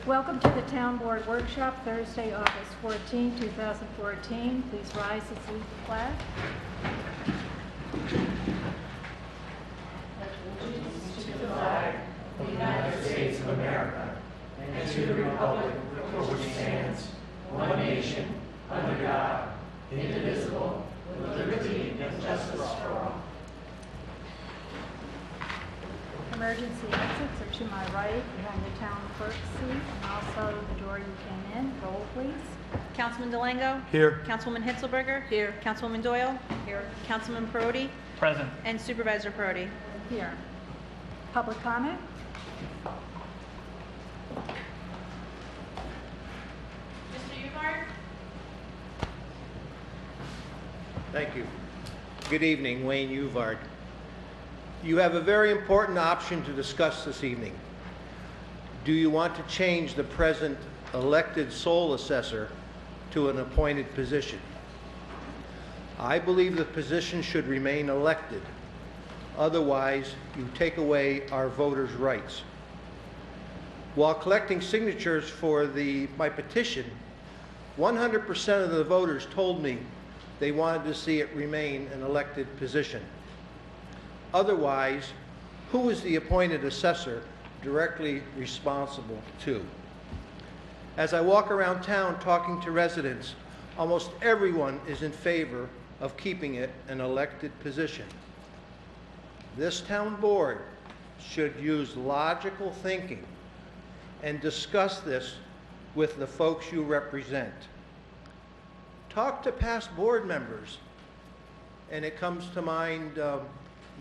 Welcome to the Town Board Workshop, Thursday, August 14, 2014. Please rise and salute the flag. Allegiance to the flag of the United States of America and to the republic for which stands one nation, under God, indivisible, with liberty and justice for all. Emergency exits are to my right behind the town clerk's seat and also the door you came in. Roll, please. Councilman Delango? Here. Councilwoman Hitzelberger? Here. Councilwoman Doyle? Here. Councilman Perotti? Present. And Supervisor Perotti? Here. Public comment? Mr. Uvard? Thank you. Good evening, Wayne Uvard. You have a very important option to discuss this evening. Do you want to change the present elected sole assessor to an appointed position? I believe the position should remain elected. Otherwise, you take away our voters' rights. While collecting signatures for my petition, 100% of the voters told me they wanted to see it remain an elected position. Otherwise, who is the appointed assessor directly responsible to? As I walk around town talking to residents, almost everyone is in favor of keeping it an elected position. This town board should use logical thinking and discuss this with the folks you represent. Talk to past board members, and it comes to mind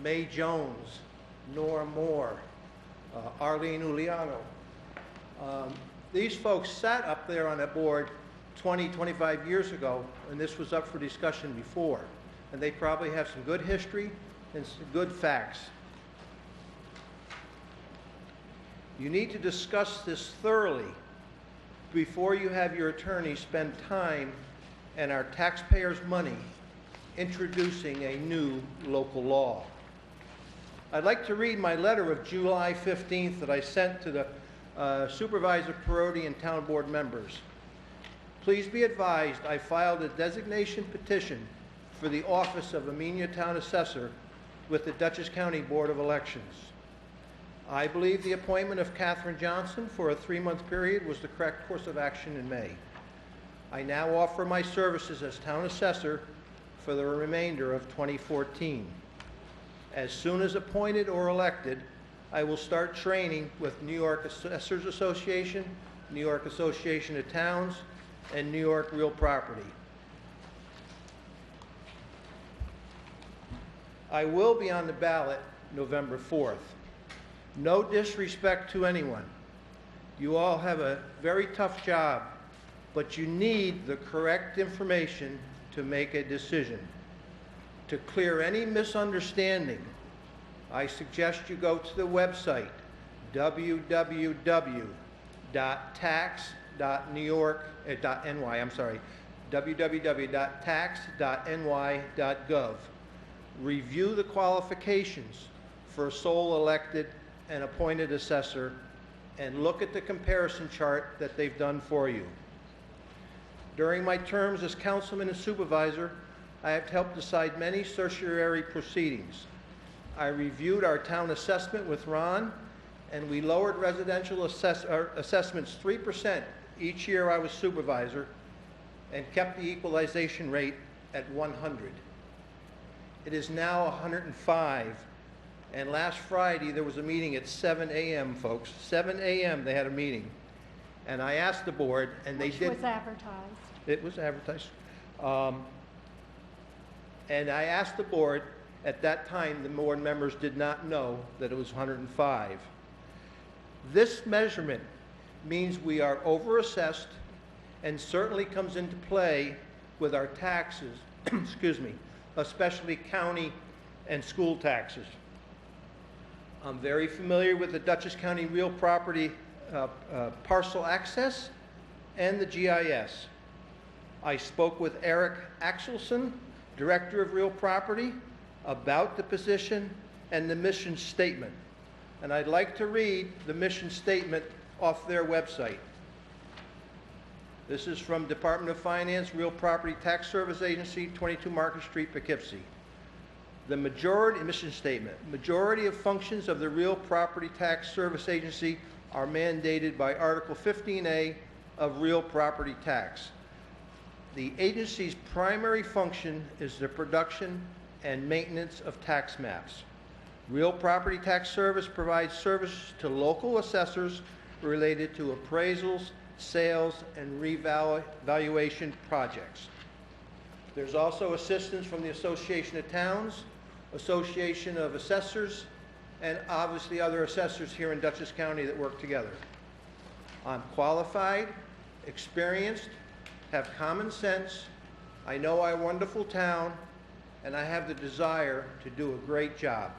May Jones, Nora Moore, Arlene Uliano. These folks sat up there on a board 20, 25 years ago, and this was up for discussion before. And they probably have some good history and some good facts. You need to discuss this thoroughly before you have your attorney spend time and our taxpayers' money introducing a new local law. I'd like to read my letter of July 15th that I sent to the Supervisor Perotti and Town Board members. Please be advised I filed a designation petition for the office of Amenia Town Assessor with the Dutchess County Board of Elections. I believe the appointment of Catherine Johnson for a 3-month period was the correct course of action in May. I now offer my services as Town Assessor for the remainder of 2014. As soon as appointed or elected, I will start training with New York Assessors Association, New York Association of Towns, and New York Real Property. I will be on the ballot November 4th. No disrespect to anyone. You all have a very tough job, but you need the correct information to make a decision. To clear any misunderstanding, I suggest you go to the website www.tax.ny.gov. Review the qualifications for a sole elected and appointed assessor and look at the comparison chart that they've done for you. During my terms as councilman and supervisor, I have helped decide many certiorari proceedings. I reviewed our town assessment with Ron, and we lowered residential assessments 3% each year I was supervisor and kept the equalization rate at 100. It is now 105, and last Friday there was a meeting at 7 a.m., folks. 7 a.m. they had a meeting, and I asked the board, and they did. Which was advertised. It was advertised. And I asked the board, at that time the board members did not know that it was 105. This measurement means we are overassessed and certainly comes into play with our taxes, excuse me, especially county and school taxes. I'm very familiar with the Dutchess County Real Property parcel access and the GIS. I spoke with Eric Axelson, Director of Real Property, about the position and the mission statement. And I'd like to read the mission statement off their website. This is from Department of Finance, Real Property Tax Service Agency, 22 Market Street, Poughkeepsie. The mission statement, majority of functions of the Real Property Tax Service Agency are mandated by Article 15A of Real Property Tax. The agency's primary function is the production and maintenance of tax maps. Real Property Tax Service provides service to local assessors related to appraisals, sales, and revaluation projects. There's also assistance from the Association of Towns, Association of Assessors, and obviously other assessors here in Dutchess County that work together. I'm qualified, experienced, have common sense, I know our wonderful town, and I have the desire to do a great job.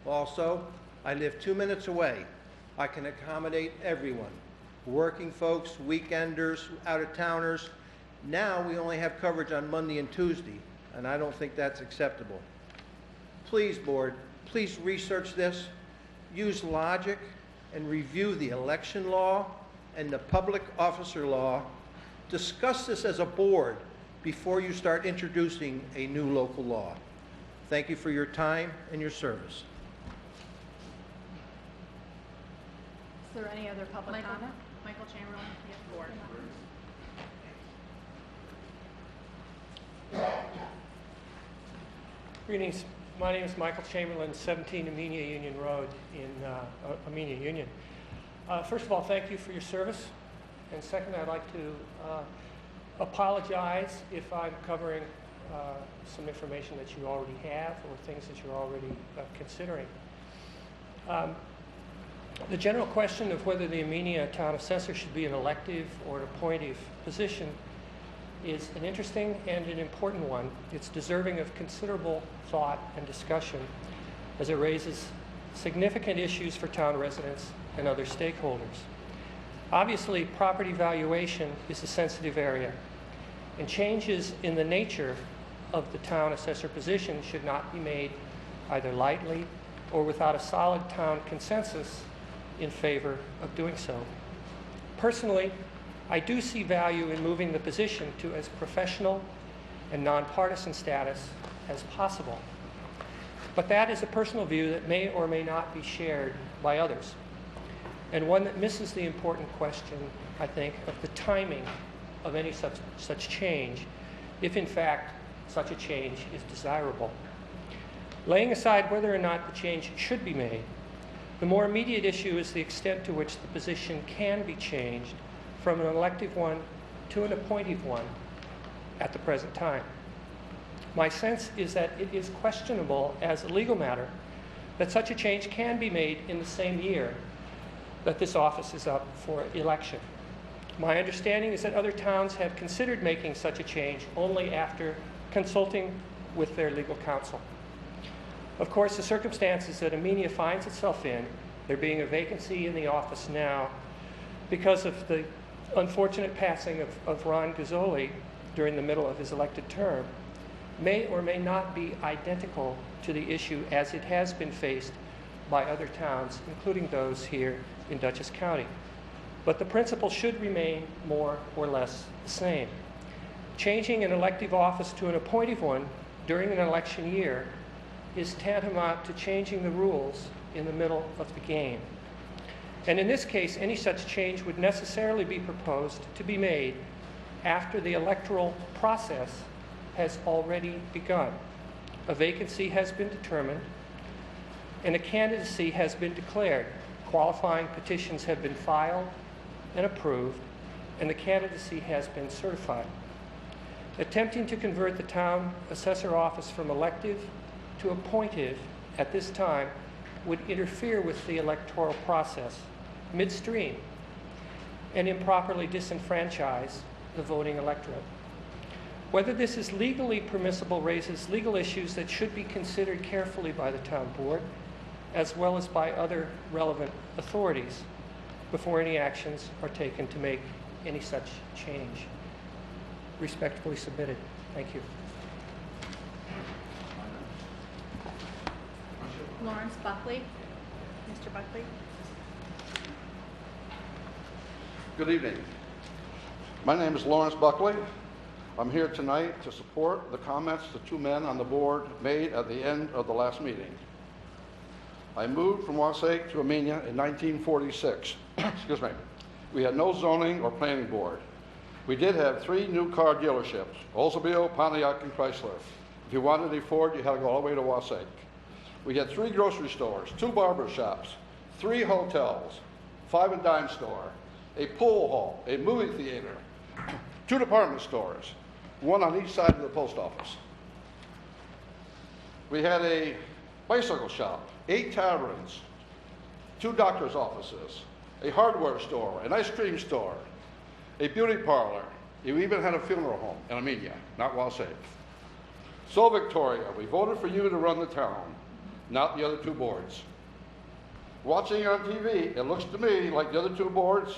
Also, I live 2 minutes away. I can accommodate everyone. Working folks, weekenders, out-of-towners. Now we only have coverage on Monday and Tuesday, and I don't think that's acceptable. Please, board, please research this, use logic, and review the election law and the public officer law. Discuss this as a board before you start introducing a new local law. Thank you for your time and your service. Is there any other public comment? Michael Chamberlain, you have 4. Greetings. My name is Michael Chamberlain, 17 Amenia Union Road in Amenia Union. First of all, thank you for your service. And second, I'd like to apologize if I'm covering some information that you already have or things that you're already considering. The general question of whether the Amenia Town Assessor should be an elective or an appointive position is an interesting and an important one. It's deserving of considerable thought and discussion as it raises significant issues for town residents and other stakeholders. Obviously, property valuation is a sensitive area, and changes in the nature of the town assessor position should not be made either lightly or without a solid town consensus in favor of doing so. Personally, I do see value in moving the position to as professional and nonpartisan status as possible. But that is a personal view that may or may not be shared by others, and one that misses the important question, I think, of the timing of any such change, if in fact such a change is desirable. Laying aside whether or not the change should be made, the more immediate issue is the extent to which the position can be changed from an elective one to an appointive one at the present time. My sense is that it is questionable as a legal matter that such a change can be made in the same year that this office is up for election. My understanding is that other towns have considered making such a change only after consulting with their legal counsel. Of course, the circumstances that Amenia finds itself in, there being a vacancy in the office now because of the unfortunate passing of Ron Gazzoli during the middle of his elected term, may or may not be identical to the issue as it has been faced by other towns, including those here in Dutchess County. But the principle should remain more or less the same. Changing an elective office to an appointive one during an election year is tantamount to changing the rules in the middle of the game. And in this case, any such change would necessarily be proposed to be made after the electoral process has already begun. A vacancy has been determined, and a candidacy has been declared. Qualifying petitions have been filed and approved, and the candidacy has been certified. Attempting to convert the town assessor office from elective to appointive at this time would interfere with the electoral process midstream and improperly disenfranchise the voting electorate. Whether this is legally permissible raises legal issues that should be considered carefully by the town board, as well as by other relevant authorities, before any actions are taken to make any such change. Respectfully submitted. Thank you. Lawrence Buckley. Mr. Buckley. Good evening. My name is Lawrence Buckley. I'm here tonight to support the comments the two men on the board made at the end of the last meeting. I moved from Wausau to Amenia in 1946. Excuse me. We had no zoning or planning board. We did have 3 new car dealerships, Oldsmobile, Pontiac, and Chrysler. If you wanted a Ford, you had to go all the way to Wausau. We had 3 grocery stores, 2 barber shops, 3 hotels, 5 and dime store, a pool hall, a movie theater, 2 department stores, 1 on each side of the post office. We had a bicycle shop, 8 taverns, 2 doctor's offices, a hardware store, an ice cream store, a beauty parlor. You even had a funeral home in Amenia, not Wausau. So Victoria, we voted for you to run the town, not the other 2 boards. Watching on TV, it looks to me like the other 2 boards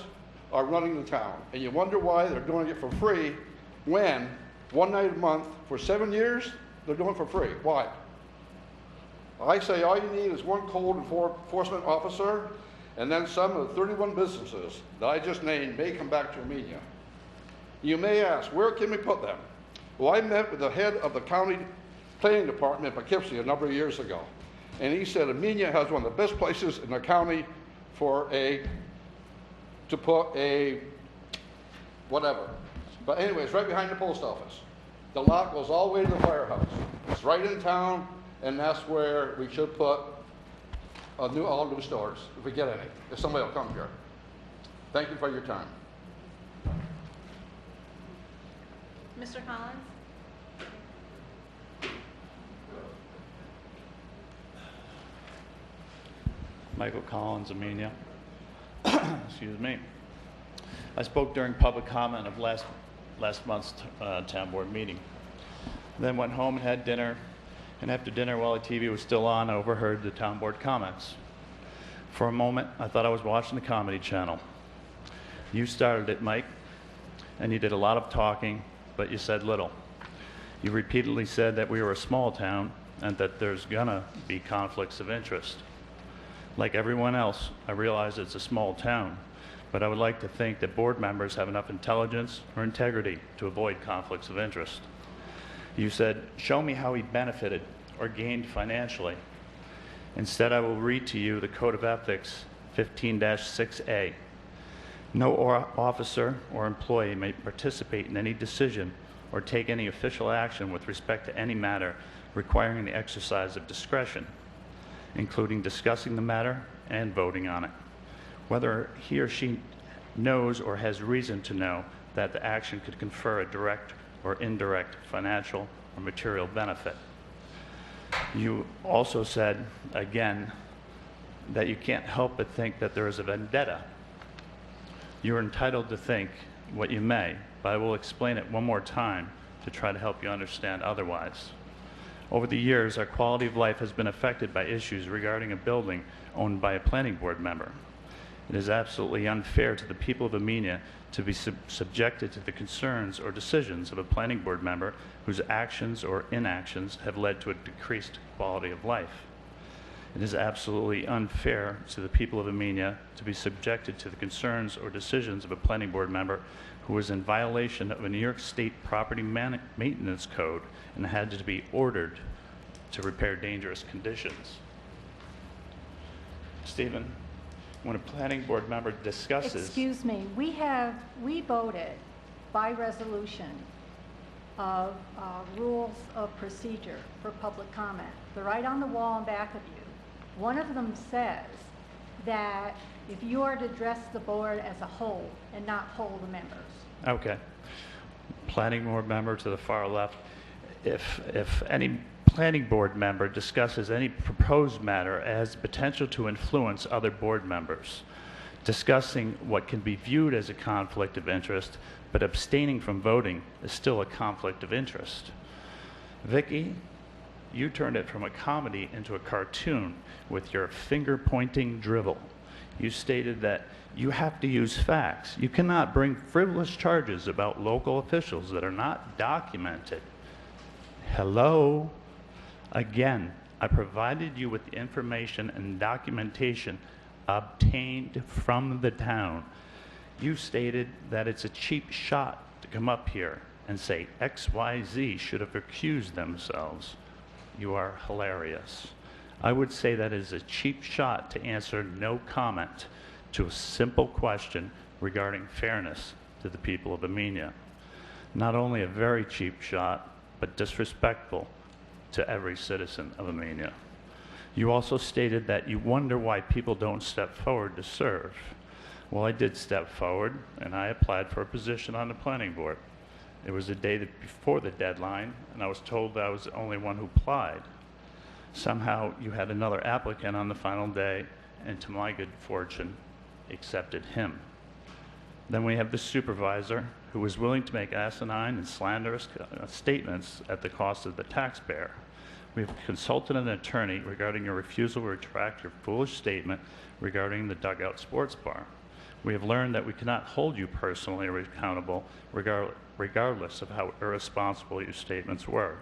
are running the town, and you wonder why they're doing it for free when 1 night a month for 7 years, they're doing it for free. Why? I say all you need is 1 code enforcement officer, and then some of the 31 businesses that I just named may come back to Amenia. You may ask, where can we put them? Well, I met with the head of the county planning department in Poughkeepsie a number of years ago, and he said Amenia has one of the best places in the county for to put a whatever. But anyways, right behind the post office. The lot goes all the way to the firehouse. It's right in town, and that's where we should put all new stores, if we get any, if somebody will come here. Thank you for your time. Mr. Collins? Michael Collins, Amenia. Excuse me. I spoke during public comment of last month's town board meeting. Then went home and had dinner, and after dinner, while the TV was still on, I overheard the town board comments. For a moment, I thought I was watching the Comedy Channel. You started it, Mike, and you did a lot of talking, but you said little. You repeatedly said that we were a small town and that there's gonna be conflicts of interest. Like everyone else, I realize it's a small town, but I would like to think that board members have enough intelligence or integrity to avoid conflicts of interest. You said, show me how he benefited or gained financially. Instead, I will read to you the Code of Ethics 15-6A. No officer or employee may participate in any decision or take any official action with respect to any matter requiring the exercise of discretion, including discussing the matter and voting on it, whether he or she knows or has reason to know that the action could confer a direct or indirect financial or material benefit. You also said, again, that you can't help but think that there is a vendetta. You're entitled to think what you may, but I will explain it one more time to try to help you understand otherwise. Over the years, our quality of life has been affected by issues regarding a building owned by a planning board member. It is absolutely unfair to the people of Amenia to be subjected to the concerns or decisions of a planning board member whose actions or inactions have led to a decreased quality of life. It is absolutely unfair to the people of Amenia to be subjected to the concerns or decisions of a planning board member who was in violation of a New York State property maintenance code and had to be ordered to repair dangerous conditions. Stephen, when a planning board member discusses... Excuse me, we voted by resolution of rules of procedure for public comment. They're right on the wall in back of you. One of them says that if you are to address the board as a whole and not poll the members. Okay. Planning board member to the far left. If any planning board member discusses any proposed matter as potential to influence other board members, discussing what can be viewed as a conflict of interest, but abstaining from voting is still a conflict of interest. Vicky, you turned it from a comedy into a cartoon with your finger-pointing drivel. You stated that you have to use facts. You cannot bring frivolous charges about local officials that are not documented. Hello? Again, I provided you with the information and documentation obtained from the town. You stated that it's a cheap shot to come up here and say XYZ should have recused themselves. You are hilarious. I would say that is a cheap shot to answer no comment to a simple question regarding fairness to the people of Amenia. Not only a very cheap shot, but disrespectful to every citizen of Amenia. You also stated that you wonder why people don't step forward to serve. Well, I did step forward, and I applied for a position on the planning board. It was the day before the deadline, and I was told that I was the only one who applied. Somehow, you had another applicant on the final day, and to my good fortune, accepted him. Then we have the supervisor, who was willing to make asinine and slanderous statements at the cost of the taxpayer. We have consulted an attorney regarding your refusal to retract your foolish statement regarding the Dugout Sports Bar. We have learned that we cannot hold you personally accountable regardless of how irresponsible your statements were.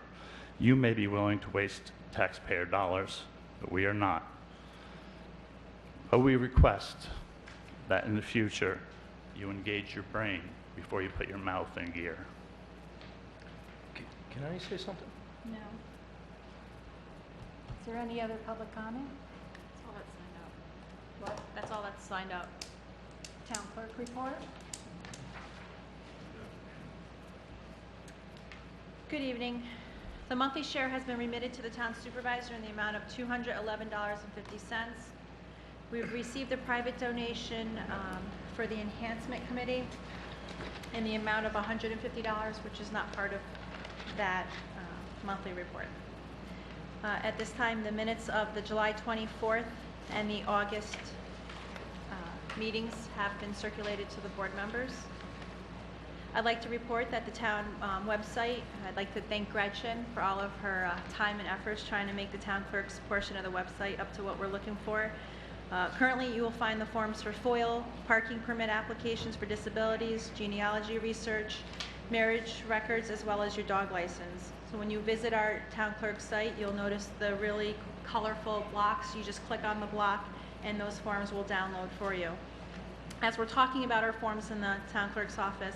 You may be willing to waste taxpayer dollars, but we are not. But we request that in the future you engage your brain before you put your mouth in gear. Can I say something? No. Is there any other public comment? That's all that's signed up. What? That's all that's signed up. Town clerk report? Good evening. The monthly share has been remitted to the town supervisor in the amount of $211.50. We've received a private donation for the enhancement committee in the amount of $150, which is not part of that monthly report. At this time, the minutes of the July 24th and the August meetings have been circulated to the board members. I'd like to report that the town website, I'd like to thank Gretchen for all of her time and efforts trying to make the town clerk's portion of the website up to what we're looking for. Currently, you will find the forms for FOIL, parking permit applications for disabilities, genealogy research, marriage records, as well as your dog license. So when you visit our town clerk site, you'll notice the really colorful blocks. You just click on the block and those forms will download for you. As we're talking about our forms in the town clerk's office,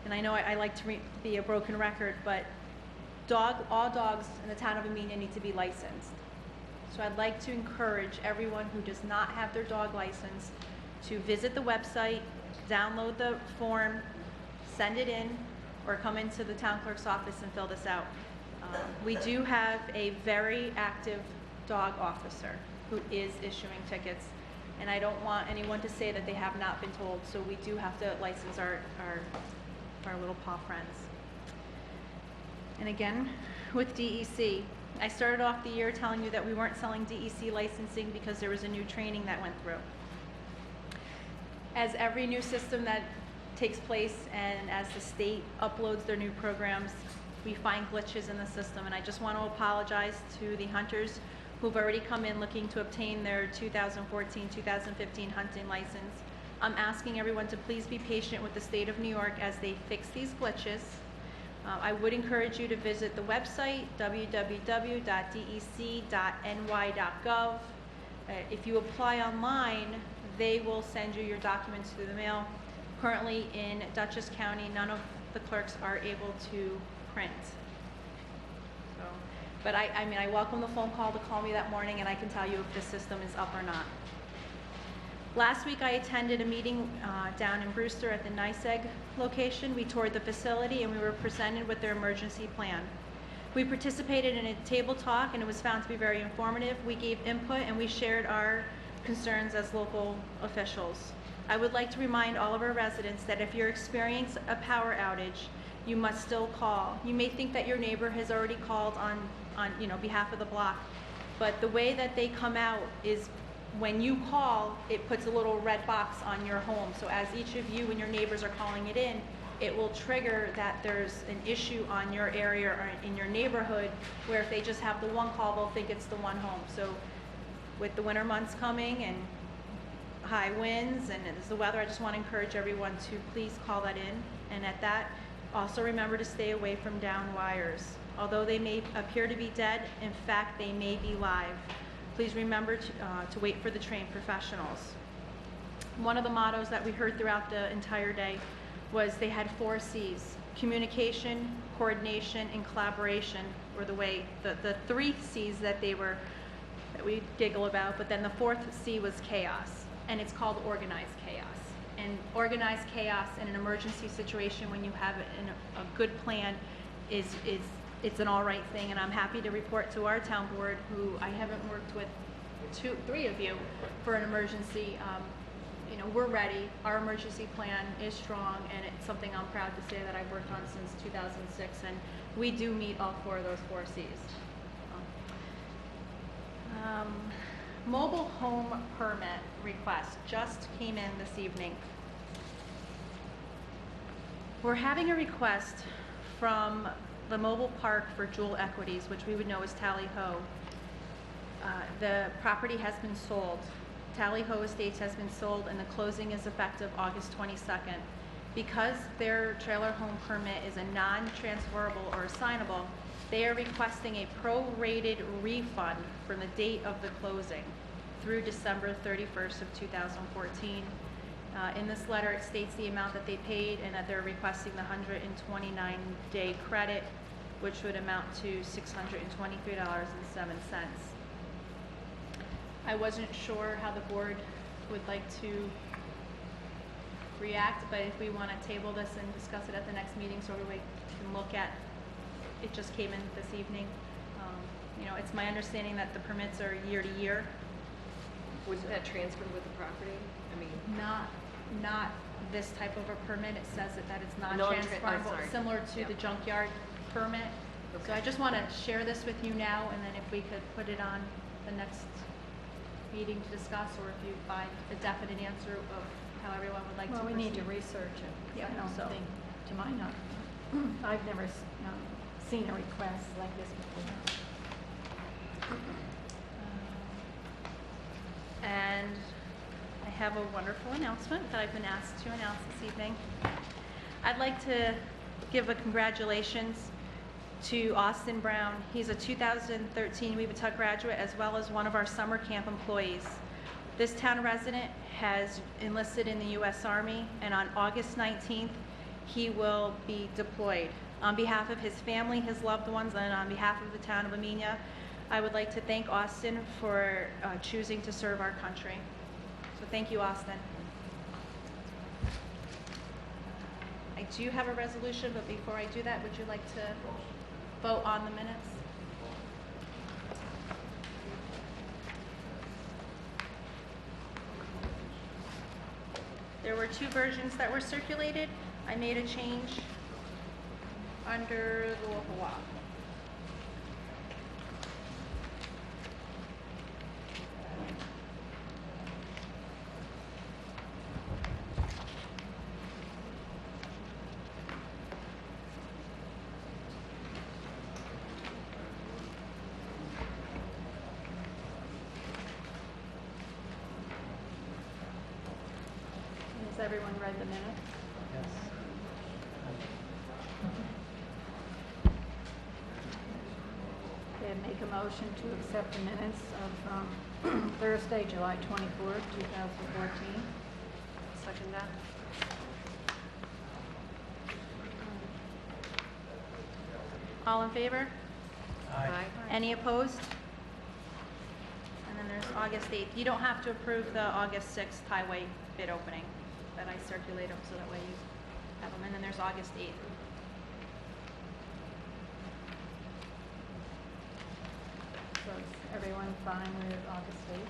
and I know I like to be a broken record, but all dogs in the town of Amenia need to be licensed. So I'd like to encourage everyone who does not have their dog license to visit the website, download the form, send it in, or come into the town clerk's office and fill this out. We do have a very active dog officer who is issuing tickets, and I don't want anyone to say that they have not been told, so we do have to license our little paw friends. And again, with DEC, I started off the year telling you that we weren't selling DEC licensing because there was a new training that went through. As every new system that takes place and as the state uploads their new programs, we find glitches in the system, and I just want to apologize to the hunters who've already come in looking to obtain their 2014-2015 hunting license. I'm asking everyone to please be patient with the state of New York as they fix these glitches. I would encourage you to visit the website, www.dec.ny.gov. If you apply online, they will send you your documents through the mail. Currently in Dutchess County, none of the clerks are able to print. So, but I mean, I welcome the phone call to call me that morning, and I can tell you if this system is up or not. Last week I attended a meeting down in Brewster at the NYSEG location. We toured the facility and we were presented with their emergency plan. We participated in a table talk and it was found to be very informative. We gave input and we shared our concerns as local officials. I would like to remind all of our residents that if you're experiencing a power outage, you must still call. You may think that your neighbor has already called on behalf of the block, but the way that they come out is when you call, it puts a little red box on your home. So as each of you and your neighbors are calling it in, it will trigger that there's an issue on your area or in your neighborhood, where if they just have the one call, they'll think it's the one home. So with the winter months coming and high winds and as the weather, I just want to encourage everyone to please call that in. And at that, also remember to stay away from down wires. Although they may appear to be dead, in fact, they may be live. Please remember to wait for the trained professionals. One of the mottos that we heard throughout the entire day was they had 4 C's: communication, coordination, and collaboration were the 3 C's that we giggle about, but then the 4th C was chaos, and it's called organized chaos. And organized chaos in an emergency situation, when you have a good plan, it's an all right thing. And I'm happy to report to our town board, who I haven't worked with 3 of you for an emergency. You know, we're ready. Our emergency plan is strong, and it's something I'm proud to say that I've worked on since 2006, and we do meet all 4 of those 4 C's. Mobile home permit request just came in this evening. We're having a request from the mobile park for Jewel Equities, which we would know as Tally Ho. The property has been sold. Tally Ho Estates has been sold, and the closing is effective August 22nd. Because their trailer home permit is a non-transferable or assignable, they are requesting a prorated refund from the date of the closing through December 31st of 2014. In this letter, it states the amount that they paid and that they're requesting the 129-day credit, which would amount to $623.07. I wasn't sure how the board would like to react, but if we want to table this and discuss it at the next meeting so we can look at, it just came in this evening. You know, it's my understanding that the permits are year to year. Was that transferred with the property? I mean, Not this type of a permit. It says that it's non-transferable, sorry. similar to Yep. the junkyard permit. Okay. So I just want to share this with you now, and then if we could put it on the next meeting to discuss, or if you find a definite answer of how everyone would like to Well, we proceed. need to research it. Yeah, I don't so- think, to my knowledge, I've never seen a request like this before. And I have a wonderful announcement that I've been asked to announce this evening. I'd like to give a congratulations to Austin Brown. He's a 2013 Weebatuck graduate, as well as one of our summer camp employees. This town resident has enlisted in the U.S. Army, and on August 19th, he will be deployed. On behalf of his family, his loved ones, and on behalf of the town of Amenia, I would like to thank Austin for choosing to serve our country. So thank you, Austin. I do have a resolution, but before I do that, would you like to vote on the minutes? There were 2 versions that were circulated. I made a change under the local law. Has everyone read the minutes? Okay, make a motion to accept the minutes of Thursday, July 24th, 2014. second that? All in favor? Aye. Any opposed? And then there's August 8th. You don't have to approve the August 6th highway bid opening, but I circulate them so that way you have them. And then there's August 8th. So is everyone fine with August 8th?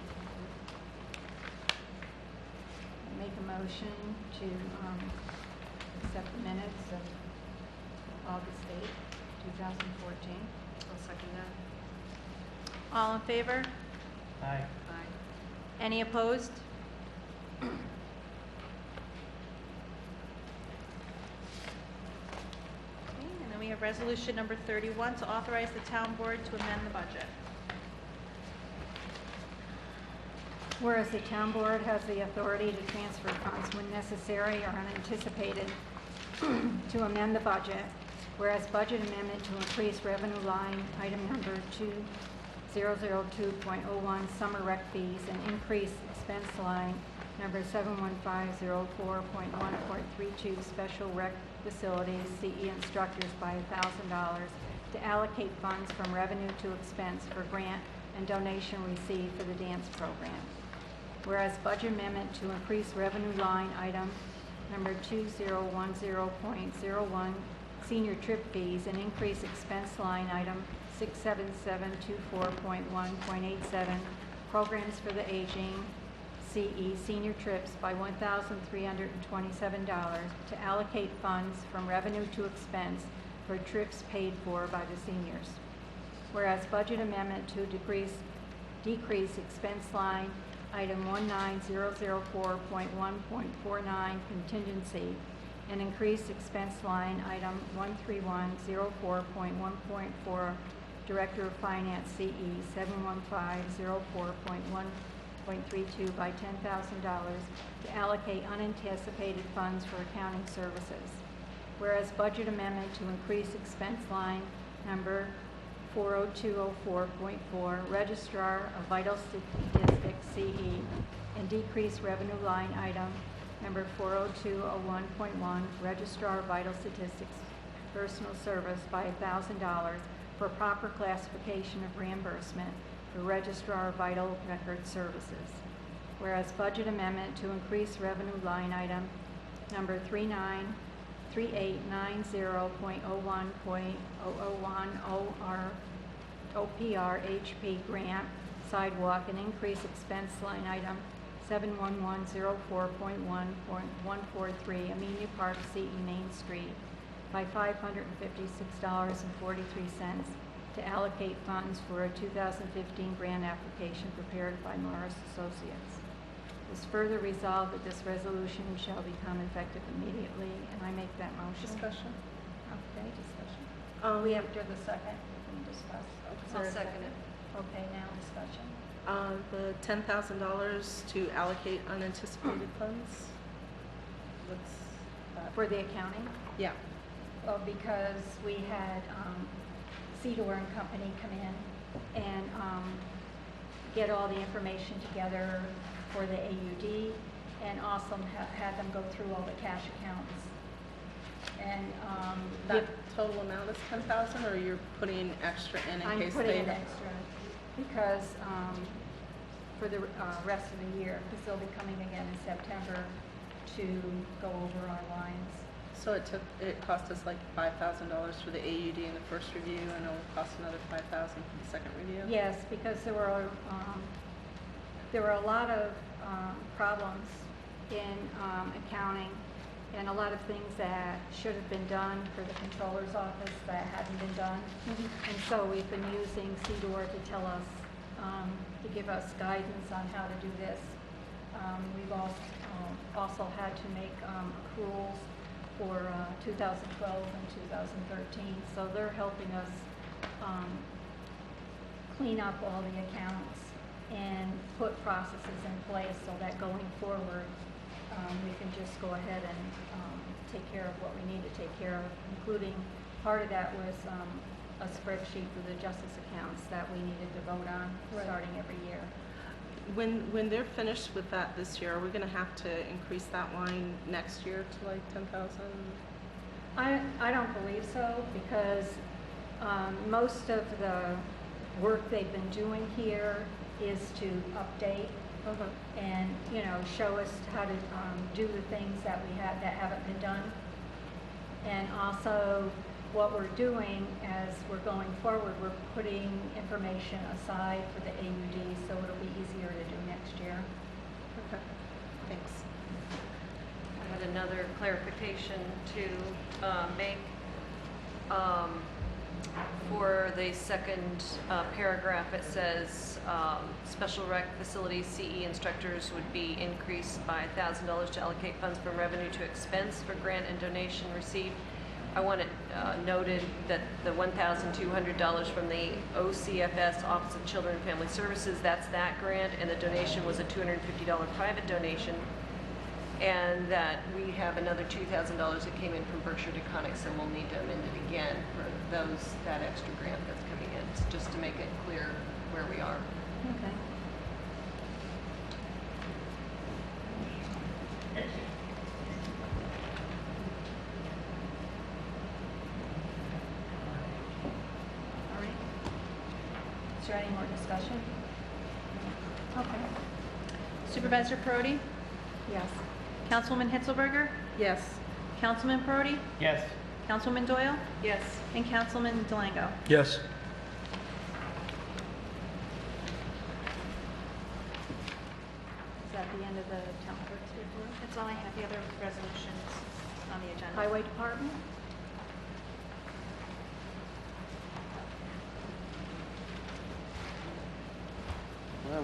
Make a motion to accept the minutes of August 8th, 2014. I'll second that. All in favor? Aye. Any opposed? Okay, and then we have resolution number 31 to authorize the town board to amend the budget. Whereas the town board has the authority to transfer funds when necessary or unanticipated to amend the budget, whereas budget amendment to increase revenue line item number 2002.01 summer rec fees and increase expense line number 71504.1.32, special rec facilities, CE instructors by $1,000 to allocate funds from revenue to expense for grant and donation received for the dance program. Whereas budget amendment to increase revenue line item number 2010.01, senior trip fees, and increase expense line item 67724.1.87, programs for the aging, CE, senior trips by $1,327 to allocate funds from revenue to expense for trips paid for by the seniors. Whereas budget amendment to decrease expense line item 19004.1.49, contingency, and increase expense line item 13104.1.4, Director of Finance, CE 71504.1.32 by $10,000 to allocate unanticipated funds for accounting services. Whereas budget amendment to increase expense line number 40204.4, Registrar of Vital Statistics, CE, and decrease revenue line item number 40201.1, Registrar of Vital Statistics, Personal Service by $1,000 for proper classification of reimbursement for Registrar of Vital Record Services. Whereas budget amendment to increase revenue line item number 3890.01.001 OPR HP grant sidewalk and increase expense line item 71104.1.143 Amenia Park, CE Main Street by $556.43 to allocate funds for a 2015 grant application prepared by Morris Associates. It is further resolved that this resolution shall become effective immediately, and I make that motion. Discussion? Okay, discussion. We After the second, we can discuss. Is I'll there a second it. Okay, now discussion. The $10,000 to allocate unanticipated funds. What's that? For the accounting? Yeah. Well, because we had Cedar and Company come in and get all the information together for the AUD, and also had them go through all the cash accounts. And That total amount is 10,000, or you're putting extra in I'm case putting they? in extra because for the rest of the year, because they'll be coming again in September to go over our lines. So it cost us like $5,000 for the AUD in the first review, and it'll cost another $5,000 for the second review? Yes, because there were a lot of problems in accounting, and a lot of things that should have been done for the controller's office that hadn't been done. And so we've been using CDOR to tell us, to give us guidance on how to do this. We've also had to make accruals for 2012 and 2013. So they're helping us clean up all the accounts and put processes in place so that going forward, we can just go ahead and take care of what we need to take care of, including part of that was a spreadsheet for the justice accounts that we needed to vote on starting every year. When they're finished with that this year, are we going to have to increase that line next year to like 10,000? I don't believe so, because most of the work they've been doing here is to update and, you know, show us how to do the things that we have that haven't been done. And also what we're doing as we're going forward, we're putting information aside for the AUD, so it'll be easier to do next year. Okay, thanks. I had another clarification to make. For the second paragraph, it says special rec facilities CE instructors would be increased by $1,000 to allocate funds from revenue to expense for grant and donation received. I want it noted that the $1,200 from the OCFS, Office of Children and Family Services, that's that grant, and the donation was a $250 private donation, and that we have another $2,000 that came in from Berkshire DeConnick, so we'll need to amend it again for that extra grant that's coming in, just to make it clear where we are. Okay. Is there any more discussion? Okay. Supervisor Perotti? Yes. Councilwoman Hitzelberger? Yes. Councilman Perotti? Yes. Councilwoman Doyle? Yes. And Councilman Delango? Yes. Is that the end of the town clerk's report? That's all I have. The other resolutions on the agenda. Highway Department?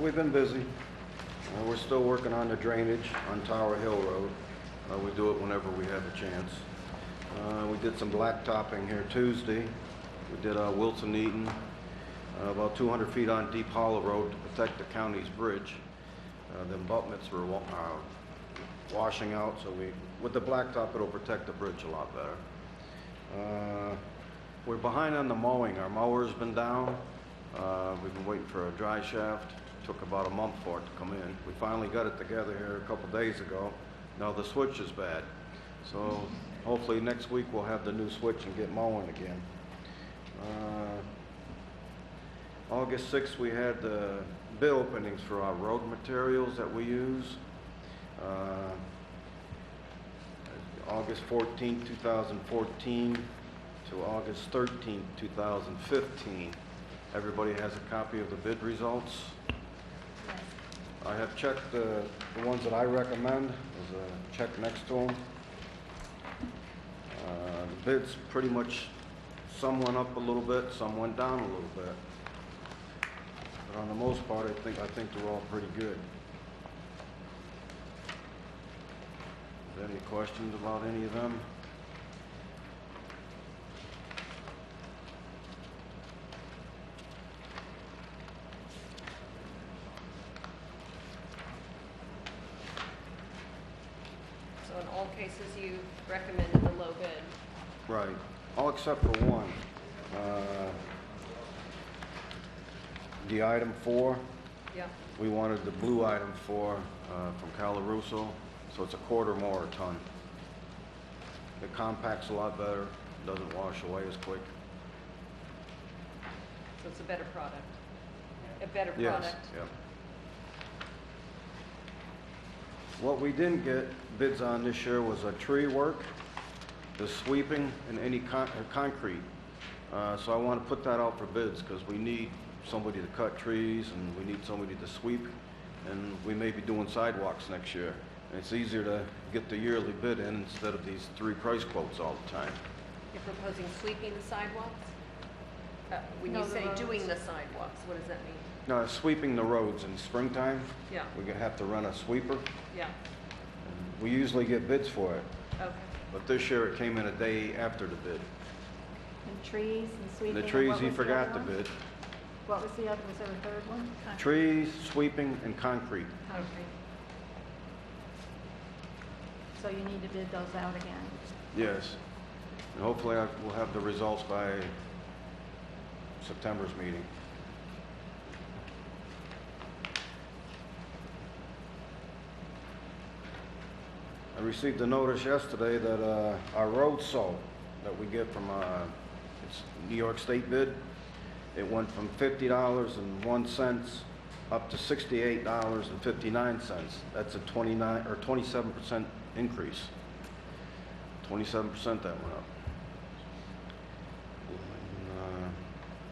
We've been busy. We're still working on the drainage on Tower Hill Road. We do it whenever we have a chance. We did some blacktopping here Tuesday. We did Wilson Eaton, about 200 feet on Deep Hollow Road to protect the county's bridge. The abutments were washing out, so with the blacktop, it'll protect the bridge a lot better. We're behind on the mowing. Our mower's been down. We've been waiting for a dry shaft. Took about a month for it to come in. We finally got it together here a couple days ago. Now the switch is bad. So hopefully next week we'll have the new switch and get mowing again. August 6th we had the bid openings for our road materials that we use. August 14th, 2014 to August 13th, 2015. Everybody has a copy of the bid results. Yes. I have checked the ones that I recommend. There's a check next to them. The bids pretty much, some went up a little bit, some went down a little bit. But on the most part, I think they're all pretty good. Is there any questions about any of them? So in all cases, you recommended the low bid. Right, all except for one. The item 4, Yeah. we wanted the blue item 4 from Calaruso, so it's a quarter more a ton. It compacts a lot better, doesn't wash away as quick. So it's a better product. A better Yes, product. yeah. What we didn't get bids on this year was a tree work, the sweeping, and any concrete. So I want to put that out for bids because we need somebody to cut trees and we need somebody to sweep, and we may be doing sidewalks next year. And it's easier to get the yearly bid in instead of these 3 price quotes all the time. You're proposing sweeping the sidewalks? When No, you the say roads. doing the sidewalks, what does that mean? Now, sweeping the roads in springtime, Yeah, we're gonna have to run a sweeper. yeah, We usually get bids for it, okay. but this year it came in a day after the bid. And trees and sweeping? The and trees, what he was the forgot other to one? bid. What was the other, was there a third one? Trees, sweeping, and concrete. Okay. So you need to bid those out again. Yes. And hopefully we'll have the results by September's meeting. I received a notice yesterday that our road salt that we get from it's New York State bid, it went from $50.01 up to $68.59. That's a 29 or 27% increase. 27% that went up. And,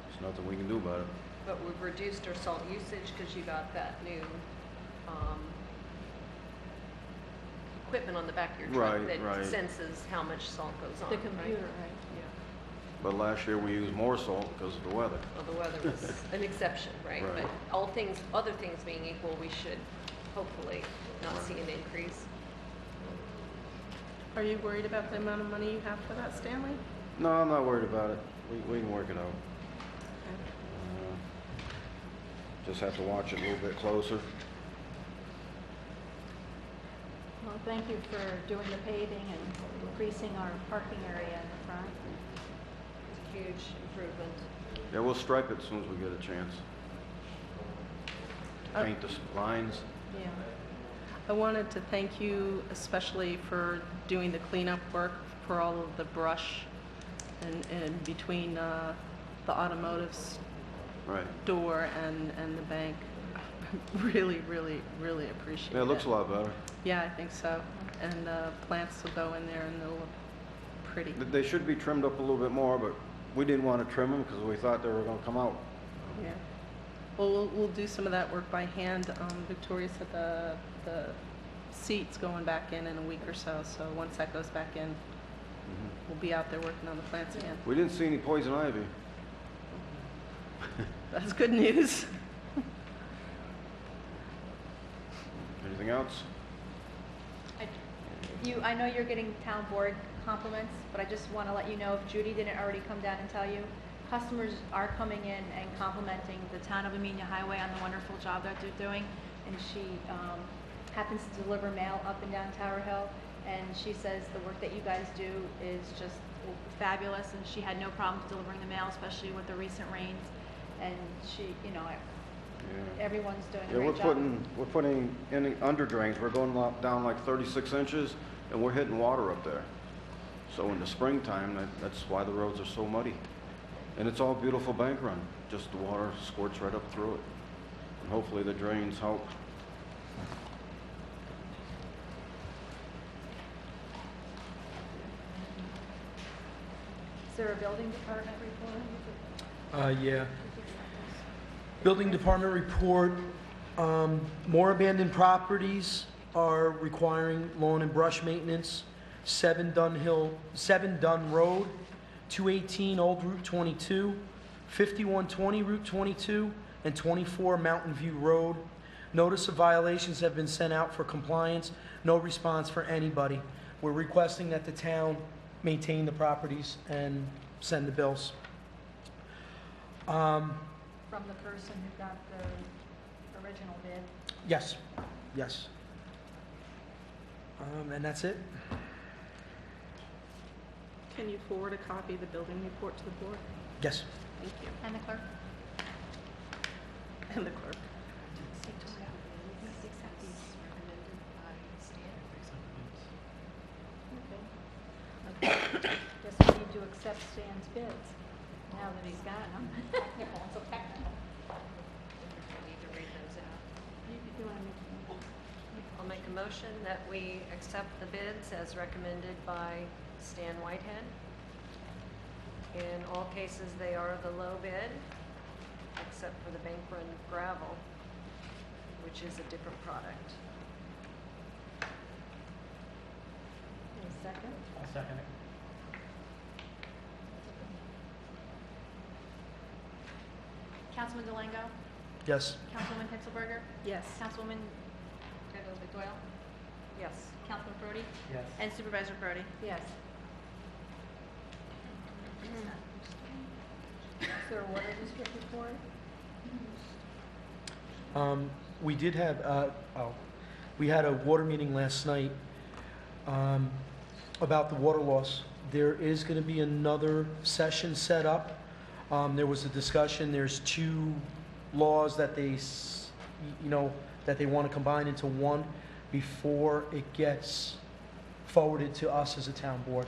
there's nothing we can do about it. But we've reduced our salt usage because you got that new equipment on the back of your truck Right, that right. senses how much salt goes on, The right? computer, right? Yeah. But last year we used more salt because of the weather. Well, the weather was an exception, right? Right. But all things, other things being equal, we should hopefully not Right. see an increase. Are you worried about the amount of money you have for that, Stanley? No, I'm not worried about it. We can work it out. Just have to watch it a little bit closer. Well, thank you for doing the paving and increasing our parking area in the front. It's a huge improvement. Yeah, we'll stripe it as soon as we get a chance. Paint the lines. Yeah. I wanted to thank you especially for doing the cleanup work for all of the brush and between the automotive Right. door and the bank. Really, really, really appreciate it. Yeah, it looks a lot better. Yeah, I think so. And plants will go in there and they'll look pretty. They should be trimmed up a little bit more, but we didn't want to trim them because we thought they were going to come out. Yeah. Well, we'll do some of that work by hand. Victoria said the seat's going back in a week or so. So once that goes back in, we'll be out there working on the plants again. We didn't see any poison ivy. That's good news. Anything else? I know you're getting town board compliments, but I just want to let you know, if Judy didn't already come down and tell you, customers are coming in and complimenting the town of Amenia Highway on the wonderful job that they're doing. And she happens to deliver mail up and down Tower Hill, and she says the work that you guys do is just fabulous, and she had no problem delivering the mail, especially with the recent rains. And she, everyone's doing a great job. We're putting in under drains. We're going down like 36 inches, and we're hitting water up there. So in the springtime, that's why the roads are so muddy. And it's all beautiful bank run. Just the water squirts right up through it. And hopefully the drains help. Is there a building department report? Yeah. Building department report, more abandoned properties are requiring lawn and brush maintenance. 7 Dunn Road, 218 Old Route 22, 5120 Route 22, and 24 Mountain View Road. Notice of violations have been sent out for compliance. No response for anybody. We're requesting that the town maintain the properties and send the bills. From the person who got the original bid? Yes, yes. And that's it. Can you forward a copy of the building report to the board? Yes. Thank you. And the clerk? And the clerk. Okay. Guess we need to accept Stan's bids, now that he's got them. Technical, so technical. Need to read those out. You want to make a motion? I'll make a motion that we accept the bids as recommended by Stan Whitehead. In all cases, they are the low bid, except for the bank run gravel, which is a different product. Any second? I'll second it. Councilman Delango? Yes. Councilwoman Hitzelberger? Yes. Councilwoman Doyle? Yes. Councilman Brody? Yes. And Supervisor Brody? Yes. Is there a water district report? We did have, we had a water meeting last night about the water loss. There is going to be another session set up. There was a discussion, there's 2 laws that they, that they want to combine into one before it gets forwarded to us as a town board.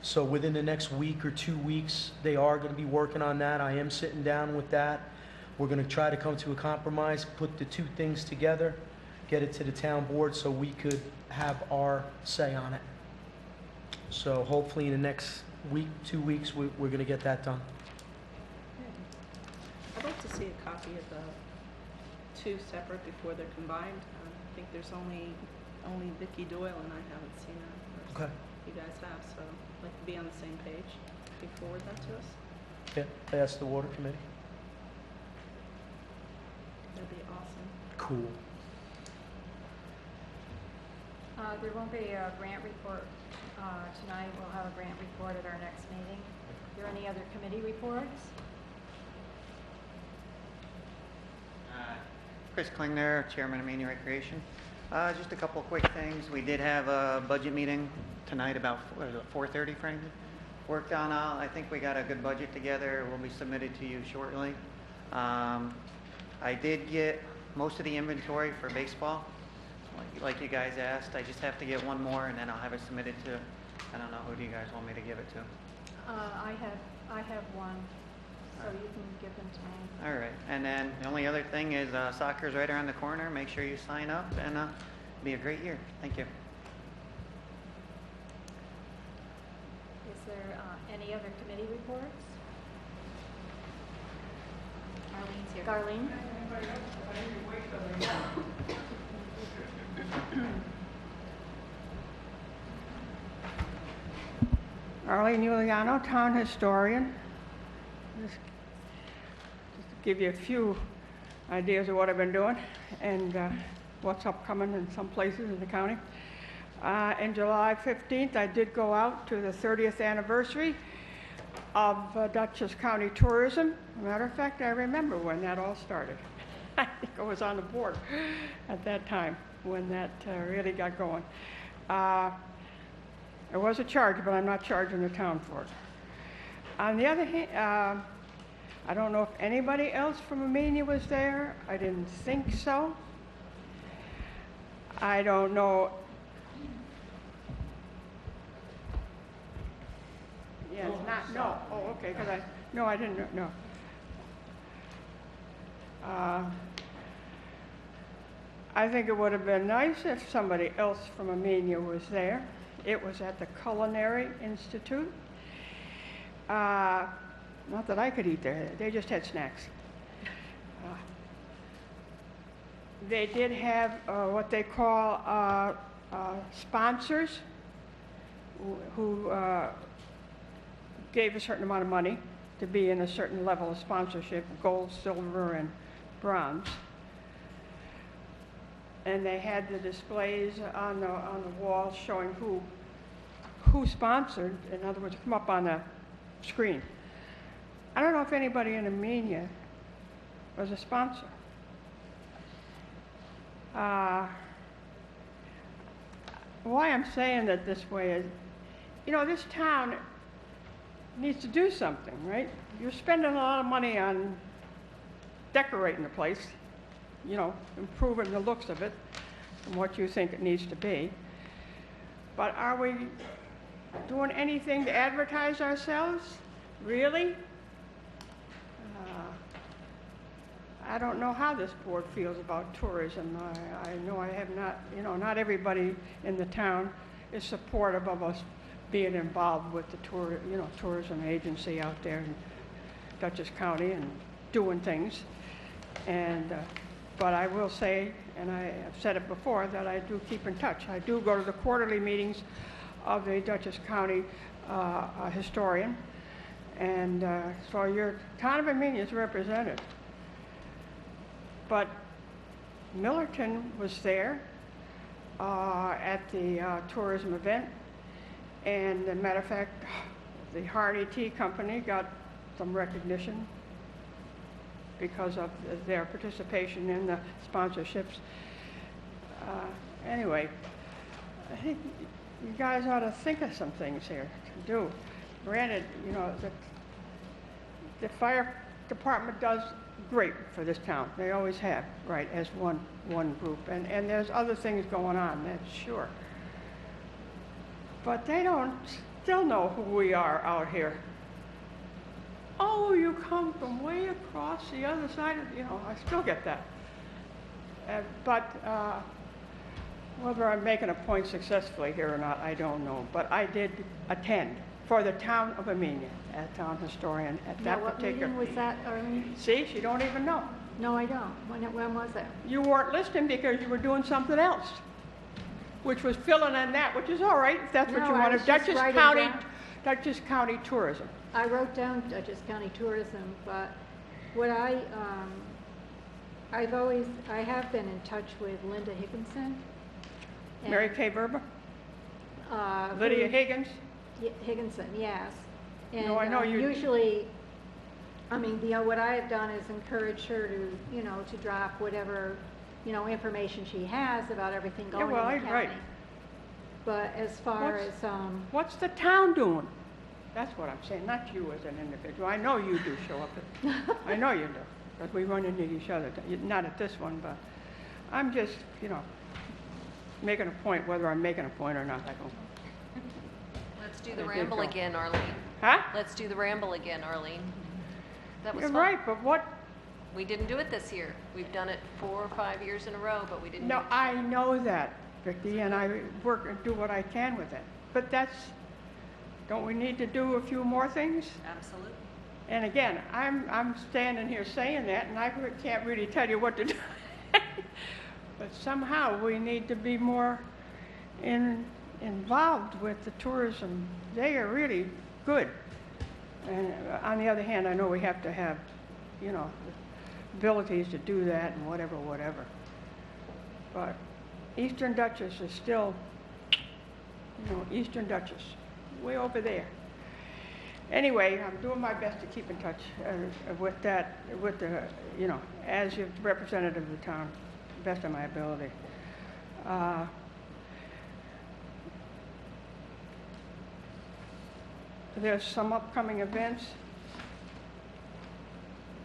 So within the next week or 2 weeks, they are going to be working on that. I am sitting down with that. We're going to try to come to a compromise, put the 2 things together, get it to the town board so we could have our say on it. So hopefully in the next week, 2 weeks, we're going to get that done. I'd like to see a copy of the 2 separate before they're combined. I think there's only Vicki Doyle and I haven't seen it. Okay. You guys have, so I'd like to be on the same page. Can you forward that to us? Yeah, I asked the water committee. That'd be awesome. Cool. There won't be a grant report tonight. We'll have a grant report at our next meeting. Are there any other committee reports? Chris Klingner, Chairman of Amenia Recreation. Just a couple quick things. We did have a budget meeting tonight about 4:30, Franklin. Worked on I think we got a good budget together. It will be submitted to you shortly. I did get most of the inventory for baseball, like you guys asked. I just have to get one more, and then I'll have it submitted to, I don't know, who do you guys want me to give it to? I have one, so you can give them to me. All right, and then the only other thing is soccer's right around the corner. Make sure you sign up, and it'll be a great year. Thank you. Is there any other committee reports? Arlene's here. Darlene? Arlene Giuliano, town historian. Just to give you a few ideas of what I've been doing and what's upcoming in some places in the county. In July 15th, I did go out to the 30th anniversary of Dutchess County Tourism. As a matter of fact, I remember when that all started. I think I was on the board at that time when that really got going. There was a charge, but I'm not charging the town for it. On the other hand, I don't know if anybody else from Amenia was there. I didn't think so. I don't know. Yes, not, no. Oh, okay, because I didn't know. I think it would have been nice if somebody else from Amenia was there. It was at the Culinary Institute. Not that I could eat there. They just had snacks. They did have what they call sponsors who gave a certain amount of money to be in a certain level of sponsorship, gold, silver, and bronze. And they had the displays on the walls showing who sponsored. In other words, come up on the screen. I don't know if anybody in Amenia was a sponsor. Why I'm saying that this way is, you know, this town needs to do something, right? You're spending a lot of money on decorating the place, you know, improving the looks of it from what you think it needs to be. But are we doing anything to advertise ourselves? Really? I don't know how this board feels about tourism. I know I have not, you know, not everybody in the town is supportive of us being involved with the tourism agency out there in Dutchess County and doing things. And, but I will say, and I have said it before, that I do keep in touch. I do go to the quarterly meetings of the Dutchess County historian. And so your town of Amenia is represented. But Millerton was there at the tourism event. And as a matter of fact, the Hardy Tea Company got some recognition because of their participation in the sponsorships. Anyway, I think you guys ought to think of some things here to do. Granted, you know, the fire department does great for this town. They always have, right, as one group. And there's other things going on, that's sure. But they don't still know who we are out here. Oh, you come from way across the other side of, you know, I still get that. But whether I'm making a point successfully here or not, I don't know. But I did attend for the town of Amenia, as town historian at that particular. What meeting was that, Arlene? See, she don't even know. No, I don't. When was that? You weren't listening because you were doing something else, which was filling in that, which is all right if that's what No, you I wanted. was just writing down. Dutchess County Tourism. I wrote down Dutchess County Tourism, but what I have been in touch with Linda Higginson. and, Mary Kay Verba, who- Lydia Higgins. Higginson, yes. And No, I know you- usually, I mean, you know, what I have done is encourage her to, you know, to drop whatever, you know, information she has about everything going well, in the right. county. But as far What's- as, What's the town doing? That's what I'm saying, not you as an individual. I know you do show up. I know you do, because we run into each other. Not at this one, but I'm just, you know, making a point, whether I'm making a point or not. I don't. Let's do the There you ramble go. again, Arlene. Huh? Let's do the ramble again, Arlene. That was You're fun. right, but what, We didn't do it this year. We've done it 4 or 5 years in a row, but we didn't do no, it. I know that, Vicki, and I work and do what I can with it. But that's, don't we need to do a few more things? Absolutely. And again, I'm standing here saying that, and I can't really tell you what to do. But somehow we need to be more involved with the tourism. They are really good. And on the other hand, I know we have to have, you know, abilities to do that and whatever. But Eastern Dutchess is still, you know, Eastern Dutchess, way over there. Anyway, I'm doing my best to keep in touch with that, with the, you know, as your representative of the town, best of my ability. There's some upcoming events,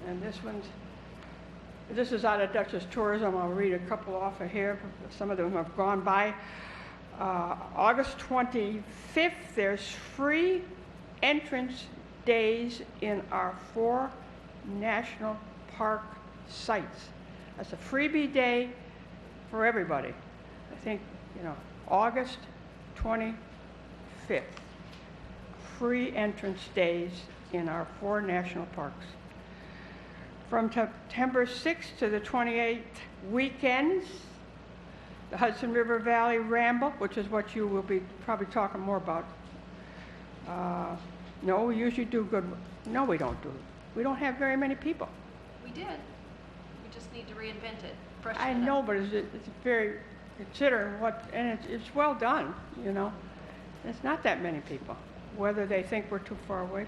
and this is out of Dutchess Tourism. I'll read a couple off of here. Some of them have gone by. August 25th, there's free entrance days in our 4 national park sites. That's a freebie day for everybody. I think, you know, August 25th. Free entrance days in our 4 national parks. From September 6th to the 28th weekends, the Hudson River Valley Ramble, which is what you will be probably talking more about. No, we usually do good. No, we don't do. We don't have very many people. We did. We just need to reinvent it. freshen I it up. know, but it's very, considering what, and it's well done, you know. It's not that many people, whether they think we're too far away.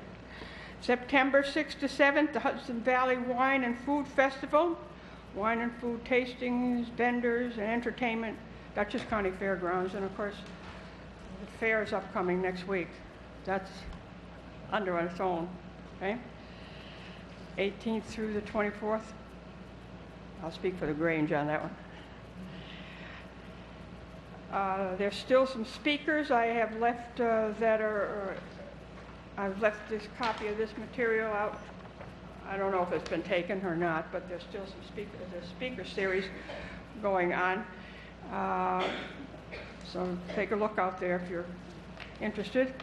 September 6th to 7th, the Hudson Valley Wine and Food Festival. Wine and food tastings, vendors, and entertainment, Dutchess County Fairgrounds, and of course, the fair is upcoming next week. That's under its own, okay? 18th through the 24th. I'll speak for the Grange on that one. There's still some speakers I have left I've left this copy of this material out. I don't know if it's been taken or not, but there's still some speaker series going on. So take a look out there if you're interested.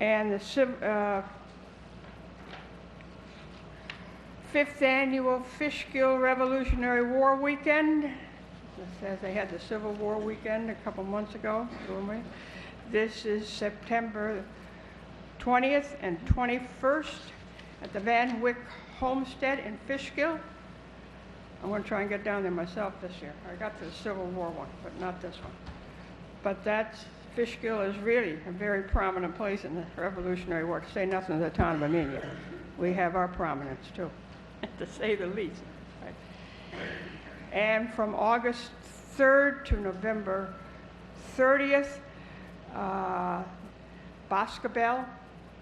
And the 5th annual Fishkill Revolutionary War Weekend. It says they had the Civil War weekend a couple months ago, didn't we? This is September 20th and 21st at the Van Wyck Homestead in Fishkill. I'm going to try and get down there myself this year. I got to the Civil War one, but not this one. But Fishkill is really a very prominent place in the Revolutionary War, to say nothing of the town of Amenia. We have our prominence too, to say the least. Right? And from August 3rd to November 30th, Boscobel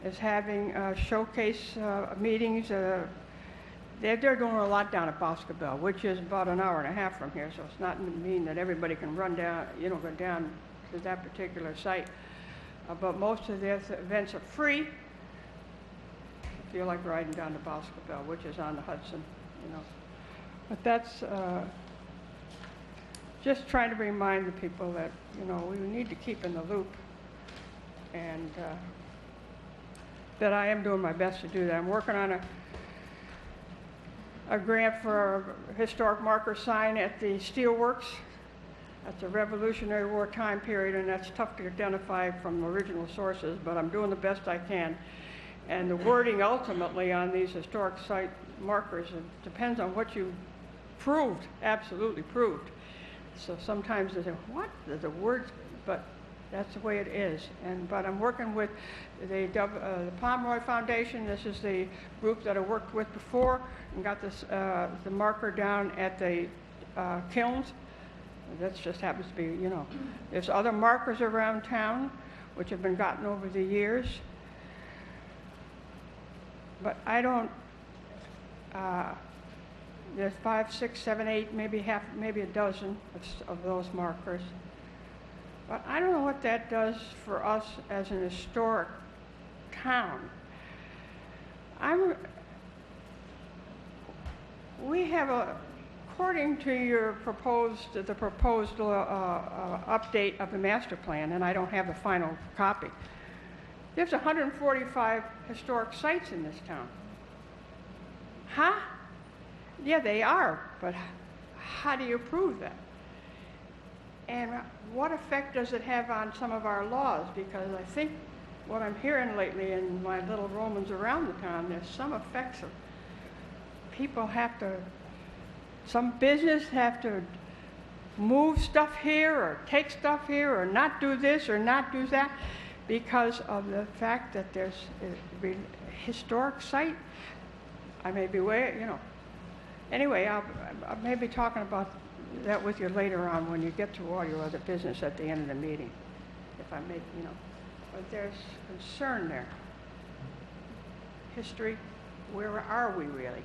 is having showcase meetings. They're doing a lot down at Boscobel, which is about an hour and a half from here, so it's not mean that everybody can run down, you know, go down to that particular site. But most of their events are free. If you like riding down to Boscobel, which is on the Hudson, you know. But that's just trying to remind the people that, you know, we need to keep in the loop, and that I am doing my best to do that. I'm working on a grant for a historic marker sign at the Steelworks. That's a Revolutionary War time period, and that's tough to identify from original sources, but I'm doing the best I can. And the wording ultimately on these historic site markers, it depends on what you proved, absolutely proved. So sometimes they say, what? There's a word, but that's the way it is. But I'm working with the Pomeroy Foundation. This is the group that I worked with before, and got this the marker down at the kilns. That just happens to be, you know. There's other markers around town which have been gotten over the years. But I don't, there's 5, 6, 7, 8, maybe a dozen of those markers. But I don't know what that does for us as an historic town. we have according to your proposed, the proposed update of the master plan, and I don't have the final copy, there's 145 historic sites in this town. Huh? Yeah, they are, but how do you prove that? And what effect does it have on some of our laws? Because I think what I'm hearing lately in my little Romans around the town, there's some effects of people have to, some business have to move stuff here or take stuff here or not do this or not do that because of the fact that there's a historic site. I may be way, you know. Anyway, I may be talking about that with you later on when you get to all your other business at the end of the meeting. If I make, you know, but there's concern there. History, where are we really?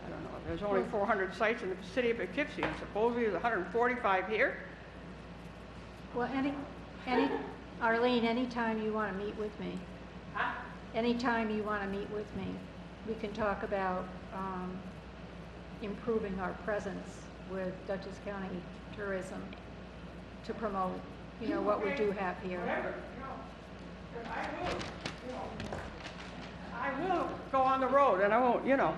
I don't know. There's only 400 sites in the city of Poughkeepsie, and supposedly there's 145 here. Well, Arlene, anytime you want to meet with me, anytime you want to meet with me, we can talk about improving our presence with Dutchess County tourism to promote, you know, what we do have here. Whatever, you know, I will go on the road, and I won't, you know,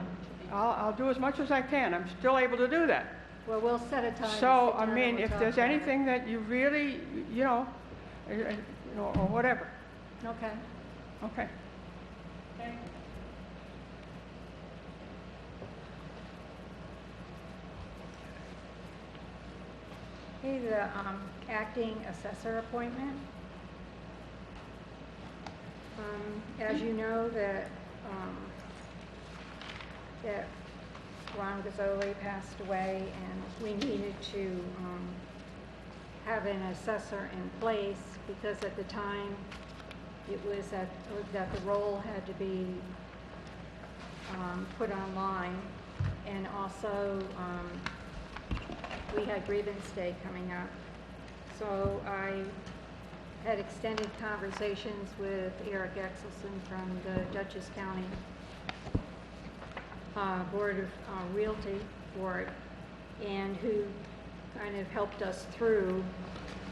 I'll do as much as I can. I'm still able to do that. Well, we'll set a time. So, I mean, if there's anything that you really, you know, or whatever. Okay. Okay. Okay, the acting assessor appointment. As you know, that Ron Gazzoli passed away, and we needed to have an assessor in place because at the time it was that the role had to be put online, and also we had grievance day coming up. So I had extended conversations with Eric Exelson from the Dutchess County Board of Realty Board, and who kind of helped us through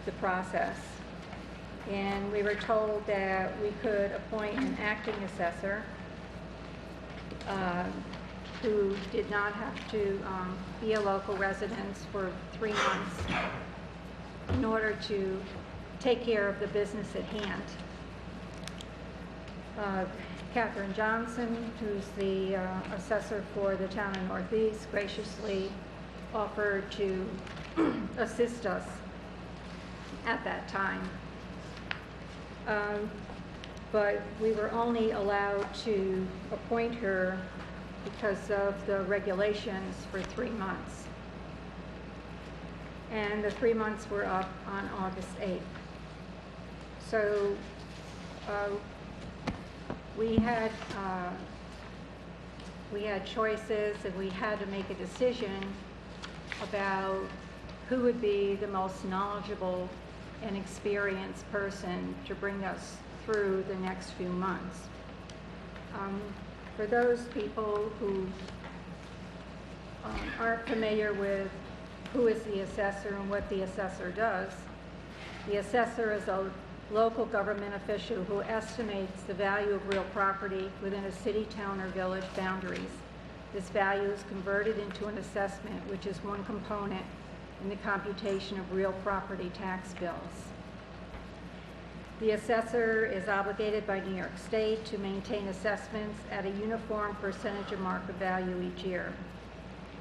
the process. And we were told that we could appoint an acting assessor who did not have to be a local resident for 3 months in order to take care of the business at hand. Catherine Johnson, who's the assessor for the town of Northeast, graciously offered to assist us at that time. But we were only allowed to appoint her because of the regulations for 3 months. And the 3 months were up on August 8th. So we had choices, and we had to make a decision about who would be the most knowledgeable and experienced person to bring us through the next few months. For those people who aren't familiar with who is the assessor and what the assessor does, the assessor is a local government official who estimates the value of real property within a city, town, or village boundaries. This value is converted into an assessment, which is one component in the computation of real property tax bills. The assessor is obligated by New York State to maintain assessments at a uniform percentage of market value each year.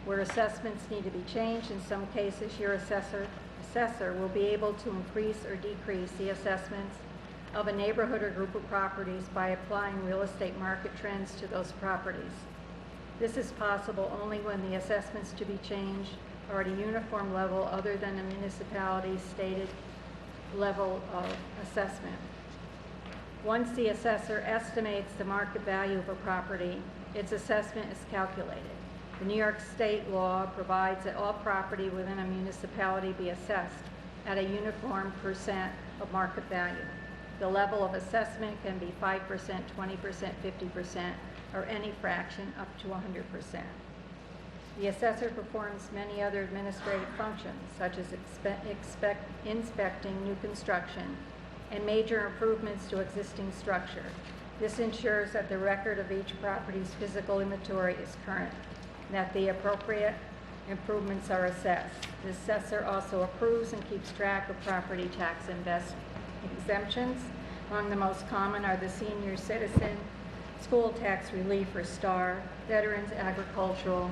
Where assessments need to be changed, in some cases your assessor will be able to increase or decrease the assessments of a neighborhood or group of properties by applying real estate market trends to those properties. This is possible only when the assessments to be changed are at a uniform level other than the municipality's stated level of assessment. Once the assessor estimates the market value of a property, its assessment is calculated. The New York State law provides that all property within a municipality be assessed at a uniform percent of market value. The level of assessment can be 5%, 20%, 50%, or any fraction up to 100%. The assessor performs many other administrative functions, such as inspecting new construction and major improvements to existing structure. This ensures that the record of each property's physical inventory is current, and that the appropriate improvements are assessed. The assessor also approves and keeps track of property tax exemptions. Among the most common are the senior citizen, school tax relief or STAR, veterans, agricultural,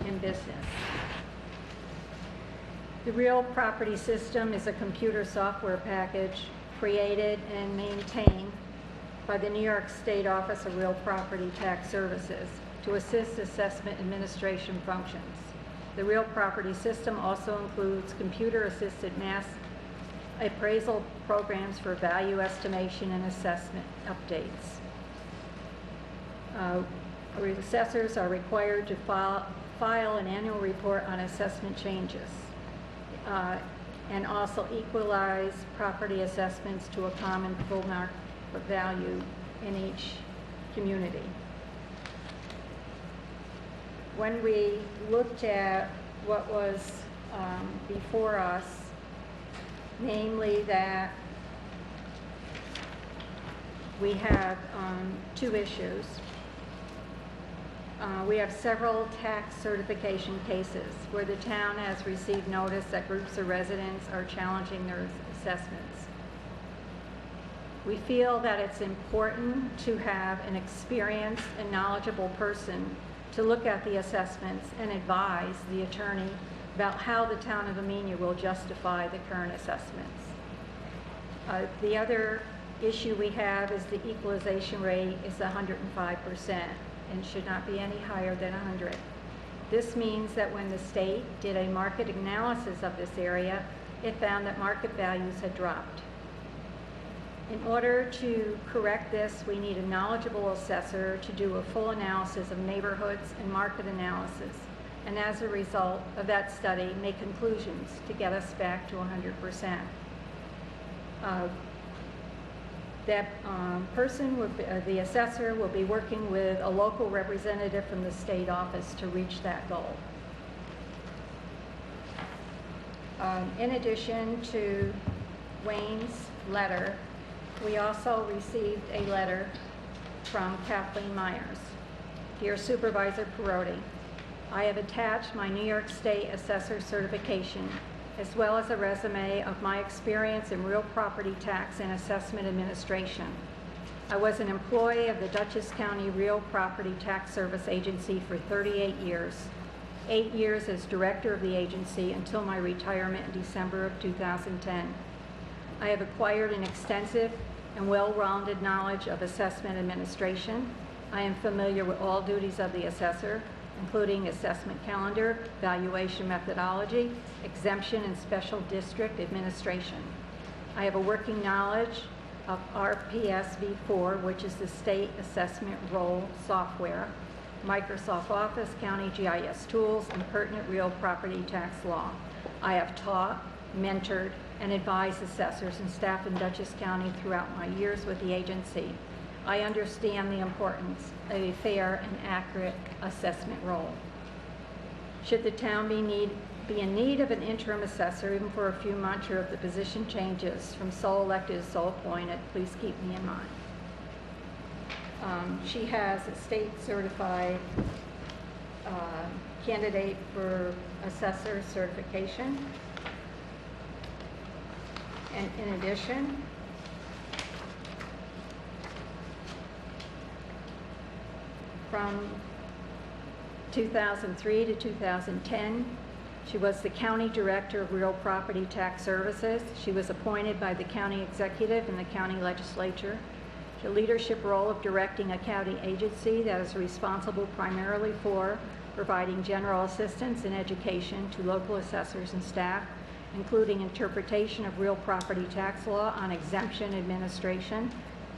and business. The Real Property System is a computer software package created and maintained by the New York State Office of Real Property Tax Services to assist assessment administration functions. The Real Property System also includes computer-assisted mass appraisal programs for value estimation and assessment updates. Assessors are required to file an annual report on assessment changes and also equalize property assessments to a common full market value in each community. When we looked at what was before us, namely that we have two issues. We have several tax certification cases where the town has received notice that groups of residents are challenging their assessments. We feel that it's important to have an experienced and knowledgeable person to look at the assessments and advise the attorney about how the town of Amenia will justify the current assessments. The other issue we have is the equalization rate is 105% and should not be any higher than 100. This means that when the state did a market analysis of this area, it found that market values had dropped. In order to correct this, we need a knowledgeable assessor to do a full analysis of neighborhoods and market analysis, and as a result of that study, make conclusions to get us back to 100%. The assessor will be working with a local representative from the state office to reach that goal. In addition to Wayne's letter, we also received a letter from Kathleen Myers. Dear Supervisor Perotti, I have attached my New York State Assessor certification as well as a resume of my experience in real property tax and assessment administration. I was an employee of the Dutchess County Real Property Tax Service Agency for 38 years, 8 years as director of the agency until my retirement in December of 2010. I have acquired an extensive and well-rounded knowledge of assessment administration. I am familiar with all duties of the assessor, including assessment calendar, valuation methodology, exemption and special district administration. I have a working knowledge of RPSv4, which is the state assessment role software, Microsoft Office, county GIS tools, and pertinent real property tax law. I have taught, mentored, and advised assessors and staff in Dutchess County throughout my years with the agency. I understand the importance of a fair and accurate assessment role. Should the town be in need of an interim assessor, even for a few months, or if the position changes from sole elected to sole appointed, please keep me in mind. She has a state certified candidate for assessor certification. And in addition, from 2003 to 2010, she was the County Director of Real Property Tax Services. She was appointed by the county executive and the county legislature. The leadership role of directing a county agency that is responsible primarily for providing general assistance and education to local assessors and staff, including interpretation of real property tax law on exemption administration,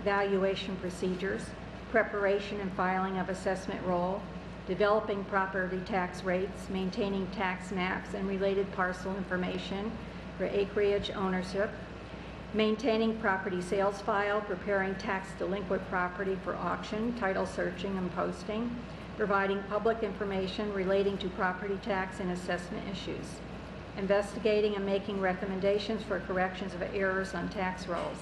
valuation procedures, preparation and filing of assessment roll, developing property tax rates, maintaining tax maps and related parcel information for acreage ownership, maintaining property sales file, preparing tax delinquent property for auction, title searching and posting, providing public information relating to property tax and assessment issues, investigating and making recommendations for corrections of errors on tax rolls.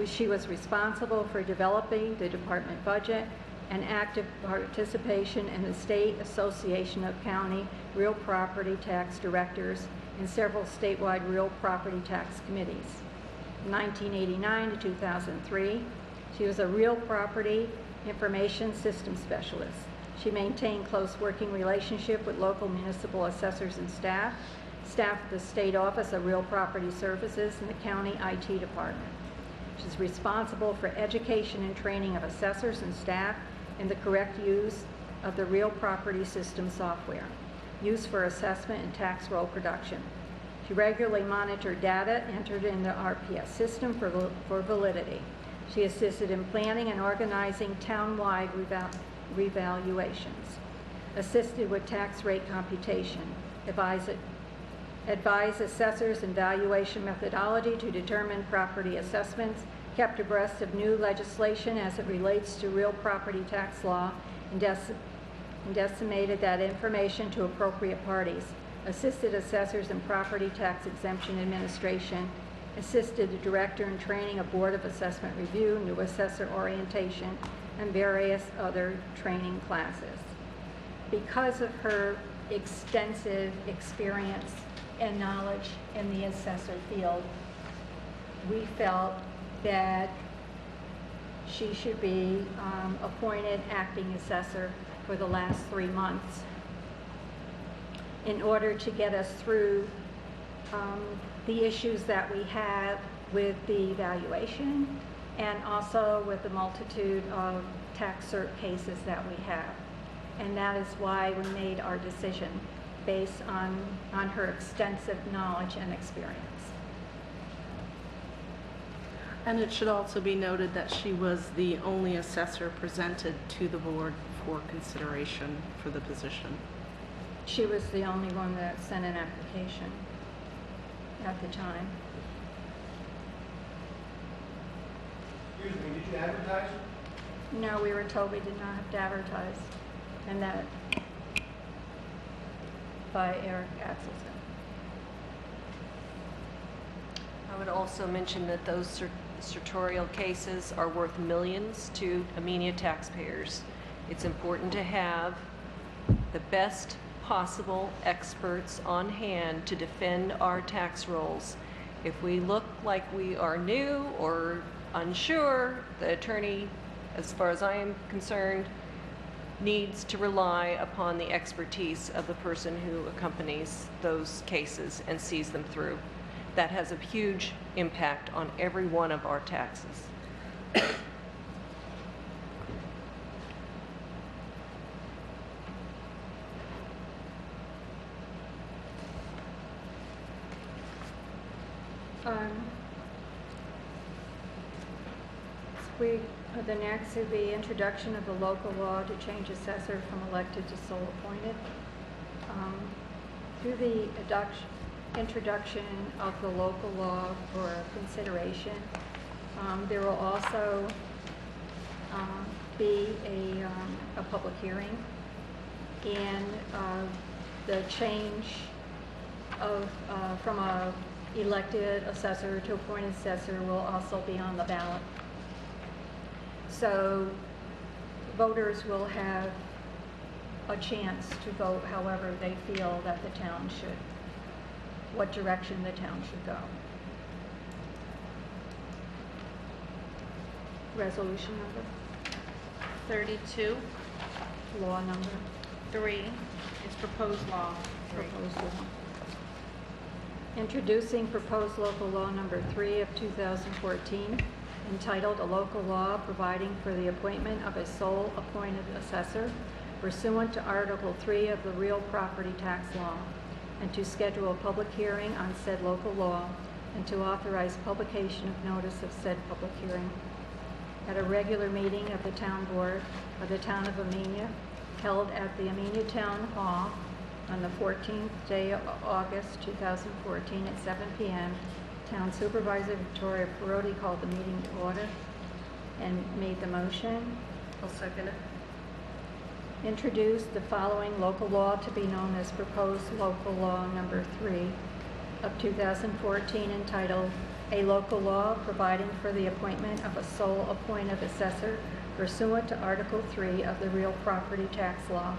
She was responsible for developing the department budget and active participation in the State Association of County Real Property Tax Directors and several statewide real property tax committees. From 1989 to 2003, she was a real property information system specialist. She maintained close working relationship with local municipal assessors and staff of the State Office of Real Property Services and the County IT Department. She's responsible for education and training of assessors and staff in the correct use of the real property system software, used for assessment and tax roll production. She regularly monitored data entered in the RPS system for validity. She assisted in planning and organizing town-wide revaluations, assisted with tax rate computation, advised assessors in valuation methodology to determine property assessments, kept abreast of new legislation as it relates to real property tax law, and disseminated that information to appropriate parties, assisted assessors in property tax exemption administration, assisted the director in training a board of assessment review, new assessor orientation, and various other training classes. Because of her extensive experience and knowledge in the assessor field, we felt that she should be appointed acting assessor for the last 3 months in order to get us through the issues that we have with the valuation and also with the multitude of tax cert cases that we have. And that is why we made our decision based on her extensive knowledge and experience. And it should also be noted that she was the only assessor presented to the board for consideration for the position. She was the only one that sent an application at the time. Excuse me, did you advertise? No, we were told we did not have to advertise, and that by Eric Axelson. I would also mention that those certorial cases are worth millions to Amenia taxpayers. It's important to have the best possible experts on hand to defend our tax rolls. If we look like we are new or unsure, the attorney, as far as I am concerned, needs to rely upon the expertise of the person who accompanies those cases and sees them through. That has a huge impact on every one of our taxes. The next would be introduction of the local law to change assessor from elected to sole appointed. Through the introduction of the local law for consideration, there will also be a public hearing, and the change of from a elected assessor to appointed assessor will also be on the ballot. So voters will have a chance to vote however they feel that the town should, what direction the town should go. Resolution number? 32, Law number? 3, it's proposed law. 3. Proposed law. Introducing proposed local law number 3 of 2014, entitled "A Local Law Providing for the Appointment of a Sole Appointed Assessor pursuant to Article 3 of the Real Property Tax Law, and to schedule a public hearing on said local law, and to authorize publication of notice of said public hearing at a regular meeting of the Town Board of the Town of Amenia, held at the Amenia Town Hall on the 14th day of August 2014 at 7 p.m. Town Supervisor Victoria Perotti called the meeting to order and made the motion. I'll second it. introduce the following local law to be known as proposed local law number 3 of 2014, entitled A Local Law Providing for the Appointment of a Sole Appointed Assessor pursuant to Article 3 of the Real Property Tax Law.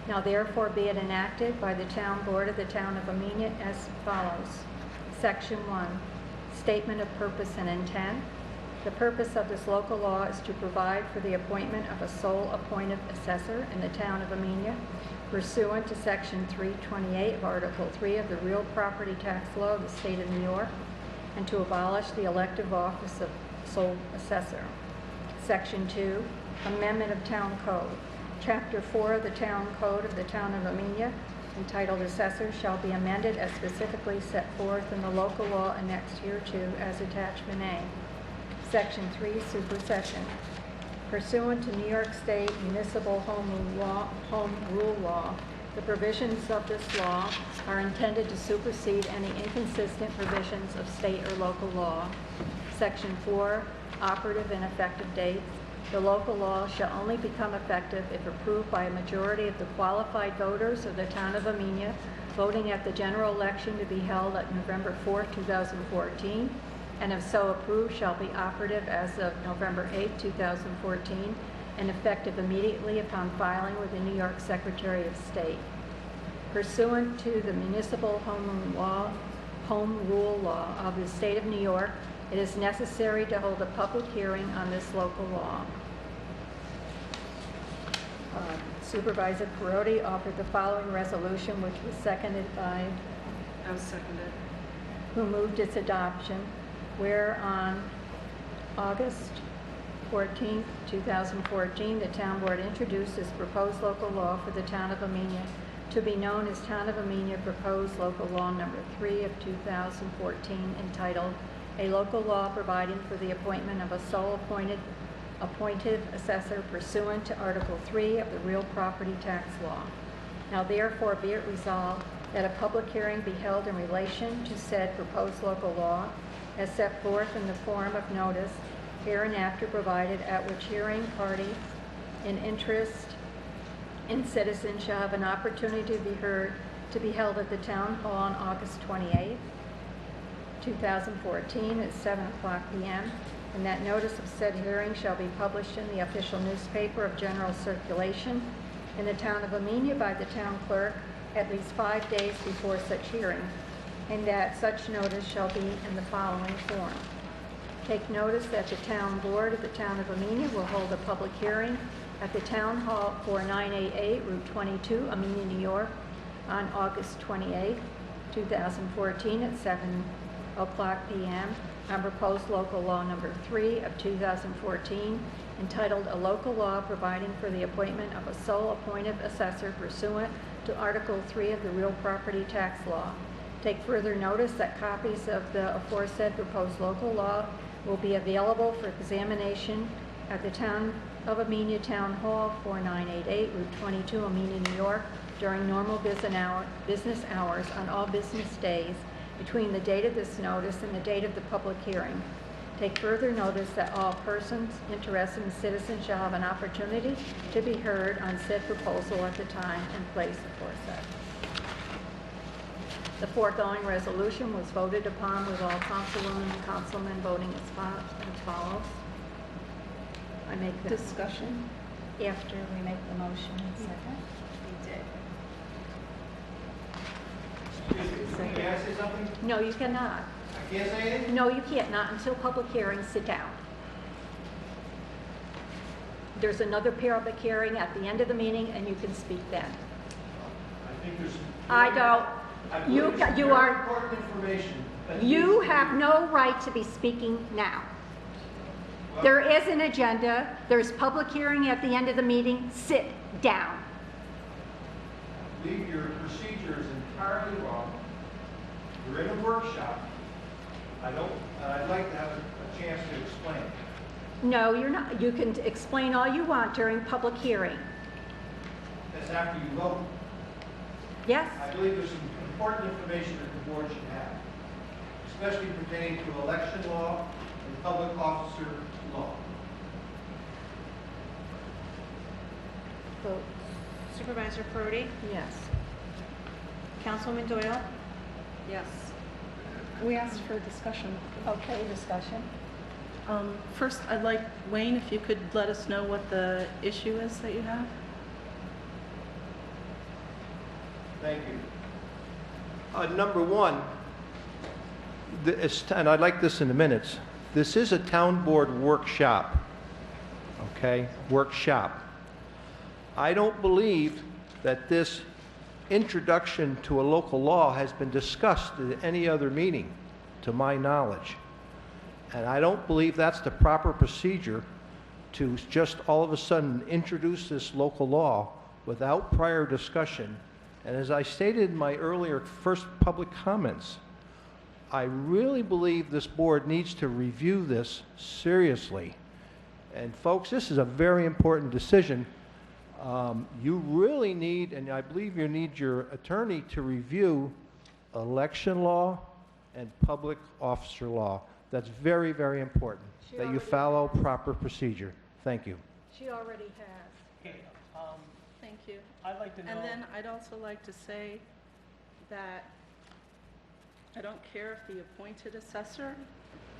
Now therefore be it enacted by the Town Board of the Town of Amenia as follows. Section 1, Statement of Purpose and Intent. The purpose of this local law is to provide for the appointment of a sole appointed assessor in the Town of Amenia pursuant to Section 328 of Article 3 of the Real Property Tax Law of the State of New York, and to abolish the elective office of sole assessor. Section 2, Amendment of Town Code. Chapter 4 of the Town Code of the Town of Amenia, entitled Assessors, shall be amended as specifically set forth in the local law annexed hereto as Attachment A. Section 3, Supersession. Pursuant to New York State Municipal Home Rule Law, the provisions of this law are intended to supersede any inconsistent provisions of state or local law. Section 4, Operative and Effective Dates. The local law shall only become effective if approved by a majority of the qualified voters of the Town of Amenia, voting at the general election to be held at November 4, 2014, and if so approved, shall be operative as of November 8, 2014, and effective immediately upon filing with the New York Secretary of State. Pursuant to the Municipal Home Rule Law of the State of New York, it is necessary to hold a public hearing on this local law. Supervisor Perotti offered the following resolution, which was seconded by, I was seconded. who moved its adoption, where on August 14, 2014, the Town Board introduced this proposed local law for the Town of Amenia to be known as Town of Amenia Proposed Local Law Number 3 of 2014, entitled A Local Law Providing for the Appointment of a Sole Appointed Assessor pursuant to Article 3 of the Real Property Tax Law. Now therefore be it resolved that a public hearing be held in relation to said proposed local law as set forth in the form of notice hereinafter provided, at which hearing party in interest in citizen shall have an opportunity to be held at the Town Hall on August 28, 2014 at 7:00 p.m. and that notice of said hearing shall be published in the official newspaper of general circulation in the Town of Amenia by the Town Clerk at least 5 days before such hearing, and that such notice shall be in the following form. Take notice that the Town Board of the Town of Amenia will hold a public hearing at the Town Hall 4988, Route 22, Amenia, New York, on August 28, 2014 at 7:00 p.m. on proposed local law number 3 of 2014, entitled A Local Law Providing for the Appointment of a Sole Appointed Assessor pursuant to Article 3 of the Real Property Tax Law. Take further notice that copies of the aforesaid proposed local law will be available for examination at the Town of Amenia Town Hall, 4988, Route 22, Amenia, New York, during normal business hours on all business days between the date of this notice and the date of the public hearing. Take further notice that all persons interested in citizens shall have an opportunity to be heard on said proposal at the time and place aforesaid. The foregoing resolution was voted upon with all councilwomen and councilmen voting as follows. I make the Discussion? after we make the motion and second. Can I say something? No, you cannot. I can't say anything? No, you can't, not until public hearing, sit down. There's another public hearing at the end of the meeting, and you can speak then. I think there's... I don't, I believe you there's you very are, important information. that you needs to have be- no right to be speaking now. Well, There is an agenda, there's public hearing at the end of the meeting, sit down. I believe your procedure is entirely wrong. You're in a workshop. I'd like to have a chance to explain. No, you're not, you can explain all you want during public hearing. That's after you vote. Yes? I believe there's some important information that the board should have, especially pertaining to election law and public officer law. So Supervisor Perotti, Yes. Councilwoman Doyle, Yes. We asked for discussion. Okay, discussion. First, I'd like, Wayne, if you could let us know what the issue is that you have? Thank you. Number one, and I'd like this in the minutes, this is a town board workshop, okay? Workshop. I don't believe that this introduction to a local law has been discussed at any other meeting, to my knowledge. And I don't believe that's the proper procedure to just all of a sudden introduce this local law without prior discussion. And as I stated in my earlier first public comments, I really believe this board needs to review this seriously. And folks, this is a very important decision. You really need, and I believe you need your attorney to review election law and public officer law. That's very, very important, She that you already follow has. proper procedure. Thank you. She already has. Okay, thank you. I'd like to know. And then I'd also like to say that I don't care if the appointed assessor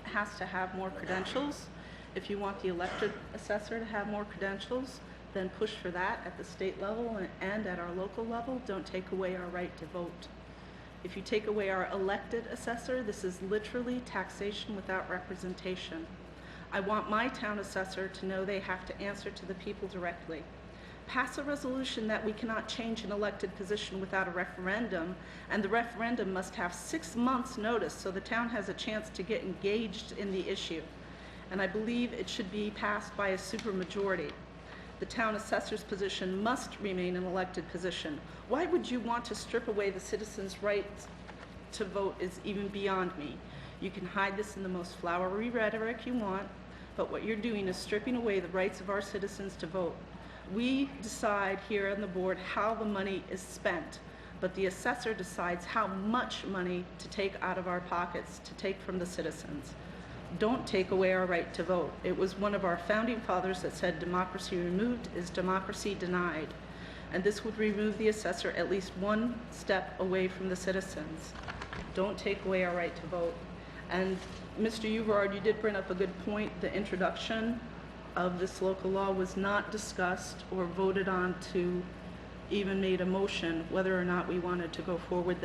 has to have more credentials. If you want the elected assessor to have more credentials, then push for that at the state level and at our local level. Don't take away our right to vote. If you take away our elected assessor, this is literally taxation without representation. I want my town assessor to know they have to answer to the people directly. Pass a resolution that we cannot change an elected position without a referendum, and the referendum must have 6 months' notice so the town has a chance to get engaged in the issue. And I believe it should be passed by a supermajority. The town assessor's position must remain an elected position. Why would you want to strip away the citizens' right to vote is even beyond me. You can hide this in the most flowery rhetoric you want, but what you're doing is stripping away the rights of our citizens to vote. We decide here on the board how the money is spent, but the assessor decides how much money to take out of our pockets, to take from the citizens. Don't take away our right to vote. It was one of our founding fathers that said democracy removed is democracy denied. And this would remove the assessor at least one step away from the citizens. Don't take away our right to vote. And Mr. Uverard, you did bring up a good point. The introduction of this local law was not discussed or voted on to even made a motion whether or not we wanted to go forward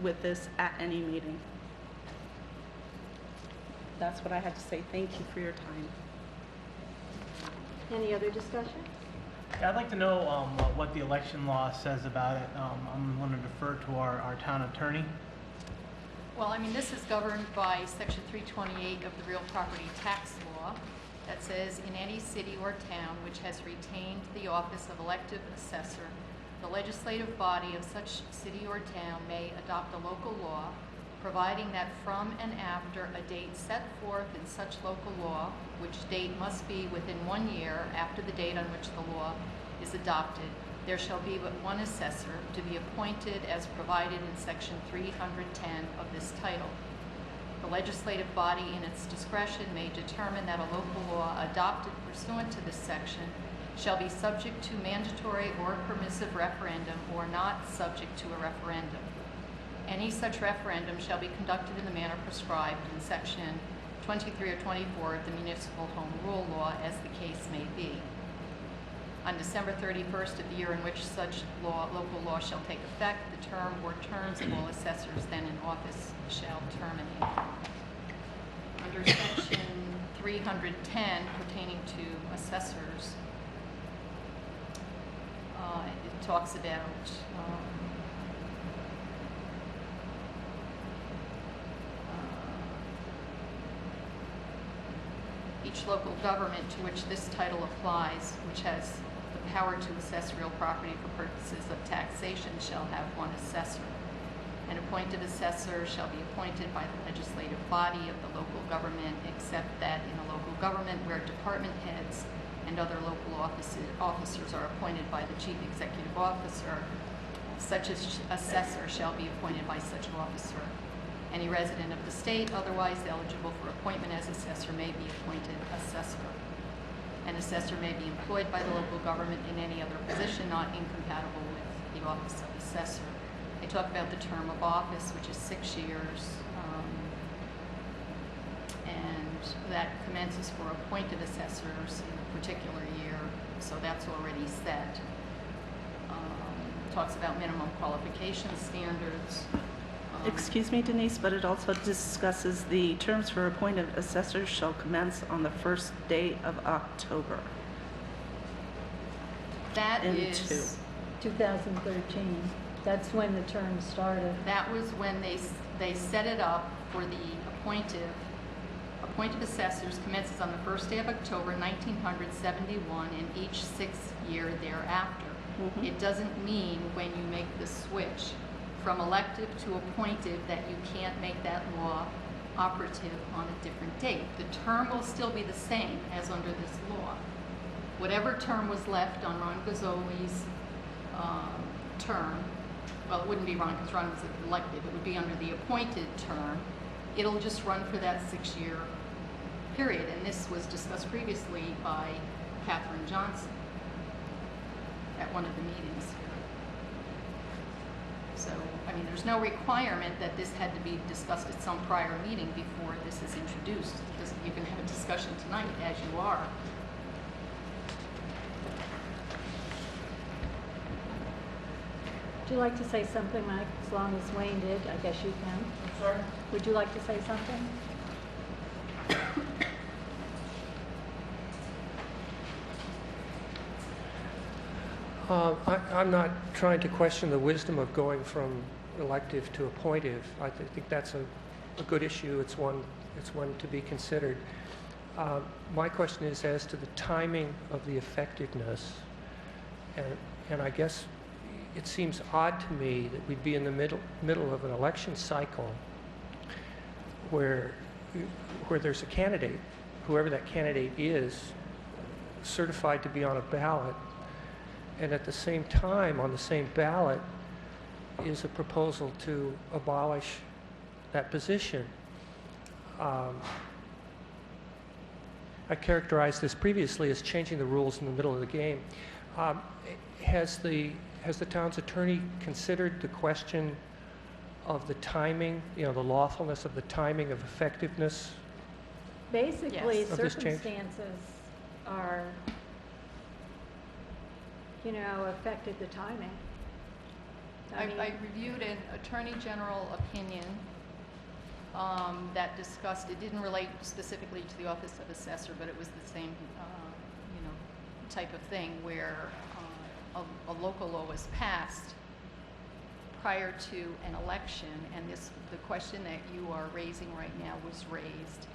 with this at any meeting. That's what I had to say. Thank you for your time. Any other discussion? Yeah, I'd like to know what the election law says about it. I'm going to defer to our town attorney. Well, I mean, this is governed by Section 328 of the Real Property Tax Law that says, in any city or town which has retained the office of elective assessor, the legislative body of such city or town may adopt a local law providing that from and after a date set forth in such local law, which date must be within 1 year after the date on which the law is adopted, there shall be but one assessor to be appointed as provided in Section 310 of this title. The legislative body, in its discretion, may determine that a local law adopted pursuant to this section shall be subject to mandatory or permissive referendum or not subject to a referendum. Any such referendum shall be conducted in the manner prescribed in Section 23 or 24 of the Municipal Home Rule Law, as the case may be. On December 31st of the year in which such local law shall take effect, the term or terms of all assessors then in office shall terminate. Under Section 310 pertaining to assessors, it talks about each local government to which this title applies, which has the power to assess real property for purposes of taxation, shall have one assessor. An appointed assessor shall be appointed by the legislative body of the local government, except that in a local government where department heads and other local officers are appointed by the chief executive officer, such as assessor shall be appointed by such officer. Any resident of the state otherwise eligible for appointment as assessor may be appointed assessor. An assessor may be employed by the local government in any other position not incompatible with the office of assessor. They talk about the term of office, which is 6 years, and that commences for appointed assessors in a particular year, so that's already set. Talks about minimum qualification standards. Excuse me, Denise, but it also discusses the terms for appointed assessors shall commence on the first day of October. That in is, 2013. That's when the term started. that was when they set it up for the appointed assessors commences on the first day of October 1971 and each 6th year thereafter. Mhm. It doesn't mean when you make the switch from elective to appointed that you can't make that law operative on a different date. The term will still be the same as under this law. Whatever term was left on Ron Gazzoli's term, well, it wouldn't be Ron because Ron was elected, it would be under the appointed term. It'll just run for that 6-year period, and this was discussed previously by Catherine Johnson at one of the meetings here. So, I mean, there's no requirement that this had to be discussed at some prior meeting before this is introduced, because you can have a discussion tonight as you are. Would you like to say something, Mike, as long as Wayne did? I guess you can. I'm sorry? Would you like to say something? I'm not trying to question the wisdom of going from elective to appointive. I think that's a good issue. It's one to be considered. My question is as to the timing of the effectiveness, and I guess it seems odd to me that we'd be in the middle of an election cycle where there's a candidate, whoever that candidate is, certified to be on a ballot, and at the same time, on the same ballot, is a proposal to abolish that position. I characterized this previously as changing the rules in the middle of the game. Has the town's attorney considered the question of the timing, the lawfulness of the timing of effectiveness? Basically, Yes. Of this change? circumstances are, affected the timing. I mean, I reviewed an Attorney General opinion that discussed, it didn't relate specifically to the Office of Assessor, but it was the same, type of thing where a local law was passed prior to an election, and the question that you are raising right now was raised,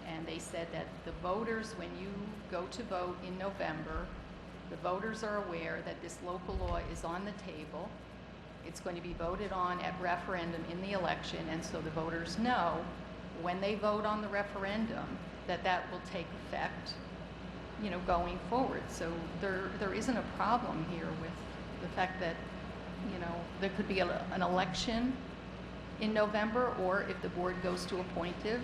and they said that the voters, when you go to vote in November, the voters are aware that this local law is on the table. It's going to be voted on at referendum in the election, and so the voters know when they vote on the referendum that will take effect, going forward. So there isn't a problem here with the fact that, there could be an election in November, or if the board goes to appointive,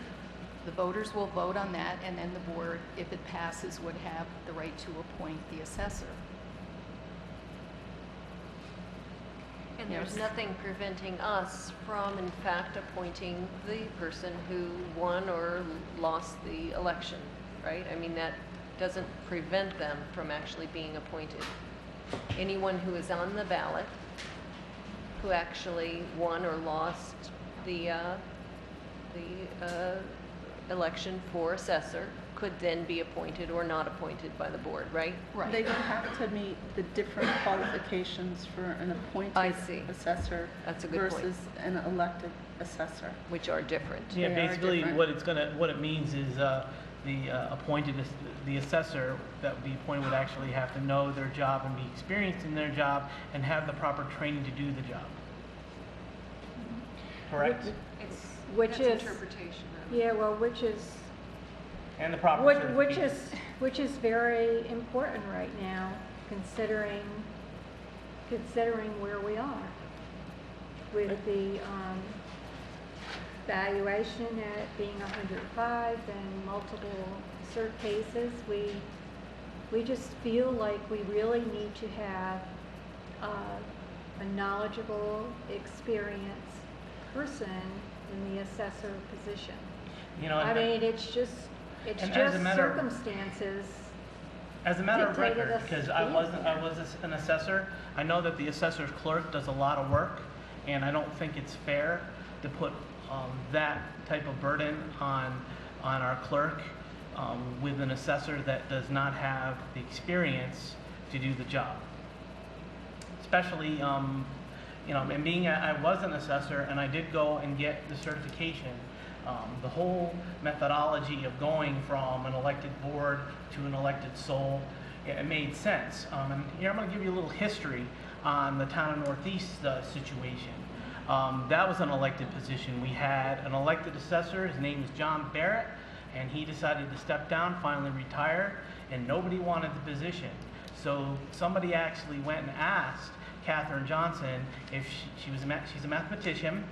the voters will vote on that, and then the board, if it passes, would have the right to appoint the assessor. And there's Yes. nothing preventing us from, in fact, appointing the person who won or lost the election, right? I mean, that doesn't prevent them from actually being appointed. Anyone who is on the ballot, who actually won or lost the election for assessor, could then be appointed or not appointed by the board, right? Right. They would have to meet the different qualifications for an appointed I see. assessor That's a good point. versus an elected assessor. Which are different. Yeah, They are basically different. what it means is the assessor that would be appointed would actually have to know their job and be experienced in their job and have the proper training to do the job. Correct? Which That's is, interpretation. yeah, well, which is And the proper which is very important right now, considering where we are with the valuation at being 105 and multiple cert cases. we just feel like we really need to have a knowledgeable, experienced person in the assessor position. You know, I mean, it's just and as a matter of- circumstances. As a matter of dictated record, us because being I was there. an assessor, I know that the assessor's clerk does a lot of work, and I don't think it's fair to put that type of burden on our clerk with an assessor that does not have the experience to do the job. Especially, you know, and being I was an assessor and I did go and get the certification. The whole methodology of going from an elected board to an elected soul, it made sense. And here I'm going to give you a little history on the town of Northeast situation. That was an elected position. We had an elected assessor, his name is John Barrett, and he decided to step down, finally retire, and nobody wanted the position. So somebody actually went and asked Katherine Johnson if she's a mathematician,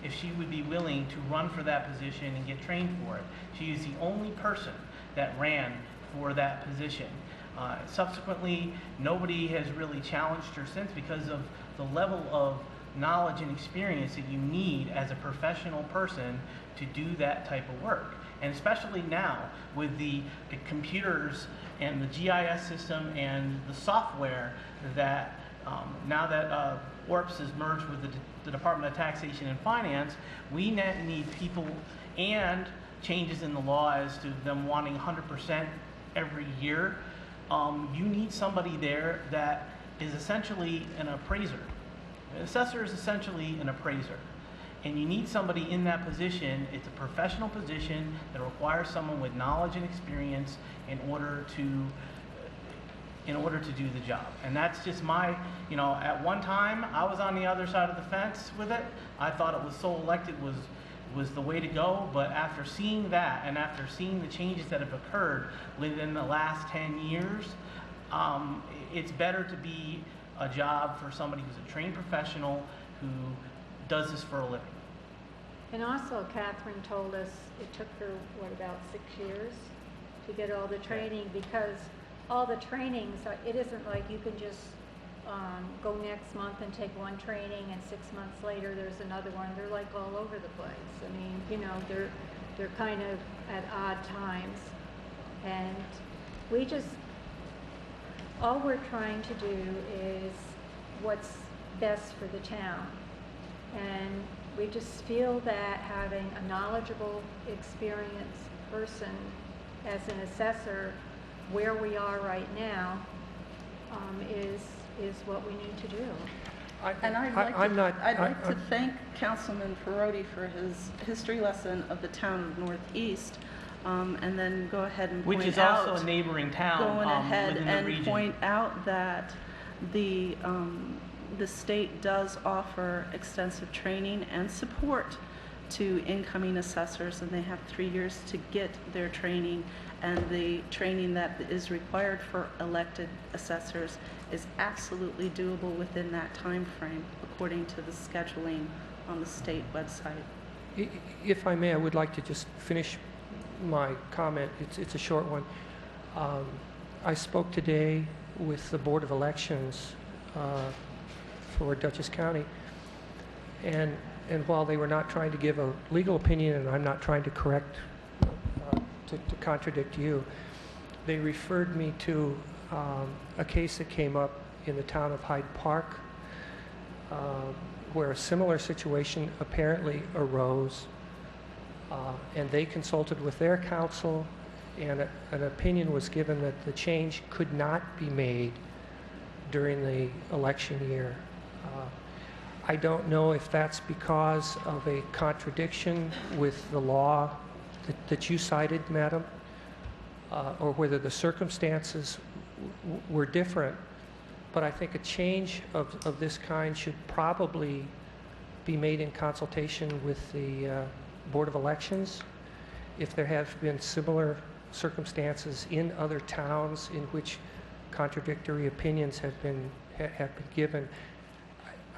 if she would be willing to run for that position and get trained for it. She is the only person that ran for that position. Subsequently, nobody has really challenged her since because of the level of knowledge and experience that you need as a professional person to do that type of work. And especially now with the computers and the GIS system and the software that now that ORPS is merged with the Department of Taxation and Finance, we need people, and changes in the law as to them wanting 100% every year. You need somebody there that is essentially an appraiser. An assessor is essentially an appraiser. And you need somebody in that position. It's a professional position that requires someone with knowledge and experience in order to do the job. And that's just my, you know, at one time I was on the other side of the fence with it. I thought it was so elected was the way to go, but after seeing that and after seeing the changes that have occurred within the last 10 years, it's better to be a job for somebody who's a trained professional who does this for a living. And also, Catherine told us it took her, what, about 6 years to get all the training, because all the trainings, it isn't like you can just go next month and take one training and 6 months later there's another one. They're like all over the place. I mean, you know, they're kind of at odd times. And we just, all we're trying to do is what's best for the town. And we just feel that having a knowledgeable, experienced person as an assessor where we are right now is what we need to do. And I'd like to thank Councilman Perotti for his history lesson of the town of Northeast, and then go ahead and point out, which is also a neighboring town going ahead within the and region. point out that the state does offer extensive training and support to incoming assessors, and they have 3 years to get their training, and the training that is required for elected assessors is absolutely doable within that time frame according to the scheduling on the state website. If I may, I would like to just finish my comment. It's a short one. I spoke today with the Board of Elections for Dutchess County, and while they were not trying to give a legal opinion, and I'm not trying to correct, to contradict you, they referred me to a case that came up in the town of Hyde Park, where a similar situation apparently arose, and they consulted with their counsel, and an opinion was given that the change could not be made during the election year. I don't know if that's because of a contradiction with the law that you cited, Madam, or whether the circumstances were different. But I think a change of this kind should probably be made in consultation with the Board of Elections. If there have been similar circumstances in other towns in which contradictory opinions have been given,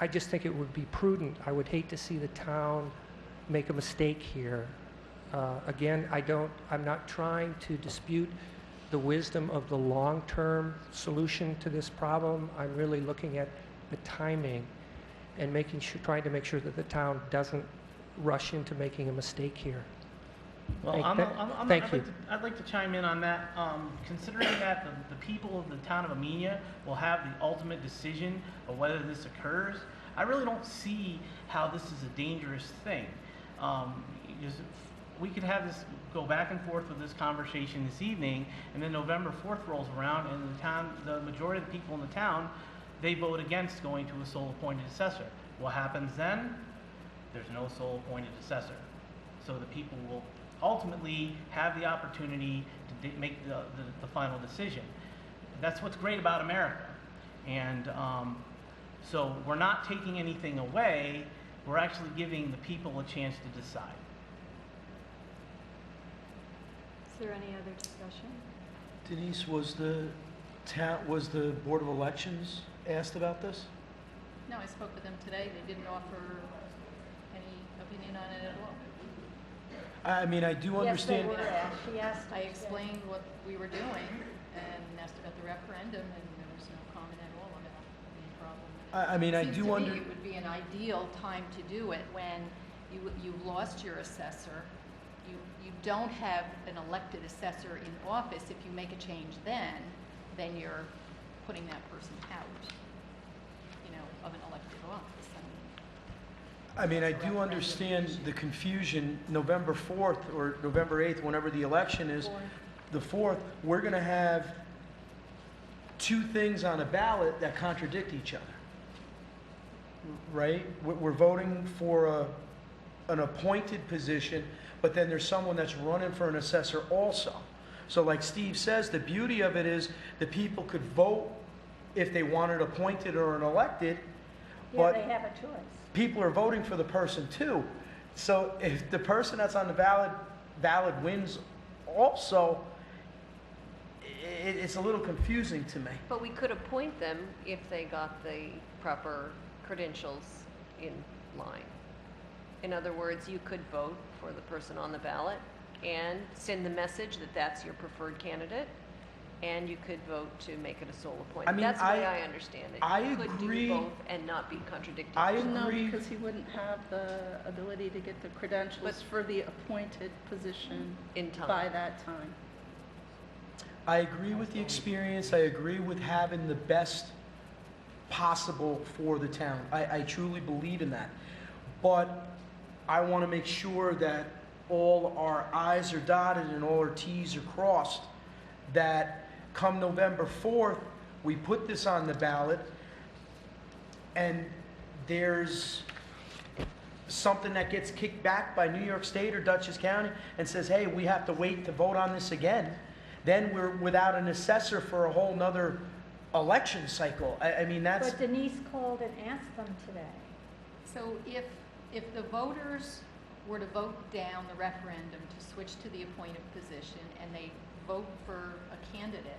I just think it would be prudent. I would hate to see the town make a mistake here. Again, I'm not trying to dispute the wisdom of the long-term solution to this problem. I'm really looking at the timing and making sure, trying to make sure that the town doesn't rush into making a mistake here. Well, Thank you. I'd like to chime in on that. Considering that the people of the town of Amenia will have the ultimate decision of whether this occurs, I really don't see how this is a dangerous thing. Because we could have this go back and forth with this conversation this evening, and then November 4th rolls around, and the majority of the people in the town, they vote against going to a sole appointed assessor. What happens then? There's no sole appointed assessor. So the people will ultimately have the opportunity to make the final decision. That's what's great about America. And so we're not taking anything away, we're actually giving the people a chance to decide. Is there any other discussion? Denise, was the Board of Elections asked about this? No, I spoke with them today. They didn't offer any opinion on it at all. I mean, I do understand. Yes, they were asked. She asked. I explained what we were doing and asked about the referendum, and there was no comment at all about any problem. I mean, I do Seems to me under. it would be an ideal time to do it when you've lost your assessor. You don't have an elected assessor in office. If you make a change then you're putting that person out, of an elected office. I mean, I do understand the confusion. November 4th or November 8th, whenever the election is, the 4th, we're going to have two things on a ballot that contradict each other. Right? We're voting for an appointed position, but then there's someone that's running for an assessor also. So like Steve says, the beauty of it is the people could vote if they wanted appointed or an elected, Yeah, they have a choice. people are voting for the person too. So if the person that's on the ballot wins also, it's a little confusing to me. But we could appoint them if they got the proper credentials in line. In other words, you could vote for the person on the ballot and send the message that that's your preferred candidate, and you could vote to make it a sole appointment. I mean, that's the way I understand it. I You could agree. do both and not be contradicting. I yourself. No, agree. because he wouldn't have the ability to get the credentials for the appointed position In time. by that time. I agree with the experience. I agree with having the best possible for the town. I truly believe in that. But I want to make sure that all our I's are dotted and all our T's are crossed, that come November 4th, we put this on the ballot, and there's something that gets kicked back by New York State or Dutchess County and says, hey, we have to wait to vote on this again. Then we're without an assessor for a whole nother election cycle. I mean, that's... But Denise called and asked them today. So if the voters were to vote down the referendum to switch to the appointed position and they vote for a candidate,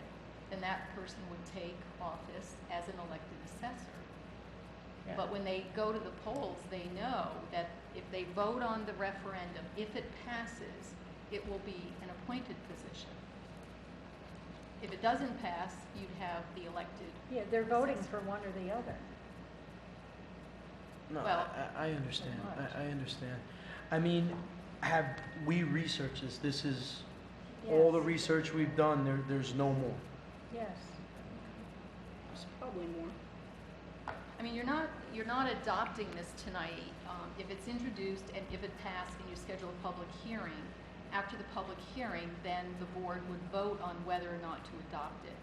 then that person would take office as an elected assessor. Yeah. But when they go to the polls, they know that if they vote on the referendum, if it passes, it will be an appointed position. If it doesn't pass, you'd have the elected. Yeah, they're voting assessor. for one or the other. No, Well, I understand. I understand. I mean, have we researched this? This is all the Yes. research we've done. There's no more. Yes. There's probably more. I mean, you're not adopting this tonight. If it's introduced and if it passed and you schedule a public hearing, after the public hearing, then the board would vote on whether or not to adopt it.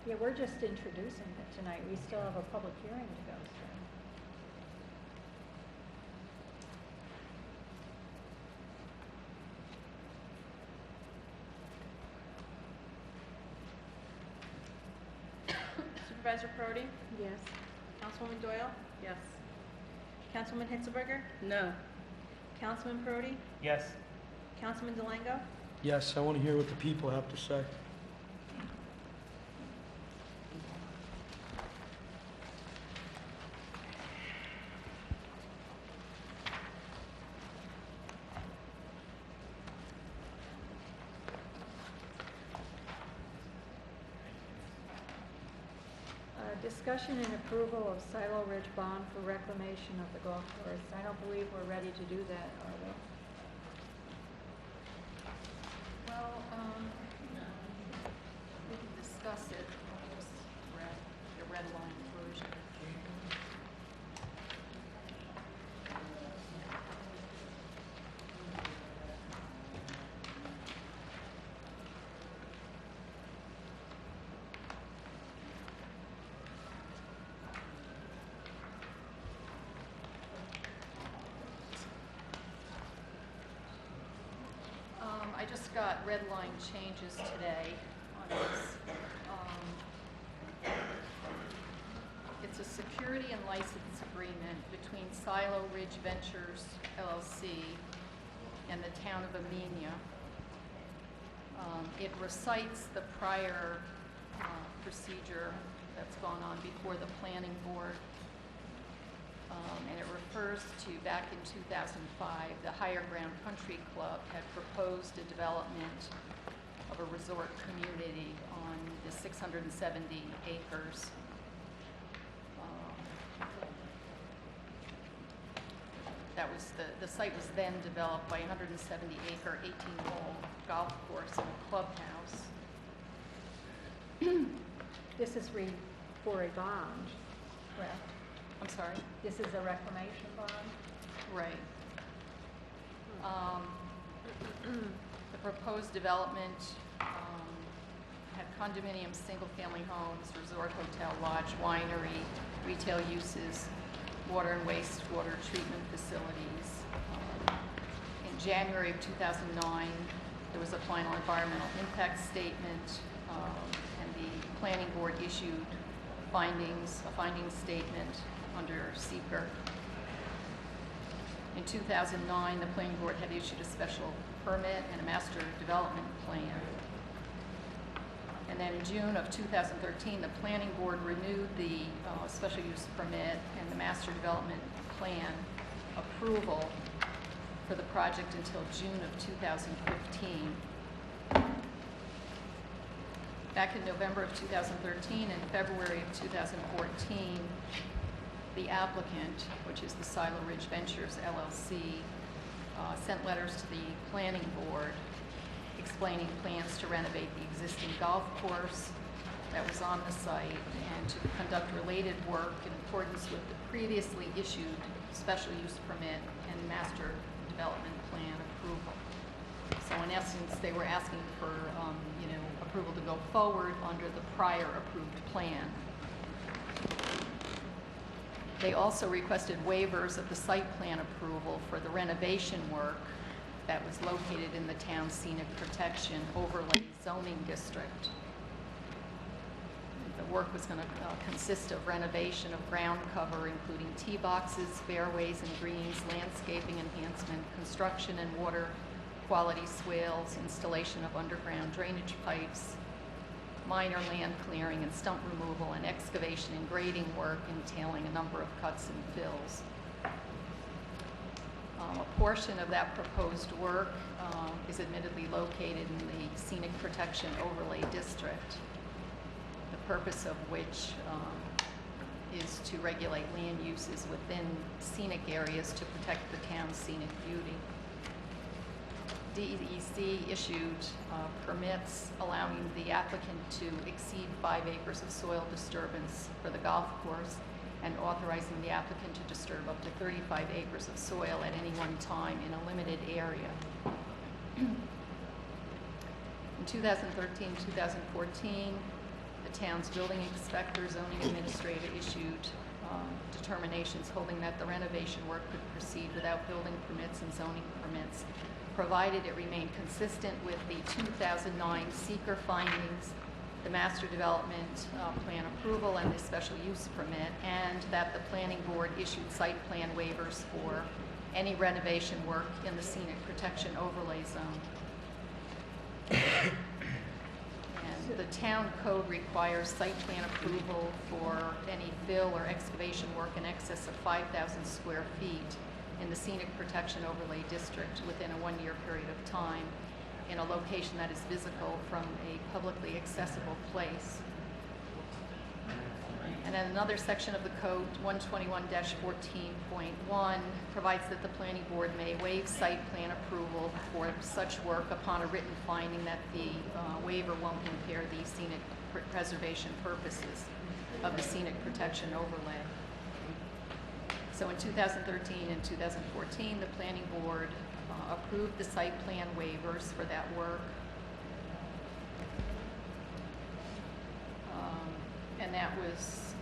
Yeah, we're just introducing it tonight. We still have a public hearing to go through. Supervisor Prodi? Yes. Councilwoman Doyle? Yes. Councilman Hitzelberger? No. Councilman Prodi? Yes. Councilman Delango? Yes, I want to hear what the people have to say. Discussion and approval of Silo Ridge bond for reclamation of the golf course. I don't believe we're ready to do that, are we? Well, we can discuss it. I'll just grab the red line version. I just got red line changes today on this. It's a security and license agreement between Silo Ridge Ventures LLC and the town of Amenia. It recites the prior procedure that's gone on before the planning board. And it refers to back in 2005, the Higher Ground Country Club had proposed a development of a resort community on the 670 acres. That was the site was then developed by a 170-acre, 18-hole golf course and a clubhouse. This is for a bond, correct? I'm sorry? This is a reclamation bond? Right. The proposed development had condominiums, single-family homes, resort, hotel, lodge, winery, retail uses, water and wastewater treatment facilities. In January of 2009, there was a final environmental impact statement, and the planning board issued a findings statement under seeker. In 2009, the planning board had issued a special permit and a master development plan. And then in June of 2013, the planning board renewed the special use permit and the master development plan approval for the project until June of 2015. Back in November of 2013 and February of 2014, the applicant, which is the Silo Ridge Ventures LLC, sent letters to the planning board explaining plans to renovate the existing golf course that was on the site and to conduct related work in accordance with the previously issued special use permit and master development plan approval. So in essence, they were asking for approval to go forward under the prior approved plan. They also requested waivers of the site plan approval for the renovation work that was located in the town's scenic protection overlay zoning district. The work was going to consist of renovation of ground cover, including tee boxes, fairways and greens, landscaping enhancement, construction and water quality swales, installation of underground drainage pipes, minor land clearing and stump removal, and excavation and grading work entailing a number of cuts and fills. A portion of that proposed work is admittedly located in the Scenic Protection Overlay District, the purpose of which is to regulate land uses within scenic areas to protect the town's scenic beauty. DEC issued permits allowing the applicant to exceed 5 acres of soil disturbance for the golf course and authorizing the applicant to disturb up to 35 acres of soil at any one time in a limited area. In 2013-2014, the town's building inspector, zoning administrator issued determinations holding that the renovation work could proceed without building permits and zoning permits, provided it remained consistent with the 2009 seeker findings, the master development plan approval, and the special use permit, and that the planning board issued site plan waivers for any renovation work in the scenic protection overlay zone. And the town code requires site plan approval for any fill or excavation work in excess of 5,000 square feet in the scenic protection overlay district within a 1-year period of time in a location that is visible from a publicly accessible place. And then another section of the code, 121-14.1, provides that the planning board may waive site plan approval for such work upon a written finding that the waiver won't impair the scenic preservation purposes of the scenic protection overlay. So in 2013 and 2014, the planning board approved the site plan waivers for that work. And that was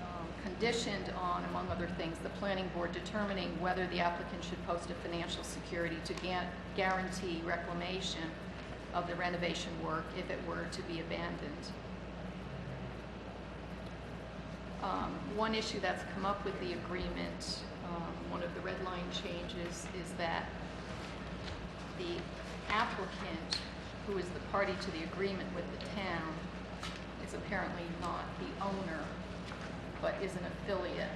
conditioned on, among other things, the planning board determining whether the applicant should post a financial security to guarantee reclamation of the renovation work if it were to be abandoned. One issue that's come up with the agreement, one of the red line changes, is that the applicant, who is the party to the agreement with the town, is apparently not the owner, but is an affiliate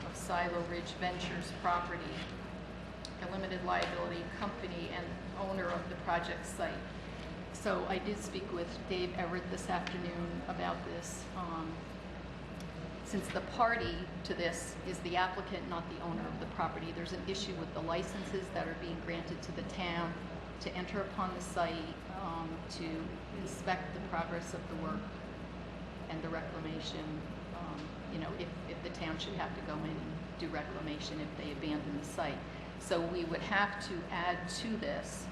of Silo Ridge Ventures Property, a limited liability company and owner of the project site. So I did speak with Dave Everett this afternoon about this. Since the party to this is the applicant, not the owner of the property, there's an issue with the licenses that are being granted to the town to enter upon the site, to inspect the progress of the work and the reclamation, you know, if the town should have to go in and do reclamation if they abandon the site. So we would have to add to this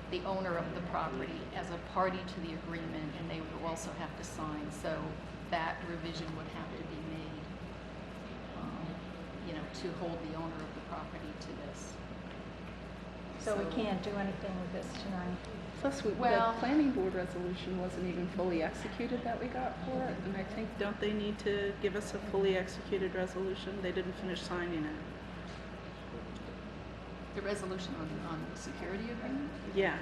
the owner of the property as a party to the agreement, and they would also have to sign. So that revision would have to be made, you know, to hold the owner of the property to this. So we can't do anything with this tonight. Plus, the planning board resolution wasn't even fully executed that we got for it, and I think, don't they need to give us a fully executed resolution? They didn't finish signing it. The resolution on the security agreement? Yeah.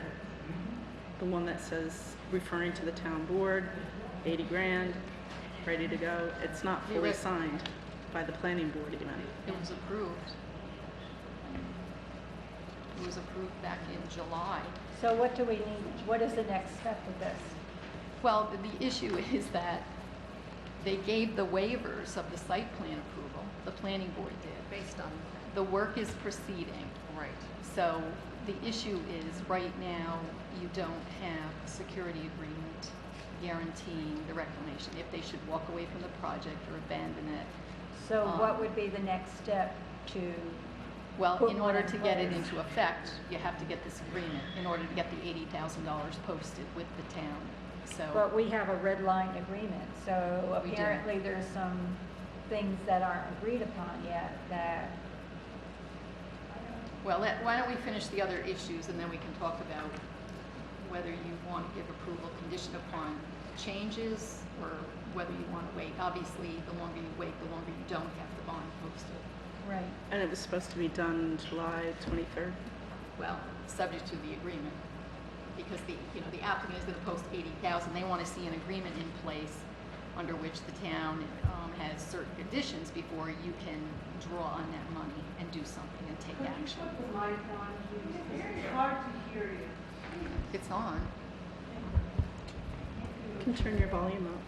The one that says, referring to the town board, 80 grand, ready to go. It's not fully signed by the planning board even. It was approved. It was approved back in July. So what do we need? What is the next step with this? Well, the issue is that they gave the waivers of the site plan approval, the planning board did. Based on the work is proceeding. Right. So the issue is right now you don't have a security agreement guaranteeing the reclamation if they should walk away from the project or abandon it. So what would be the next step to? Well, in order to get it into effect, you have to get this agreement in order to get the $80,000 posted with the town. So. But we have a red line agreement, so apparently there's some things that aren't agreed upon yet that. Well, why don't we finish the other issues and then we can talk about whether you want to give approval conditioned upon changes or whether you want to wait. Obviously, the longer you wait, the longer you don't have the bond posted. Right. And it was supposed to be done July 23rd? Well, subject to the agreement, because the applicant is going to post 80,000. They want to see an agreement in place under which the town has certain conditions before you can draw on that money and do something and take action. Put the mic on, please. It's very hard to hear you. It's on. You can turn your volume up.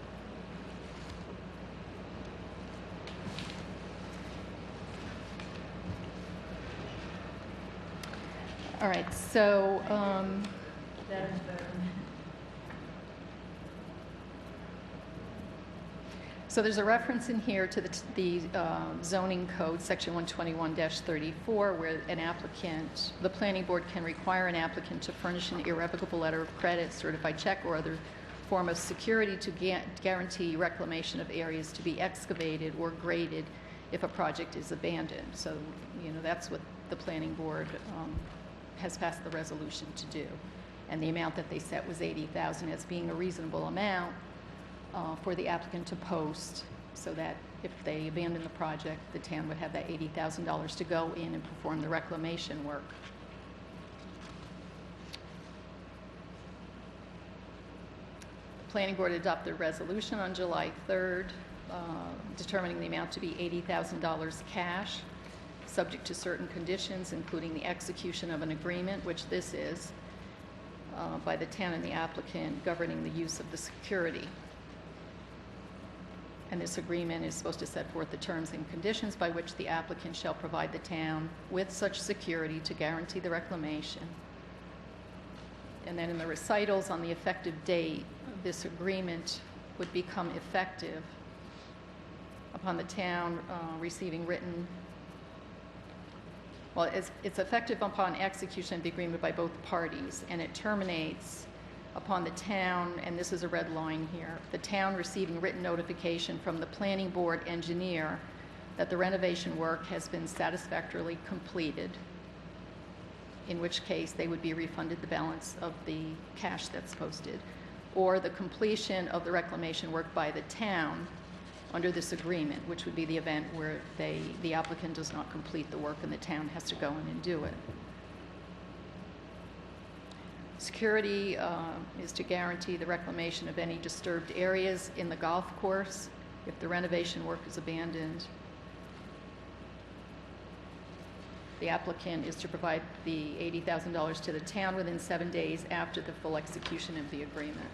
All right, so That is better. so there's a reference in here to the zoning code, section 121-34, where an applicant, the planning board can require an applicant to furnish an irrevocable letter of credit, certified check, or other form of security to guarantee reclamation of areas to be excavated or graded if a project is abandoned. So, you know, that's what the planning board has passed the resolution to do. And the amount that they set was $80,000 as being a reasonable amount for the applicant to post, so that if they abandon the project, the town would have that $80,000 to go in and perform the reclamation work. The planning board adopted a resolution on July 3rd, determining the amount to be $80,000 cash, subject to certain conditions, including the execution of an agreement, which this is, by the town and the applicant governing the use of the security. And this agreement is supposed to set forth the terms and conditions by which the applicant shall provide the town with such security to guarantee the reclamation. And then in the recitals on the effective date, this agreement would become effective upon the town receiving written, well, it's effective upon execution of the agreement by both parties, and it terminates upon the town, and this is a red line here, the town receiving written notification from the planning board engineer that the renovation work has been satisfactorily completed, in which case they would be refunded the balance of the cash that's posted, or the completion of the reclamation work by the town under this agreement, which would be the event where the applicant does not complete the work and the town has to go in and do it. Security is to guarantee the reclamation of any disturbed areas in the golf course if the renovation work is abandoned. The applicant is to provide the $80,000 to the town within 7 days after the full execution of the agreement.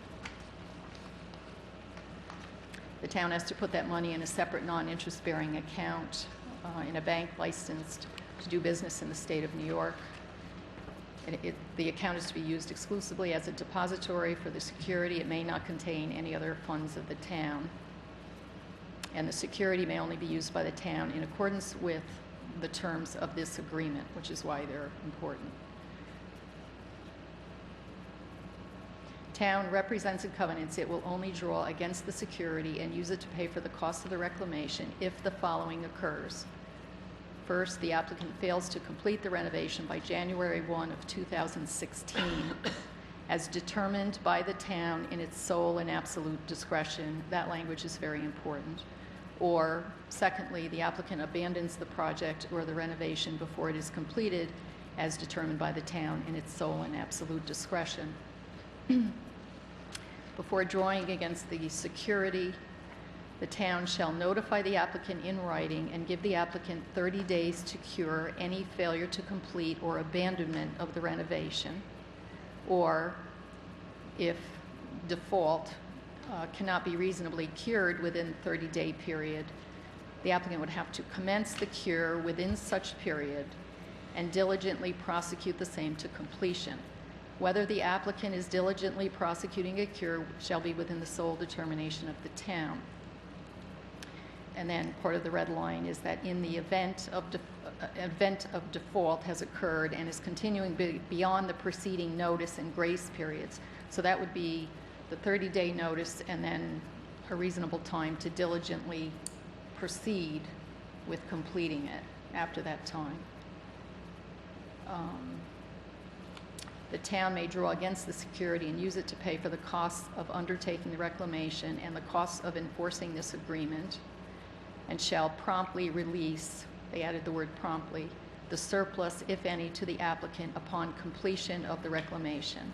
The town has to put that money in a separate non-interest-bearing account in a bank licensed to do business in the state of New York. And the account is to be used exclusively as a depository for the security. It may not contain any other funds of the town. And the security may only be used by the town in accordance with the terms of this agreement, which is why they're important. Town represents and covenants it will only draw against the security and use it to pay for the cost of the reclamation if the following occurs. First, the applicant fails to complete the renovation by January 1 of 2016 as determined by the town in its sole and absolute discretion. That language is very important. Or, secondly, the applicant abandons the project or the renovation before it is completed as determined by the town in its sole and absolute discretion. Before drawing against the security, the town shall notify the applicant in writing and give the applicant 30 days to cure any failure to complete or abandonment of the renovation. Or, if default cannot be reasonably cured within the 30-day period, the applicant would have to commence the cure within such period and diligently prosecute the same to completion. Whether the applicant is diligently prosecuting a cure shall be within the sole determination of the town. And then part of the red line is that in the event of default has occurred and is continuing beyond the preceding notice and grace periods, so that would be the 30-day notice and then a reasonable time to diligently proceed with completing it after that time. The town may draw against the security and use it to pay for the costs of undertaking the reclamation and the costs of enforcing this agreement, and shall promptly release, they added the word promptly, the surplus, if any, to the applicant upon completion of the reclamation.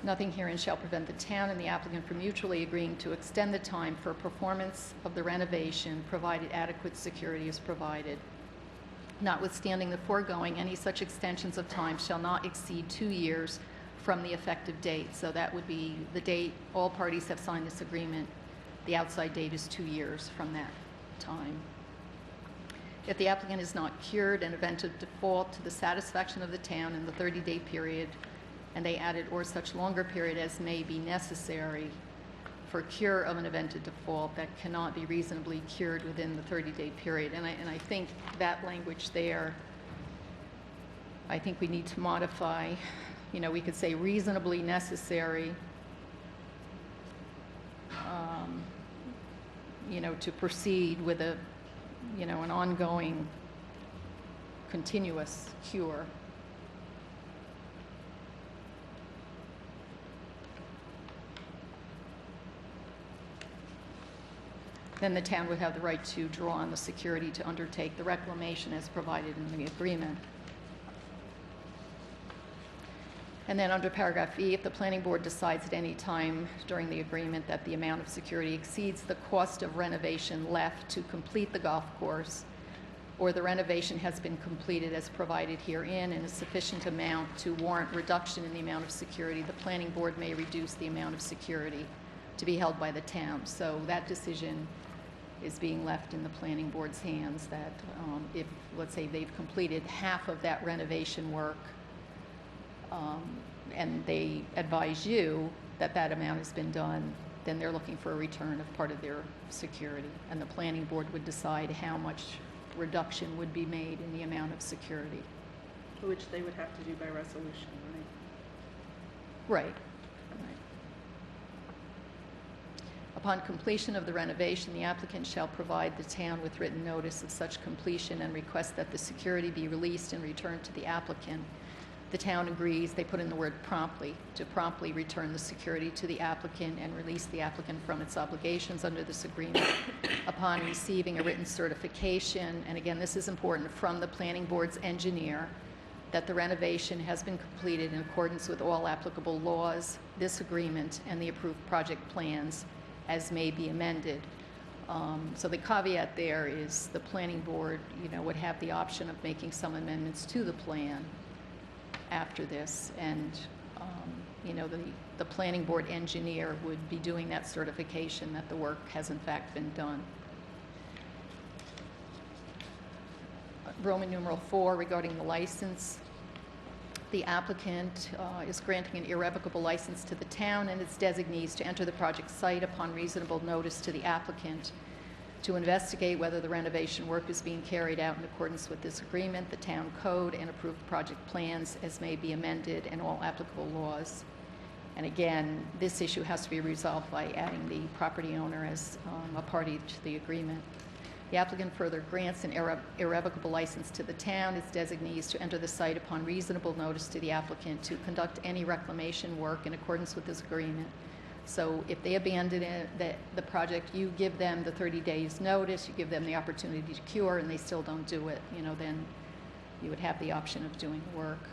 Nothing herein shall prevent the town and the applicant from mutually agreeing to extend the time for performance of the renovation, provided adequate security is provided. Notwithstanding the foregoing, any such extensions of time shall not exceed 2 years from the effective date. So that would be the date all parties have signed this agreement. The outside date is 2 years from that time. If the applicant is not cured, an event of default to the satisfaction of the town in the 30-day period, and they added or such longer period as may be necessary for cure of an event of default that cannot be reasonably cured within the 30-day period. And I think that language there, I think we need to modify. You know, we could say reasonably necessary, you know, to proceed with a, you know, an ongoing, continuous cure. Then the town would have the right to draw on the security to undertake the reclamation as provided in the agreement. And then under paragraph E, if the planning board decides at any time during the agreement that the amount of security exceeds the cost of renovation left to complete the golf course, or the renovation has been completed as provided herein in a sufficient amount to warrant reduction in the amount of security, the planning board may reduce the amount of security to be held by the town. So that decision is being left in the planning board's hands, that if, let's say, they've completed half of that renovation work, and they advise you that that amount has been done, then they're looking for a return of part of their security. And the planning board would decide how much reduction would be made in the amount of security. Which they would have to do by resolution, Right. Right. Upon completion of the renovation, the applicant shall provide the town with written notice of such completion and request that the security be released and returned to the applicant. The town agrees, they put in the word promptly, to promptly return the security to the applicant and release the applicant from its obligations under this agreement upon receiving a written certification, and again, this is important, from the planning board's engineer, that the renovation has been completed in accordance with all applicable laws, this agreement, and the approved project plans as may be amended. So the caveat there is the planning board, would have the option of making some amendments to the plan after this, and the planning board engineer would be doing that certification that the work has in fact been done. Roman numeral 4 regarding the license. The applicant is granting an irrevocable license to the town and its designees to enter the project site upon reasonable notice to the applicant to investigate whether the renovation work is being carried out in accordance with this agreement, the town code, and approved project plans as may be amended, and all applicable laws. And again, this issue has to be resolved by adding the property owner as a party to the agreement. The applicant further grants an irrevocable license to the town, its designees, to enter the site upon reasonable notice to the applicant to conduct any reclamation work in accordance with this agreement. So if they abandon the project, you give them the 30 days notice, you give them the opportunity to cure, and they still don't do it, then you would have the option of doing the work.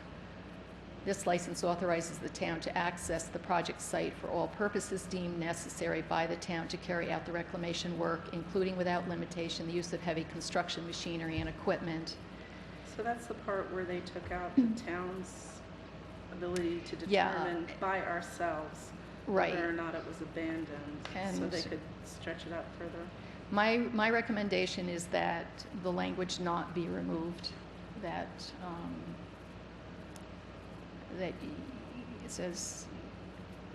This license authorizes the town to access the project site for all purposes deemed necessary by the town to carry out the reclamation work, including without limitation the use of heavy construction machinery and equipment. So that's the part where they took out the town's ability to determine by ourselves whether or not it was abandoned, so they could stretch it out further. My recommendation is that the language not be removed, that it says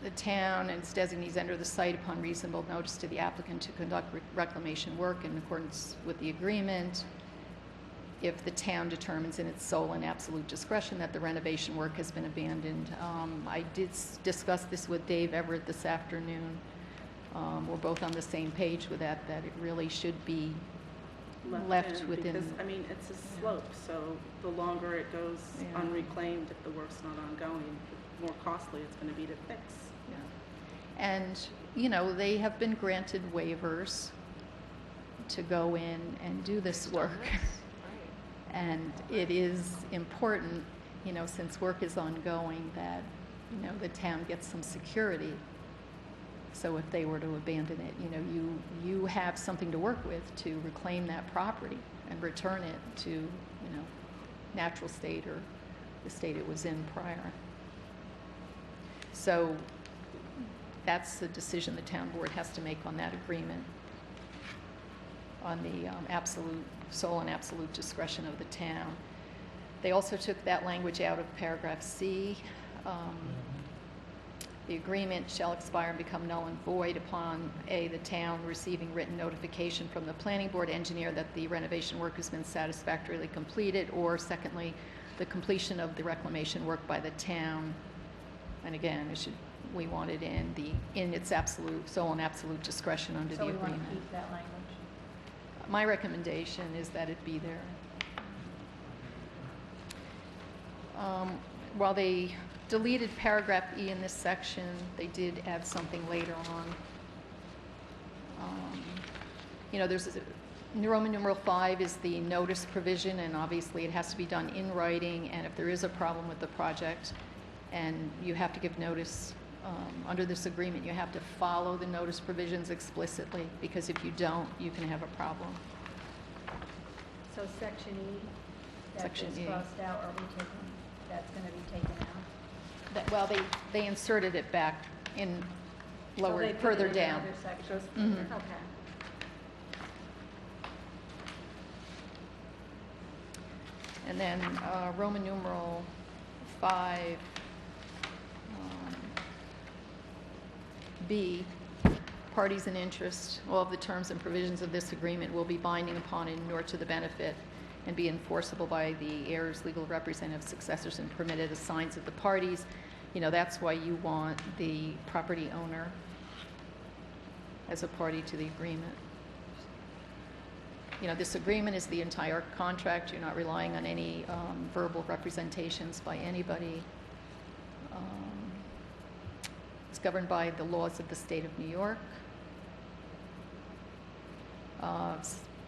the town and its designees enter the site upon reasonable notice to the applicant to conduct reclamation work in accordance with the agreement. If the town determines in its sole and absolute discretion that the renovation work has been abandoned. I did discuss this with Dave Everett this afternoon. We're both on the same page with that it really should be left within. Because, it's a slope, so the longer it goes unreclaimed, if the work's not ongoing, the more costly it's going to be to fix. Yeah. And, they have been granted waivers to go in and do this work. And it is important, since work is ongoing, that, the town gets some security. So if they were to abandon it, you have something to work with to reclaim that property and return it to, natural state or the state it was in prior. So that's the decision the town board has to make on that agreement, on the sole and absolute discretion of the town. They also took that language out of paragraph C. The agreement shall expire and become null and void upon A, the town receiving written notification from the planning board engineer that the renovation work has been satisfactorily completed, or secondly, the completion of the reclamation work by the town. And again, we want it in its sole and absolute discretion under the agreement. So we want to keep that language? My recommendation is that it be there. While they deleted paragraph E in this section, they did add something later on. There's Roman numeral 5 is the notice provision, and obviously it has to be done in writing, and if there is a problem with the project and you have to give notice under this agreement, you have to follow the notice provisions explicitly, because if you don't, you can have a problem. So section E, Section that's E. crossed out, that's going to be taken out? Well, they inserted it back in lower, they put further it in down. other sections. Mhm. Okay. And then Roman numeral 5, B, parties in interest, all of the terms and provisions of this agreement will be binding upon and inure to the benefit and be enforceable by the heirs, legal representatives, successors, and permitted assigns of the parties. You know, that's why you want the property owner as a party to the agreement. You know, this agreement is the entire contract. You're not relying on any verbal representations by anybody. It's governed by the laws of the state of New York.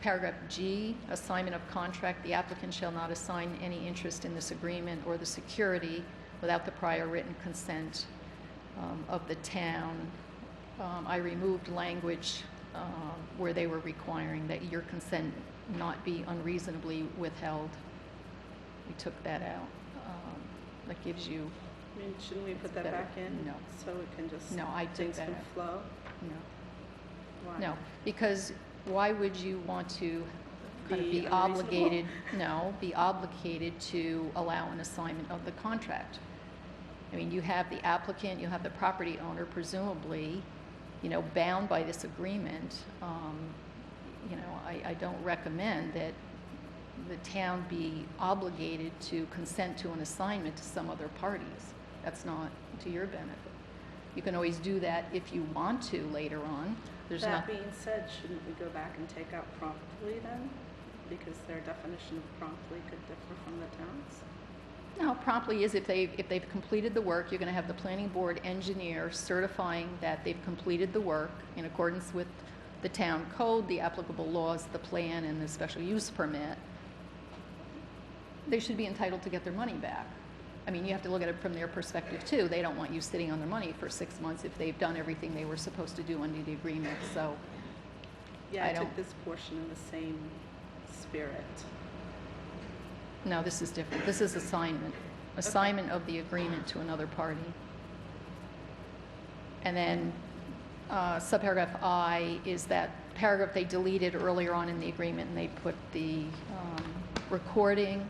Paragraph G, assignment of contract. The applicant shall not assign any interest in this agreement or the security without the prior written consent of the town. I removed language where they were requiring that your consent not be unreasonably withheld. We took that out. That gives you... I mean, shouldn't we put that better. back in? No. So it can just, No, I took things that can out. flow? No. Why? No, because why would you want to kind of Be be unreasonable? obligated, no, be obligated to allow an assignment of the contract? I mean, you have the applicant, you have the property owner, presumably, you know, bound by this agreement. You know, I don't recommend that the town be obligated to consent to an assignment to some other parties. That's not to your benefit. You can always do that if you want to later on. There's That not, being said, shouldn't we go back and take out promptly then? Because their definition of promptly could differ from the town's? no, promptly is if they've completed the work, you're going to have the planning board engineer certifying that they've completed the work in accordance with the town code, the applicable laws, the plan, and the special use permit. They should be entitled to get their money back. I mean, you have to look at it from their perspective too. They don't want you sitting on their money for 6 months if they've done everything they were supposed to do under the agreement, so Yeah, I I took don't- this portion in the same spirit. no, this is different. This is assignment of the agreement to another party. And then subparagraph I is that paragraph they deleted earlier on in the agreement, and they put the recording.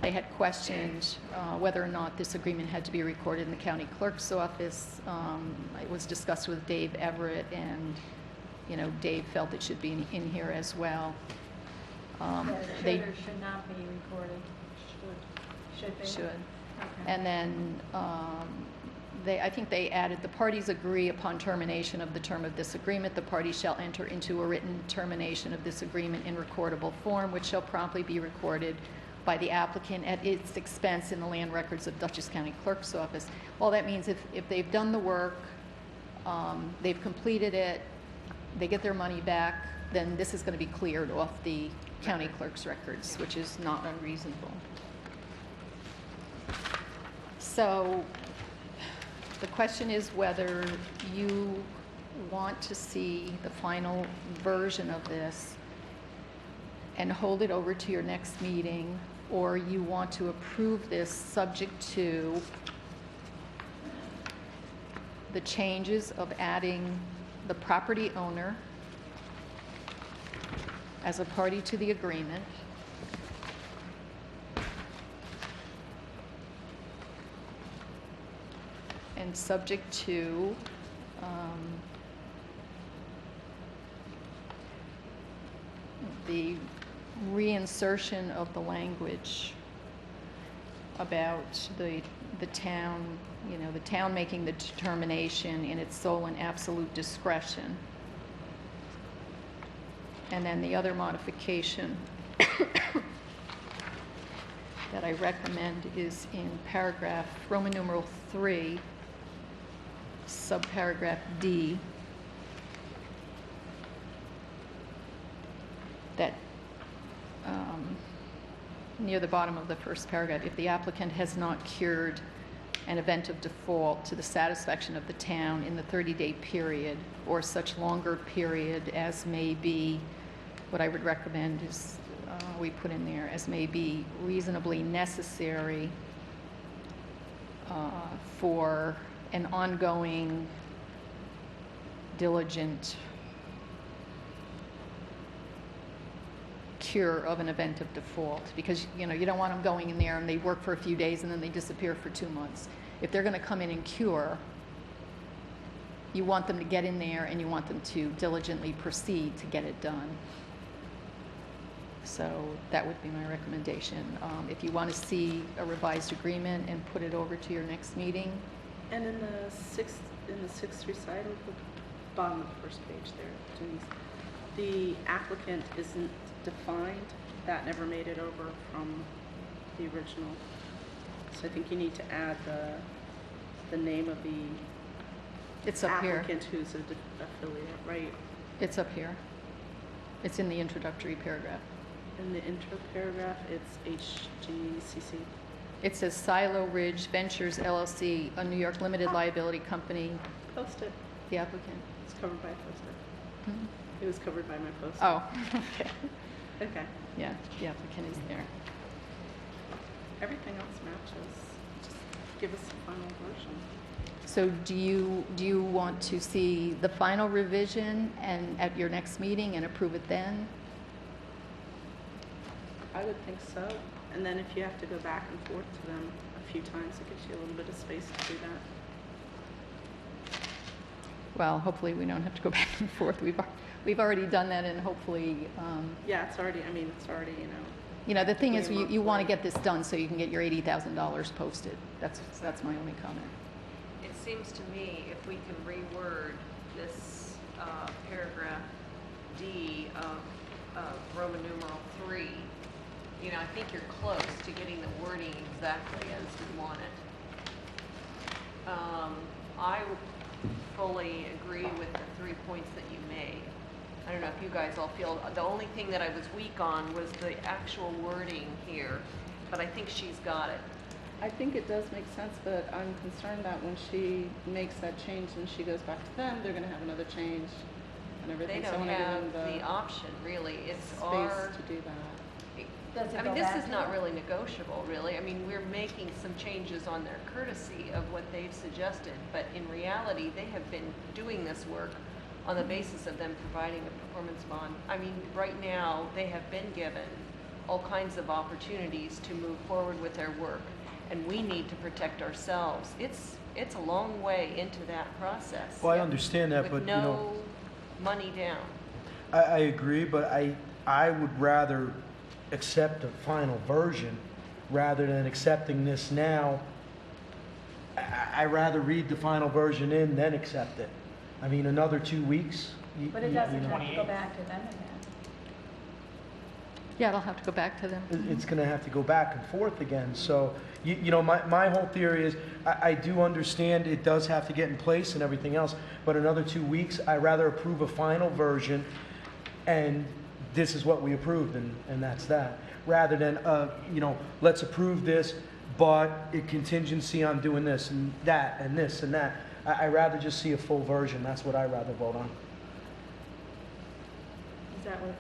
They had questioned whether or not this agreement had to be recorded in the county clerk's office. It was discussed with Dave Everett, and, you know, Dave felt it should be in here as well. They Should or should not be recorded? Should they? should. Okay. And then I think they added, the parties agree upon termination of the term of this agreement, the parties shall enter into a written termination of this agreement in recordable form, which shall promptly be recorded by the applicant at its expense in the land records of Dutchess County Clerk's Office. All that means if they've done the work, they've completed it, they get their money back, then this is going to be cleared off the county clerk's records, which is not unreasonable. So the question is whether you want to see the final version of this and hold it over to your next meeting, or you want to approve this subject to the changes of adding the property owner as a party to the agreement, and subject to the reinsertion of the language about the town, you know, the town making the determination in its sole and absolute discretion. And then the other modification that I recommend is in paragraph Roman numeral 3, subparagraph D, that near the bottom of the first paragraph, if the applicant has not cured an event of default to the satisfaction of the town in the 30-day period or such longer period as may be, what I would recommend is we put in there, as may be reasonably necessary for an ongoing diligent cure of an event of default, because, you know, you don't want them going in there and they work for a few days and then they disappear for 2 months. If they're going to come in and cure, you want them to get in there and you want them to diligently proceed to get it done. So that would be my recommendation. If you want to see a revised agreement and put it over to your next meeting. And in the sixth recital, the bottom of the first page there, Denise, the applicant isn't defined. That never made it over from the original. So I think you need to add the name of the It's up here. applicant who's an affiliate, right? It's up here. It's in the introductory paragraph. In the intro paragraph, it's HGCC. It says Silo Ridge Ventures LLC, a New York limited liability company, Posted. the applicant. It's covered by posted. Hmm? It was covered by my post. Oh, okay. Okay. Yeah, the applicant is there. Everything else matches. Just give us the final version. So do you want to see the final revision and at your next meeting and approve it then? I would think so. And then if you have to go back and forth to them a few times, it gives you a little bit of space to do that. Well, hopefully we don't have to go back and forth. We've already done that, and hopefully, Yeah, it's already, you know, the thing is, Pretty you want to much, get this done so you can get your $80,000 posted. That's my only comment. It seems to me if we can reword this paragraph D of Roman numeral 3, you know, I think you're close to getting the wording exactly as you want it. I fully agree with the 3 points that you made. I don't know if you guys all feel, the only thing that I was weak on was the actual wording here, but I think she's got it. I think it does make sense, but I'm concerned that when she makes that change and she goes back to them, they're going to have another change and They everything. So I don't want to give have them the option, really. It's space our, to do that. Does it I go mean, this back is to not them? really negotiable, really. I mean, we're making some changes on their courtesy of what they've suggested, but in reality, they have been doing this work on the basis of them providing a performance bond. I mean, right now, they have been given all kinds of opportunities to move forward with their work, and we need to protect ourselves. It's a long way into that process. Well, I understand that, but, with you know, no money down. I agree, but I would rather accept a final version rather than accepting this now. I rather read the final version in, then accept it. I mean, another 2 weeks. But it doesn't have to go back to them again. Yeah, it'll have to go back to them. It's going to have to go back and forth again. So, you know, my whole theory is I do understand it does have to get in place and everything else, but another 2 weeks, I'd rather approve a final version and this is what we approved and that's that. Rather than, you know, let's approve this, but it contingency on doing this and that and this and that. I'd rather just see a full version. That's what I'd rather vote on. Is that what,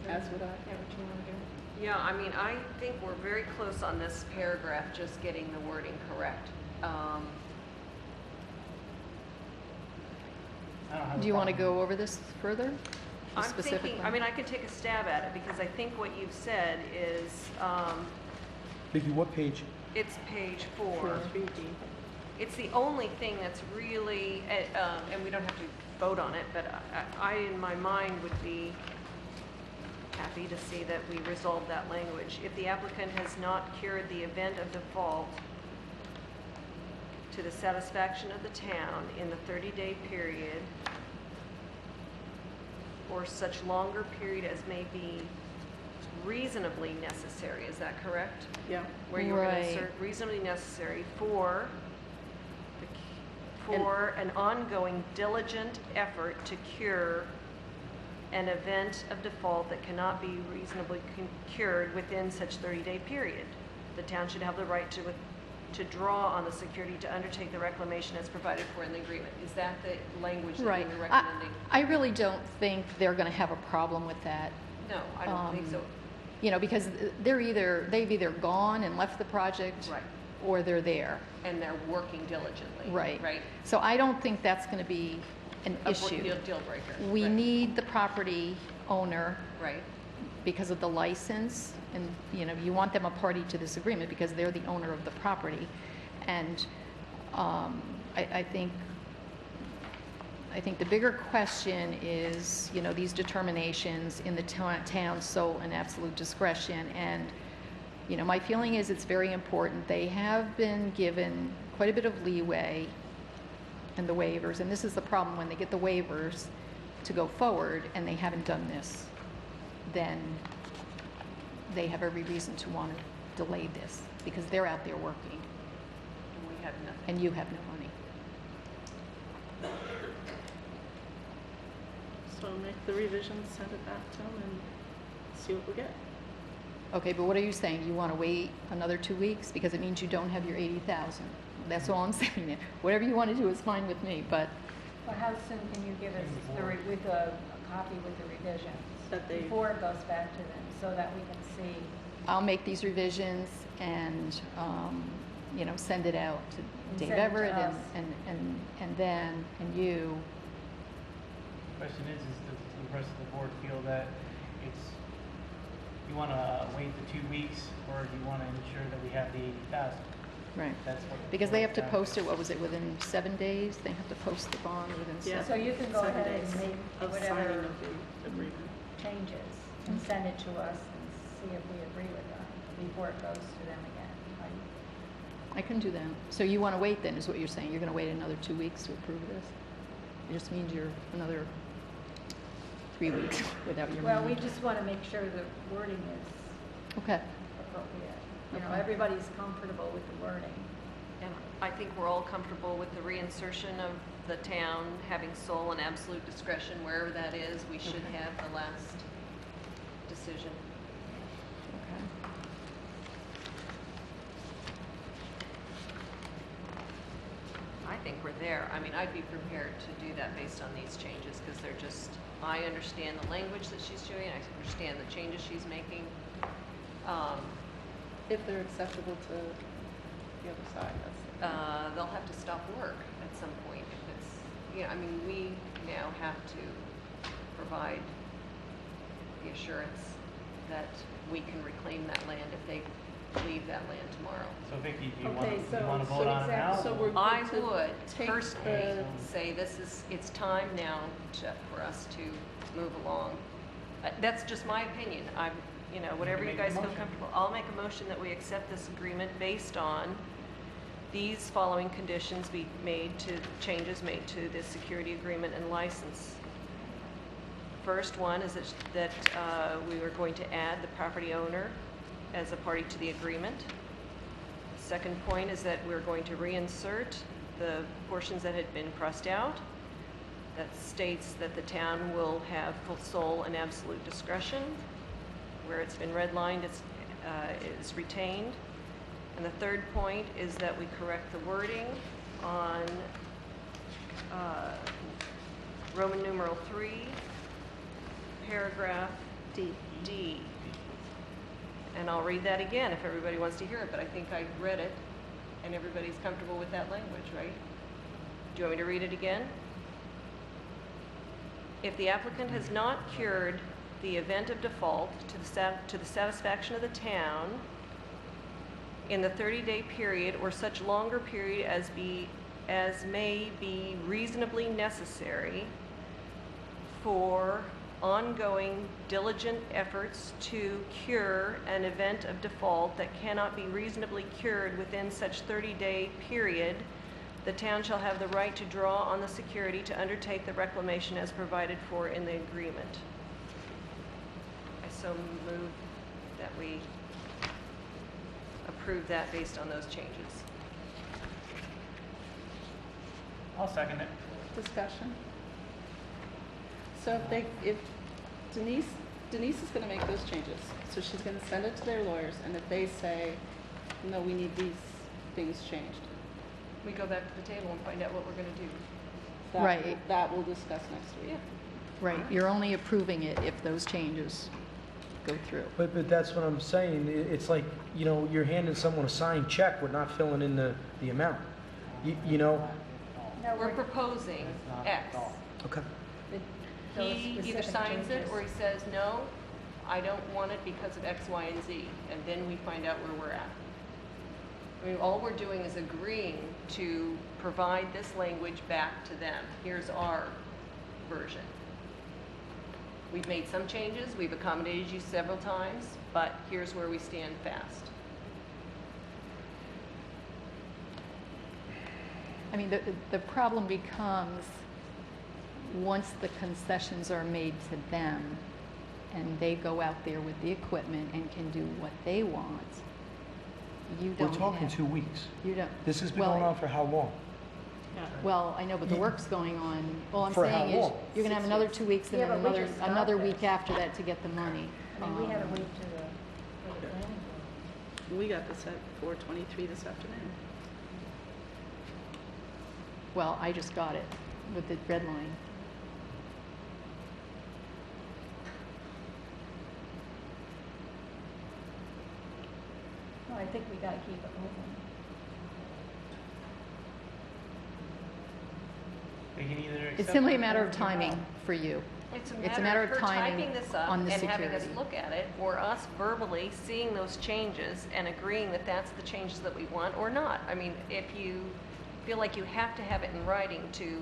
that's what you want to do? Yeah, I mean, I think we're very close on this paragraph, just getting the wording correct. Do you want to go over this further? I'm Specifically? thinking, I mean, I could take a stab at it, because I think what you've said is, Vicki, what page? it's page 4. It's the only thing that's really, and we don't have to vote on it, but I in my mind, would be happy to see that we resolve that language. If the applicant has not cured the event of default to the satisfaction of the town in the 30-day period, or such longer period as may be reasonably necessary, is that correct? Yeah. Where you're going to Right. insert reasonably necessary for an ongoing diligent effort to cure an event of default that cannot be reasonably cured within such 30-day period. The town should have the right to draw on the security to undertake the reclamation as provided for in the agreement. Is that the language that Right. you're recommending? I really don't think they're going to have a problem with that. No, I don't think so. You know, because they've either gone and left the project, Right. or they're there. And they're working diligently. Right. Right. So I don't think that's going to be an A issue. deal breaker. We Right. need the property owner Right. because of the license, and, you know, you want them a party to this agreement because they're the owner of the property. And I think the bigger question is, you know, these determinations in the town's sole and absolute discretion. And, you know, my feeling is it's very important. They have been given quite a bit of leeway in the waivers, and this is the problem when they get the waivers to go forward and they haven't done this, then they have every reason to want to delay this because they're out there working And we have nothing. and you have no money. So make the revisions, send it back to them, and see what we get. Okay, but what are you saying? You want to wait another 2 weeks because it means you don't have your 80,000? That's all I'm saying. Whatever you want to do is fine with me, but Well, how soon can you give us with a copy with the revisions? That they- Before it goes back to them, so that we can see. I'll make these revisions and, you know, send it out to And Dave send it to Everett us. and then, and you. Question is does the rest of the board feel that you want to wait the 2 weeks, or do you want to ensure that we have the 80,000? Right. That's what. Because they have to post it, what was it, within 7 days? They have to post the bond within Yeah. 7. So you can go 7 ahead days and make of signing whatever of the agreement. changes and send it to us and see if we agree with them before it goes to them again. Right? I can do that. So you want to wait then, is what you're saying? You're going to wait another 2 weeks to approve this? It just means you're another 3 weeks without your money. Well, we just want to make sure the wording is Okay. appropriate. You know, Okay. everybody's comfortable with the wording. And I think we're all comfortable with the reinsertion of the town having sole and absolute discretion wherever that is. We should Okay. have the last decision. Okay. I think we're there. I mean, I'd be prepared to do that based on these changes because they're just, I understand the language that she's doing. I understand the changes she's making. If they're acceptable to the other side, that's. They'll have to stop work at some point if it's, you know, I mean, we now have to provide the assurance that we can reclaim that land if they leave that land tomorrow. So Vicki, do you Okay, want to so vote on it now? So we're I going to would take personally the- say it's time now for us to move along. That's just my opinion. You know, whatever you make a guys feel motion. comfortable. I'll make a motion that we accept this agreement based on these following conditions changes made to the security agreement and license. First one is that we are going to add the property owner as a party to the agreement. Second point is that we're going to reinsert the portions that had been crossed out. That states that the town will have full sole and absolute discretion. Where it's been redlined, is retained. And the third point is that we correct the wording on Roman numeral 3, paragraph D. And I'll read that again if everybody wants to hear it, but I think I read it and everybody's comfortable with that language, right? Do you want me to read it again? If the applicant has not cured the event of default to the satisfaction of the town in the 30-day period or such longer period as may be reasonably necessary for ongoing diligent efforts to cure an event of default that cannot be reasonably cured within such 30-day period, the town shall have the right to draw on the security to undertake the reclamation as provided for in the agreement. I so move that we approve that based on those changes. I'll second it. Discussion. So if Denise is gonna make those changes, so she's gonna send it to their lawyers, and if they say, no, we need these things changed. We go back to the table and find out what we're gonna do. Right. That we'll discuss next week. Yeah. Right, you're only approving it if those changes go through. But that's what I'm saying. It's like, you know, you're handing someone a signed check with not filling in the amount. You know, No, We're proposing X. Okay. He either signs it or he says, no, I don't want it because of X, Y, and Z, and then we find out where we're at. I mean, all we're doing is agreeing to provide this language back to them. Here's our version. We've made some changes, we've accommodated you several times, but here's where we stand fast. I mean, the problem becomes, once the concessions are made to them, and they go out there with the equipment and can do what they want, you don't We're talking have- 2 weeks. You don't. This has been well, going on for how long? Well, I know, but the work's going on. All I'm For how saying is, long? you're gonna have another 2 weeks and Yeah, then but we another, just got another this. week after that to get the money. I mean, we had to wait to for the planning board. We got this at 4:23 this afternoon. Well, I just got it with the red line. No, I think we gotta keep it moving. They can either It's accept simply a it matter or of give timing up. for you. It's a matter of her timing typing this up on and the having us security. look at it, or us verbally seeing those changes and agreeing that that's the changes that we want or not. I mean, if you feel like you have to have it in writing to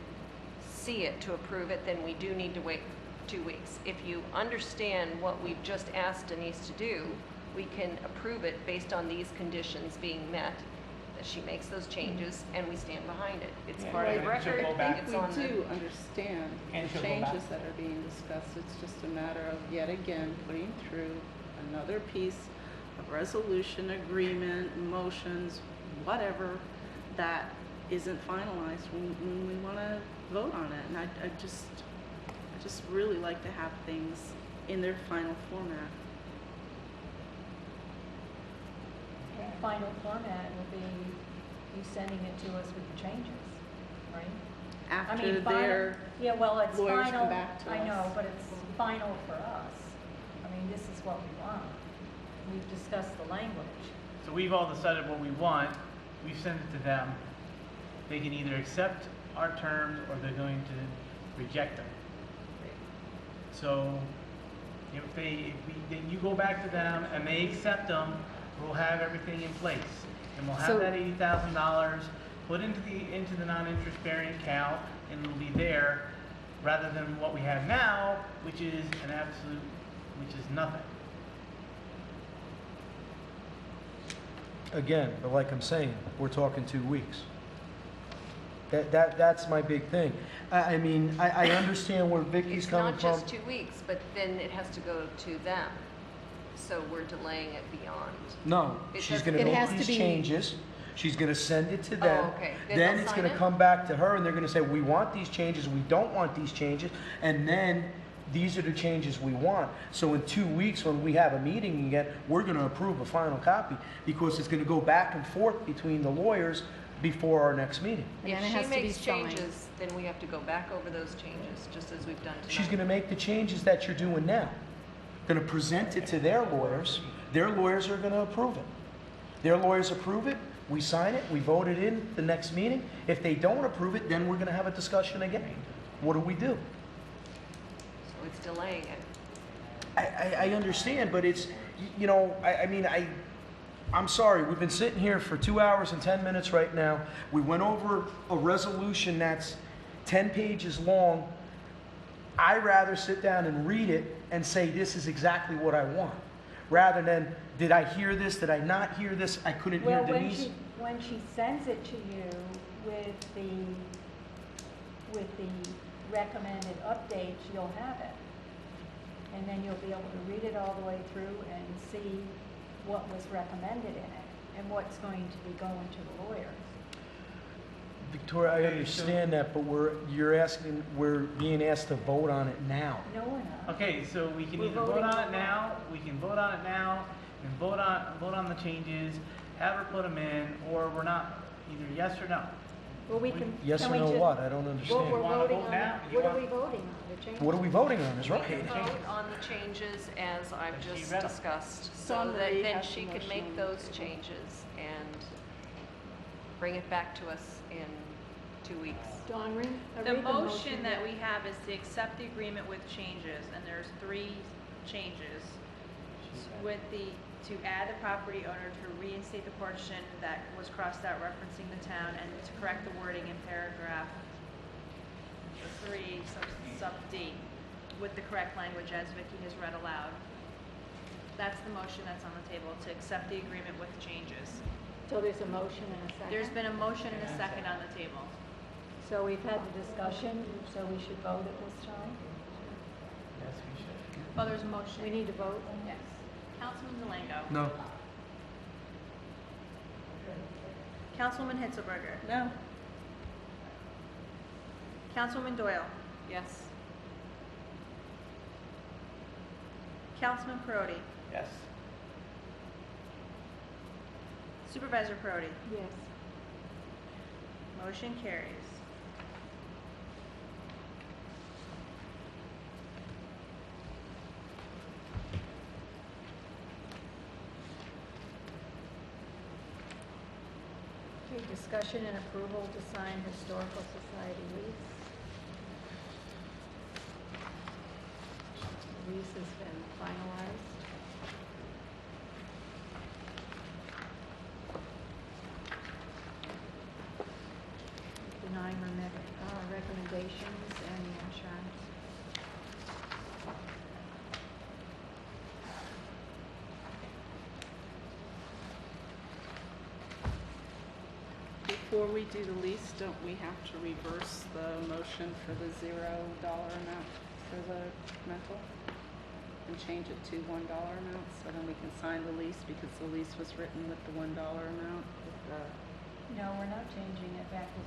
see it, to approve it, then we do need to wait 2 weeks. If you understand what we've just asked Denise to do, we can approve it based on these conditions being met, that she makes those changes, and we stand behind it. It's part of the And she'll record, go back. it's on We the... do understand And the she'll go back. changes that are being discussed. It's just a matter of, yet again, putting through another piece of resolution, agreement, motions, whatever, that isn't finalized when we want to vote on it. And I just really like to have things in their final format. And the final format will be you sending it to us with the changes, right? I After mean, final- their Yeah, well, it's lawyers final, come back to I know, us. but it's final for us. I mean, this is what we want. We've discussed the language. So we've all decided what we want, we've sent it to them. They can either accept our terms or they're going to reject them. So then you go back to them and they accept them, we'll have everything in place. And we'll have So- that $80,000 put into the non-interest bearing account, and it'll be there, rather than what we have now, which is nothing. Again, but like I'm saying, we're talking 2 weeks. That's my big thing. I mean, I understand where Vicky's It's coming not from. just 2 weeks, but then it has to go to them. So we're delaying it beyond. No, It she's doesn't- gonna It has make to these be- changes, she's gonna send it to them. Oh, okay. Then Then they'll it's sign gonna it? come back to her, and they're gonna say, we want these changes, we don't want these changes, and then these are the changes we want. So in 2 weeks, when we have a meeting again, we're gonna approve a final copy, because it's gonna go back and forth between the lawyers before our next meeting. Yeah, and it If has she to be makes signed. changes, then we have to go back over those changes, just as we've done tonight. She's gonna make the changes that you're doing now. Gonna present it to their lawyers, their lawyers are gonna approve it. Their lawyers approve it, we sign it, we vote it in the next meeting. If they don't approve it, then we're gonna have a discussion again. What do we do? So it's delaying it. I understand, but it's, you know, I'm sorry, we've been sitting here for 2 hours and 10 minutes right now. We went over a resolution that's 10 pages long. I'd rather sit down and read it and say, this is exactly what I want, rather than, did I hear this, did I not hear this, I couldn't hear Well, Denise. when she sends it to you with the recommended updates, you'll have it. And then you'll be able to read it all the way through and see what was recommended in it and what's going to be going to the lawyers. Victoria, I understand that, but we're being asked to vote on it now. No, we're not. Okay, so we can We're either vote voting on on it now, we can vote on it now, and vote on the changes, have her put them in, or we're not, either yes or no. Well, we can. Yes can or we no just- what? I don't What understand. we're You wanna voting vote on, now? You what are want- we voting on? The changes? What are we voting on is We right. can vote on the changes as I've As she just read 'em. discussed, so Summary that then has she the can motion make on the those table. changes and bring it back to us in 2 weeks. Dawn, read The motion that we have is to accept the agreement with changes, and there's 3 changes. With to add the property owner to reinstate the portion that was crossed out referencing the town, and to correct the wording in paragraph 3, sub D, with the correct language as Vicky has read aloud. That's the motion that's on the table, to accept the agreement with changes. So there's a motion and a second? There's been a motion and a second on the table. So we've had the discussion, so we should vote at this time? Yes, we should. Well, there's a motion. We need to vote? Yes. Councilman Delango. No. Councilwoman Hitzelberger. No. Councilwoman Doyle. Yes. Councilman Perotti. Yes. Supervisor Perotti. Yes. Motion carries. Okay, discussion and approval to sign Historical Society lease. The lease has been finalized. The 9 recommendations and the insurance. Before we do the lease, don't we have to reverse the motion for the $0 amount for the rental? And change it to $1 amount, so then we can sign the lease, because the lease was written with the $1 amount with the... No, we're not changing it back to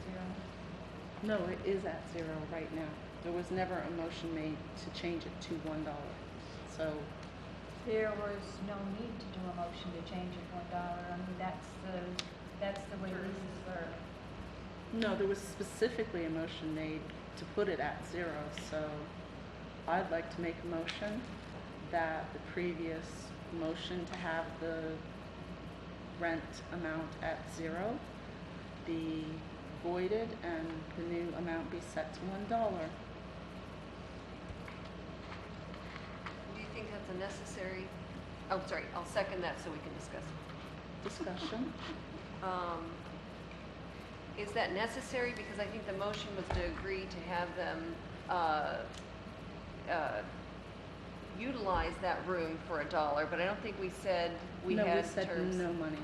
0. No, it is at 0 right now. There was never a motion made to change it to $1. So, There was no need to do a motion to change it $1. I mean, that's the way leases work. no, there was specifically a motion made to put it at 0, so I'd like to make a motion that the previous motion to have the rent amount at 0 be voided and the new amount be set to $1. Do you think that's a necessary? Oh, sorry, I'll second that so we can discuss. Discussion? Is that necessary? Because I think the motion was to agree to have them utilize that room for $1, but I don't think we said we No, had we said terms. no money.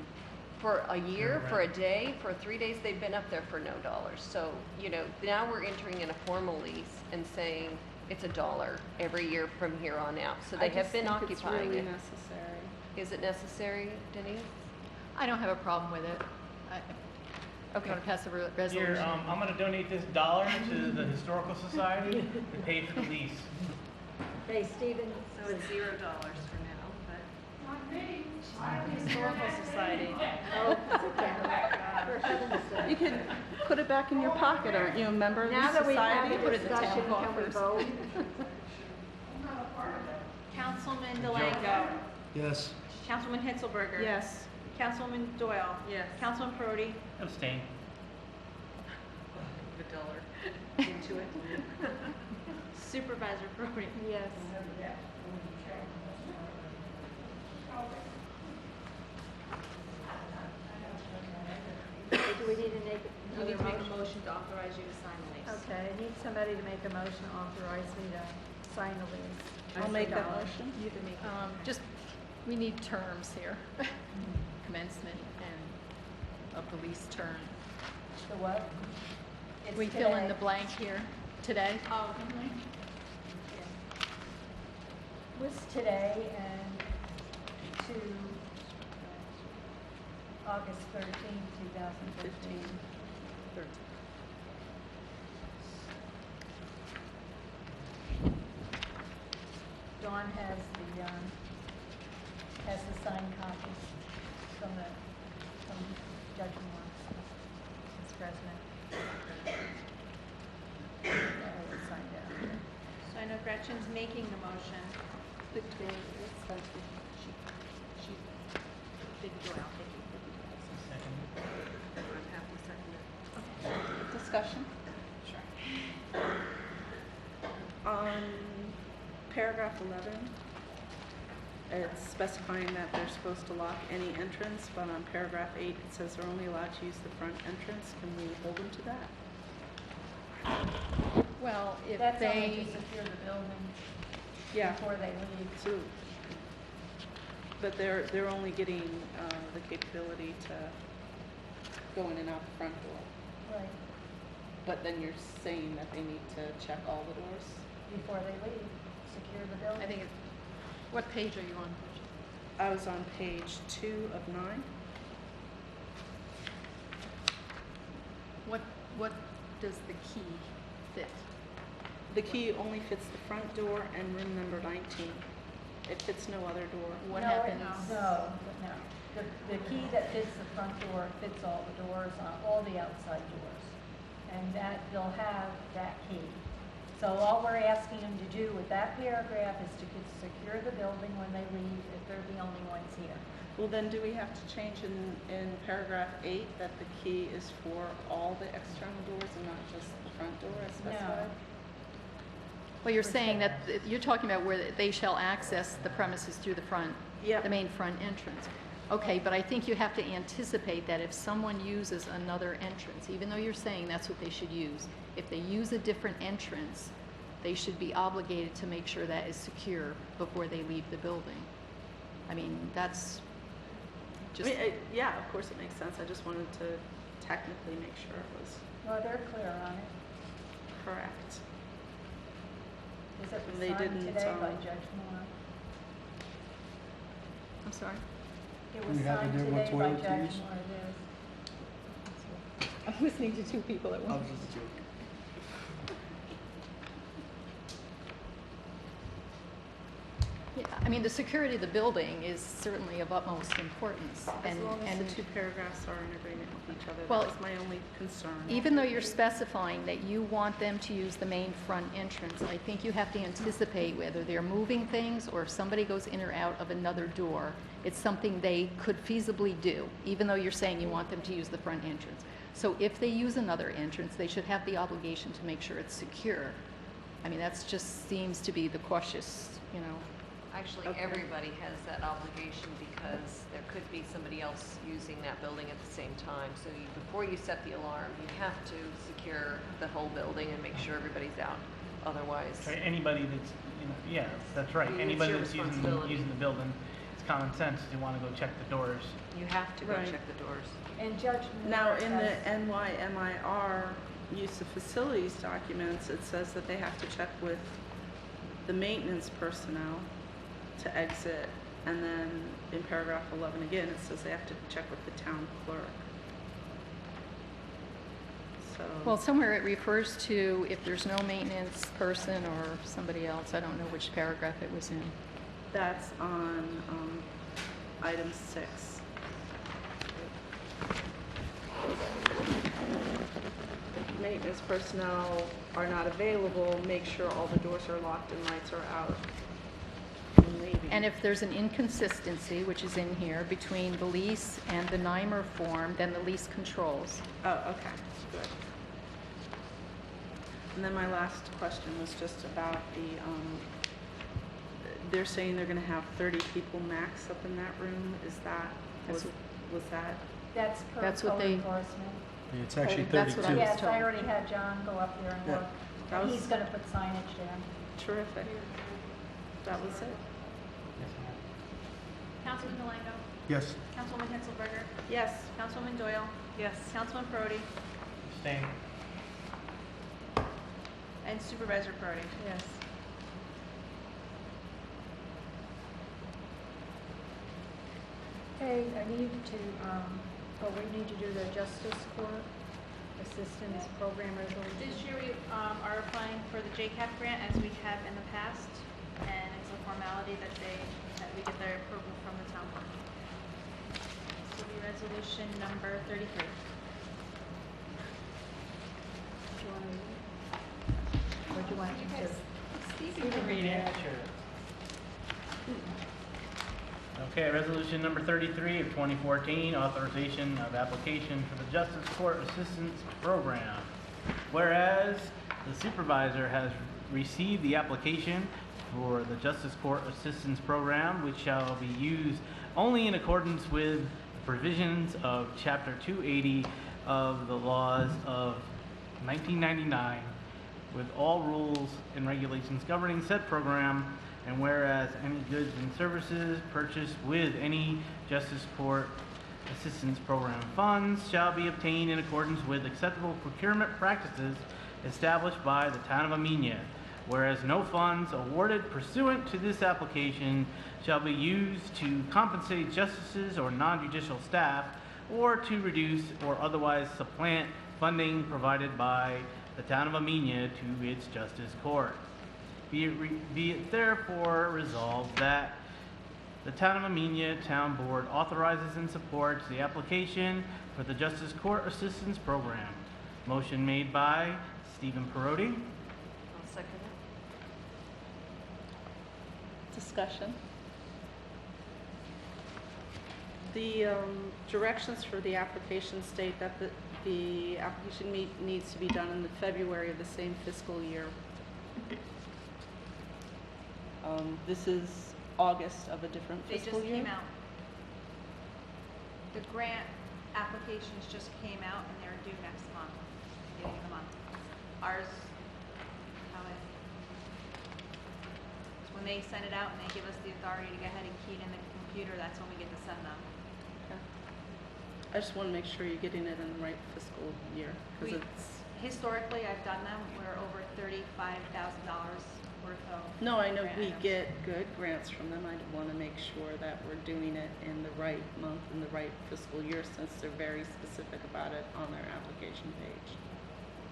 For a year, for a day, for 3 days, they've been up there for no dollars. So, now we're entering in a formal lease and saying it's $1 every year from here on out. So they have been occupying It's really it. necessary. Is it necessary, Denise? I don't have a problem with it. Okay. Want to pass the resolution? Here, I'm gonna donate this $1 to the Historical Society to pay for the lease. Hey, Stephen. So it's $0 for now, but. Historical Society. Oh, for heaven's sake. You could put it back in your pocket, aren't you a member of the Now that we've had society? the Put it in the town discussion, can we coffers. vote? Councilman Delango. Yes. Councilwoman Hitzelberger. Yes. Councilwoman Doyle. Yes. Councilman Perotti. Abstain. $1 into it. Supervisor Perotti. Yes. Do we need to make You need to make a motion? motion to authorize you to sign the lease. Okay, I need somebody to make a motion to authorize me to sign the lease. I'll make that $1. motion. You can make it. Just, we need terms here. Commencement and of the lease term. The what? It's We fill in today. the blank here today. Oh, Was today and to August 13, 2015. 13. Dawn has the signed copies from Judge Moore, Mr. President. That was signed after. So I know Gretchen's making the motion. Big day, it's like the- Big Doyle, thank you. I'm happy to second it. Discussion? 11, it's specifying that they're supposed to lock any entrance, but on paragraph 8, it says they're only allowed to use the front entrance. Can we hold them to that? Well, if That's only they, to secure the building Yeah. before they leave. So, but they're only getting the capability to go in and out the front door. Right. But then you're saying that they need to check all the doors? Before they leave, secure the building. I think, what page are you on? I was on page 2 of 9. What does the key fit? The key only fits the front door and room number 19. It fits no other door. What No, happens? No. The key that fits the front door fits all the doors, all the outside doors. And that, they'll have that key. So all we're asking them to do with that paragraph is to secure the building when they leave, if they're the only ones here. Well, then do we have to change in paragraph 8 that the key is for all the external doors and not just the front door as specified? Well, you're saying that, you're talking about where they shall access the premises through the front, Yep. the main front entrance. Okay, but I think you have to anticipate that if someone uses another entrance, even though you're saying that's what they should use, if they use a different entrance, they should be obligated to make sure that is secure before they leave the building. I mean, that's just... Yeah, of course it makes sense. I just wanted to technically make sure it was Well, they're clear on it. correct. Is it They signed didn't, today by Judge Moore? I'm sorry? It was We have to signed do today what by toilet to Judge use? Moore, it is. I'm listening to 2 people at once. Yeah, I mean, the security of the building is certainly of utmost importance. As long as and the 2 paragraphs are in agreement with each other, Well, that was my only concern. Even though you're specifying that you want them to use the main front entrance, I think you have to anticipate whether they're moving things or if somebody goes in or out of another door, it's something they could feasibly do, even though you're saying you want them to use the front entrance. So if they use another entrance, they should have the obligation to make sure it's secure. I mean, that's just seems to be the cautious, you know. Actually, Okay. everybody has that obligation because there could be somebody else using that building at the same time. So before you set the alarm, you have to secure the whole building and make sure everybody's out. Otherwise, Right, anybody that's, yeah, that's right. It's Anybody your that's responsibility. using the building, it's common sense to want to go check the doors. you have to go Right. check the doors. And Judge Moore Now, in the has- NYMIR use of facilities documents, it says that they have to check with the maintenance personnel to exit. And then in paragraph 11 again, it says they have to check with the town clerk. So. Well, somewhere it refers to if there's no maintenance person or somebody else. I don't know which paragraph it was in. That's on item 6. Maintenance personnel are not available, make sure all the doors are locked and lights are out when leaving. And if there's an inconsistency, which is in here, between the lease and the NYMER form, then the lease controls. Oh, okay, good. And then my last question was just about they're saying they're gonna have 30 people max up in that room. Is that, was that? That's per That's what code they- enforcement. It's actually That's what I 32. was Yes, told. I already had John go up there and Yeah. look. That was- He's gonna put signage there. Terrific. That was it. Councilman Delango? Yes. Councilwoman Hitzelberger? Yes. Councilwoman Doyle? Yes. Councilman Brody? Staying. And Supervisor Brody? Yes. Okay, I need to, we need to do the Justice Court Assistance Program Resolution. This year we are applying for the JCAP grant as we have in the past, and it's a formality that we get their approval from the town clerk. This will be resolution number 33. Do you want to read it? Or do you want me to? Steve, you can read it. Sure. Okay, resolution number 33 of 2014, authorization of application for the Justice Court Assistance Program. Whereas the supervisor has received the application for the Justice Court Assistance Program, which shall be used only in accordance with the provisions of Chapter 280 of the laws of 1999, with all rules and regulations governing said program, and whereas any goods and services purchased with any Justice Court Assistance Program funds shall be obtained in accordance with acceptable procurement practices established by the town of Amenia, whereas no funds awarded pursuant to this application shall be used to compensate justices or non-judicial staff or to reduce or otherwise supplant funding provided by the town of Amenia to its justice court. Be it therefore resolved that the town of Amenia Town Board authorizes and supports the application for the Justice Court Assistance Program. Motion made by Stephen Perotti. I'll second it. Discussion. The directions for the application state that the application needs to be done in the February of the same fiscal year. This is August of a different They fiscal just year. came out. The grant applications just came out and they're due next month, beginning of the month. Ours, how it, it's when they send it out and they give us the authority to go ahead and key it in the computer, that's when we get to send them. Okay. I just want to make sure you're getting it in the right fiscal year, because it's. Historically, I've done them, we're over $35,000 worth of. No, I know grant we items. get good grants from them. I want to make sure that we're doing it in the right month, in the right fiscal year, since they're very specific about it on their application page.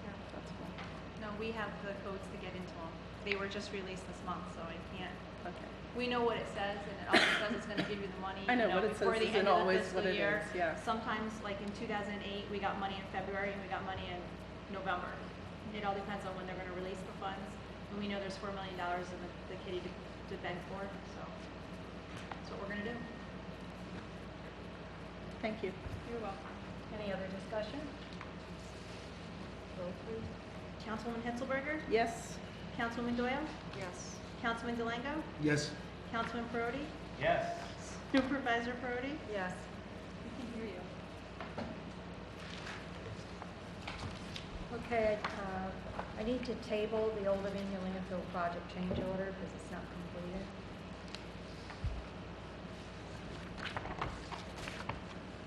Yeah. That's all. No, we have the codes to get into them. They were just released this month, so I can't. Okay. We know what it says, and it also says it's gonna give you the money, I know, you what it before says the isn't end of the always fiscal what it year. is, yeah. Sometimes, like in 2008, we got money in February and we got money in November. It all depends on when they're gonna release the funds. And we know there's $4 million in the kitty to beg for, so that's what we're gonna do. Thank you. You're welcome. Any other discussion? Vote please. Councilwoman Hitzelberger? Yes. Councilwoman Doyle? Yes. Councilman Delango? Yes. Councilman Perotti? Yes. Supervisor Perotti? Yes. We can hear you. Okay, I need to table the Old Lavinia landfill project change order because it's not completed.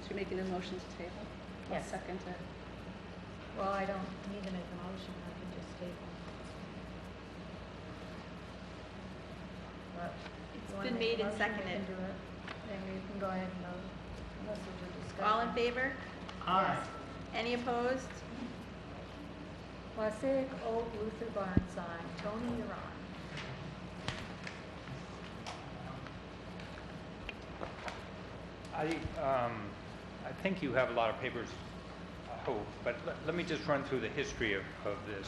So you're making a motion to table? I'll Yes. second it. Well, I don't need to make a motion, I can just table. But if It's you wanna been make a made and motion, we can seconded. do it. Then you can go ahead and vote, unless there's a discussion. All in favor? Aye. Any opposed? Wassaic Old Luther Barn sign, Tony, you're on. I think you have a lot of papers, I hope, but let me just run through the history of this.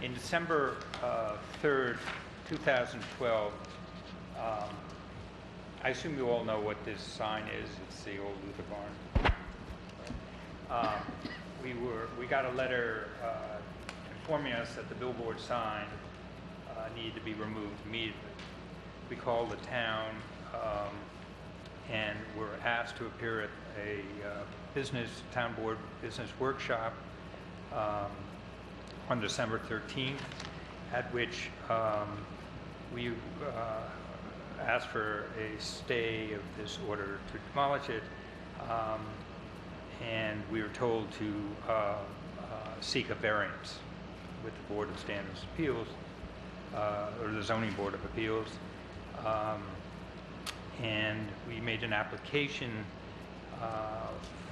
In December 3rd, 2012, I assume you all know what this sign is. It's the old Luther Barn. We got a letter informing us that the billboard sign needed to be removed immediately. We called the town and were asked to appear at a town board business workshop on December 13th, at which we asked for a stay of this order to demolish it, and we were told to seek a variance with the Board of Standards Appeals, or the Zoning Board of Appeals. And we made an application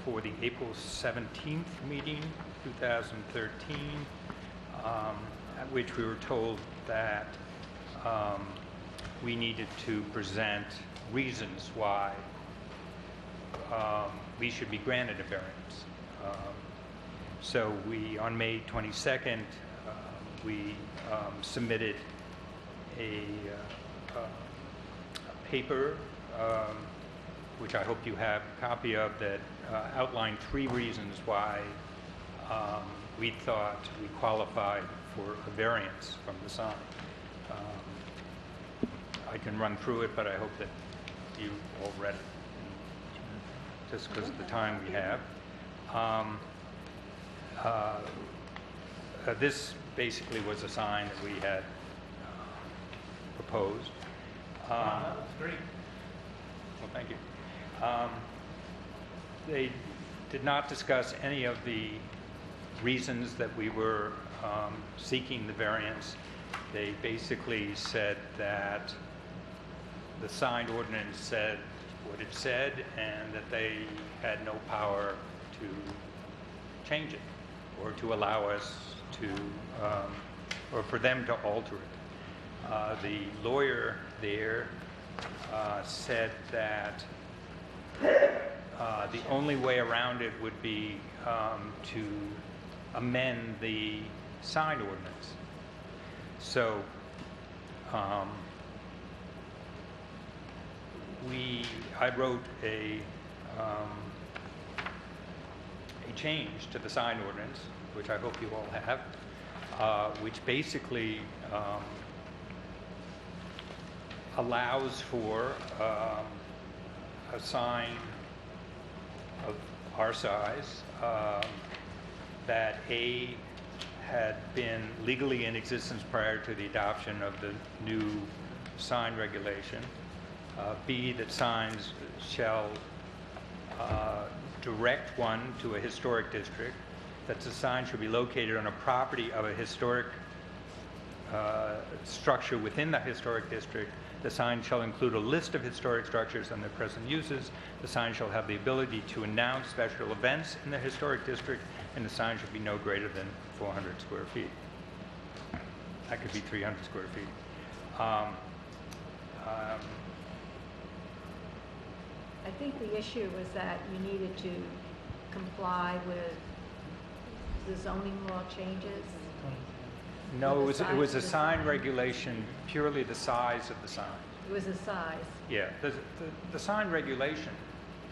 for the April 17th meeting, 2013, at which we were told that we needed to present reasons why we should be granted a variance. So we, on May 22nd, we submitted a paper, which I hope you have a copy of, that outlined 3 reasons why we thought we qualified for a variance from the sign. I can run through it, but I hope that you all read it, just because of the time we have. This basically was a sign that we had proposed. That was great. Well, thank you. They did not discuss any of the reasons that we were seeking the variance. They basically said that the signed ordinance said what it said and that they had no power to change it or to allow us to, or for them to alter it. The lawyer there said that the only way around it would be to amend the sign ordinance. So I wrote a change to the sign ordinance, which I hope you all have, which basically allows for a sign of our size that A, had been legally in existence prior to the adoption of the new sign regulation. B, that signs shall direct one to a historic district, that the sign should be located on a property of a historic structure within the historic district. The sign shall include a list of historic structures and their present uses. The sign shall have the ability to announce special events in the historic district, and the sign should be no greater than 400 square feet. That could be 300 square feet. I think the issue was that you needed to comply with the zoning law changes. No, With the it was size a of the sign sign. regulation, purely the size of the sign. It was the size. Yeah, the sign regulation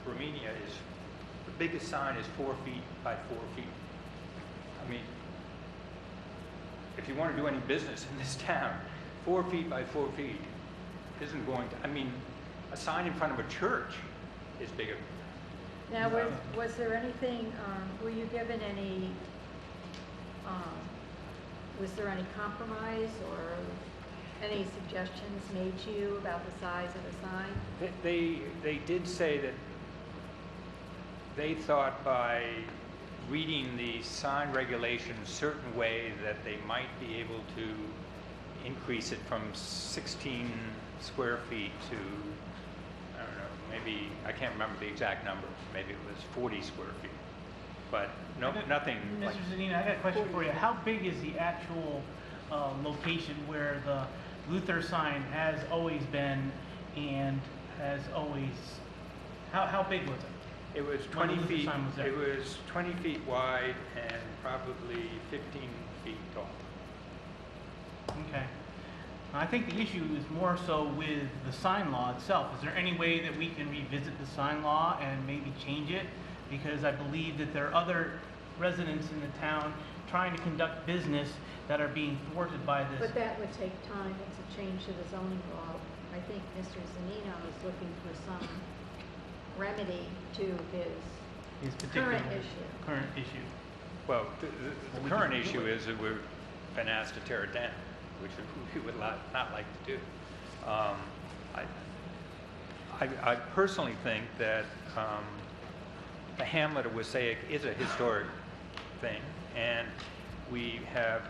for Amenia is, the biggest sign is 4 feet by 4 feet. I mean, if you want to do any business in this town, 4 feet by 4 feet isn't going to, I mean, a sign in front of a church is bigger. Now, was there anything, were you given any, was there any compromise or any suggestions made to you about the size of the sign? They did say that they thought by reading the sign regulation a certain way that they might be able to increase it from 16 square feet to, I don't know, maybe, I can't remember the exact number, maybe it was 40 square feet. But no, nothing Mr. like, Zanina, I got a question for you. How big is the actual location where the Luther sign has always been and has always, how big was it? it was When 20 the Luther feet, sign was there? it was 20 feet wide and probably 15 feet tall. Okay. I think the issue is more so with the sign law itself. Is there any way that we can revisit the sign law and maybe change it? Because I believe that there are other residents in the town trying to conduct business that are being thwarted by this. But that would take time. It's a change to the zoning law. I think Mr. Zanino is looking for some remedy to his particular current issue. Current issue. Well, the current issue is that we've been asked to tear it down, which we would not like to do. I personally think that the hamlet of Wassaic is a historic thing, and we have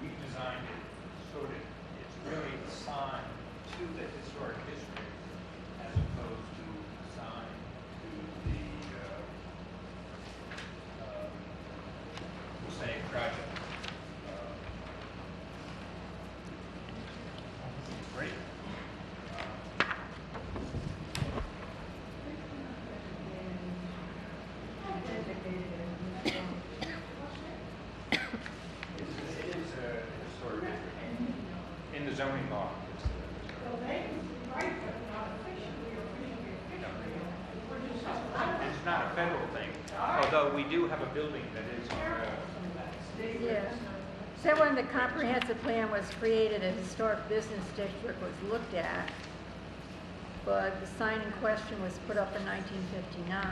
redesigned it so that it's really a sign to the historic district as opposed to a sign to the Wassaic project. Great. It is a historic district. In the zoning law. It's not a federal thing, although we do have a building that is. Yeah. said when the comprehensive plan was created, a historic business district was looked at, but the sign in question was put up in 1959.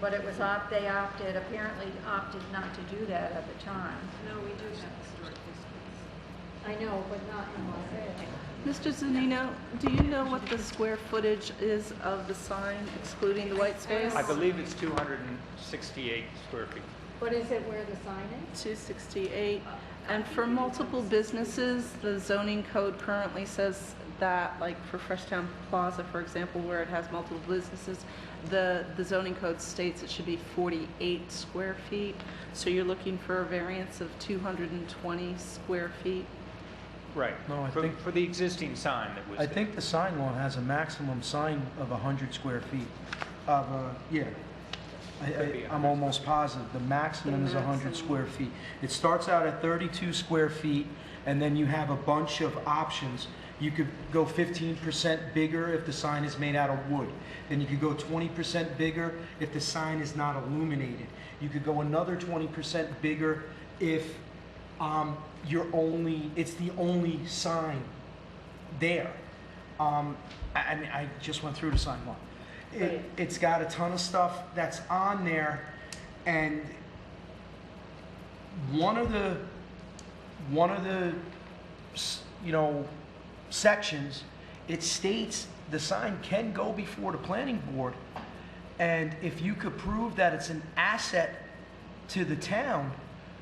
But it was they apparently opted not to do that at the time. No, we do have historic districts. I know, but not in Los Mr. Zanino, do you know what the square footage is of the sign excluding the white space? I believe it's 268 square feet. But is it where the sign is? 268. And for multiple businesses, the zoning code currently says that, like for Freshtown Plaza, for example, where it has multiple businesses, the zoning code states it should be 48 square feet. So you're looking for a variance of 220 square feet. Right. No, I For- think- For the existing sign that was I there. think the sign law has a maximum sign of 100 square feet. Yeah. Could be I'm almost positive. The maximum is 100 square feet. It starts out at 32 square feet, and then you have a bunch of options. You could go 15% bigger if the sign is made out of wood. Then you could go 20% bigger if the sign is not illuminated. You could go another 20% bigger if it's the only sign there. I mean, I just went through the sign law. It's got a ton of stuff that's on there, and one of the sections, it states the sign can go before the planning board, and if you could prove that it's an asset to the town,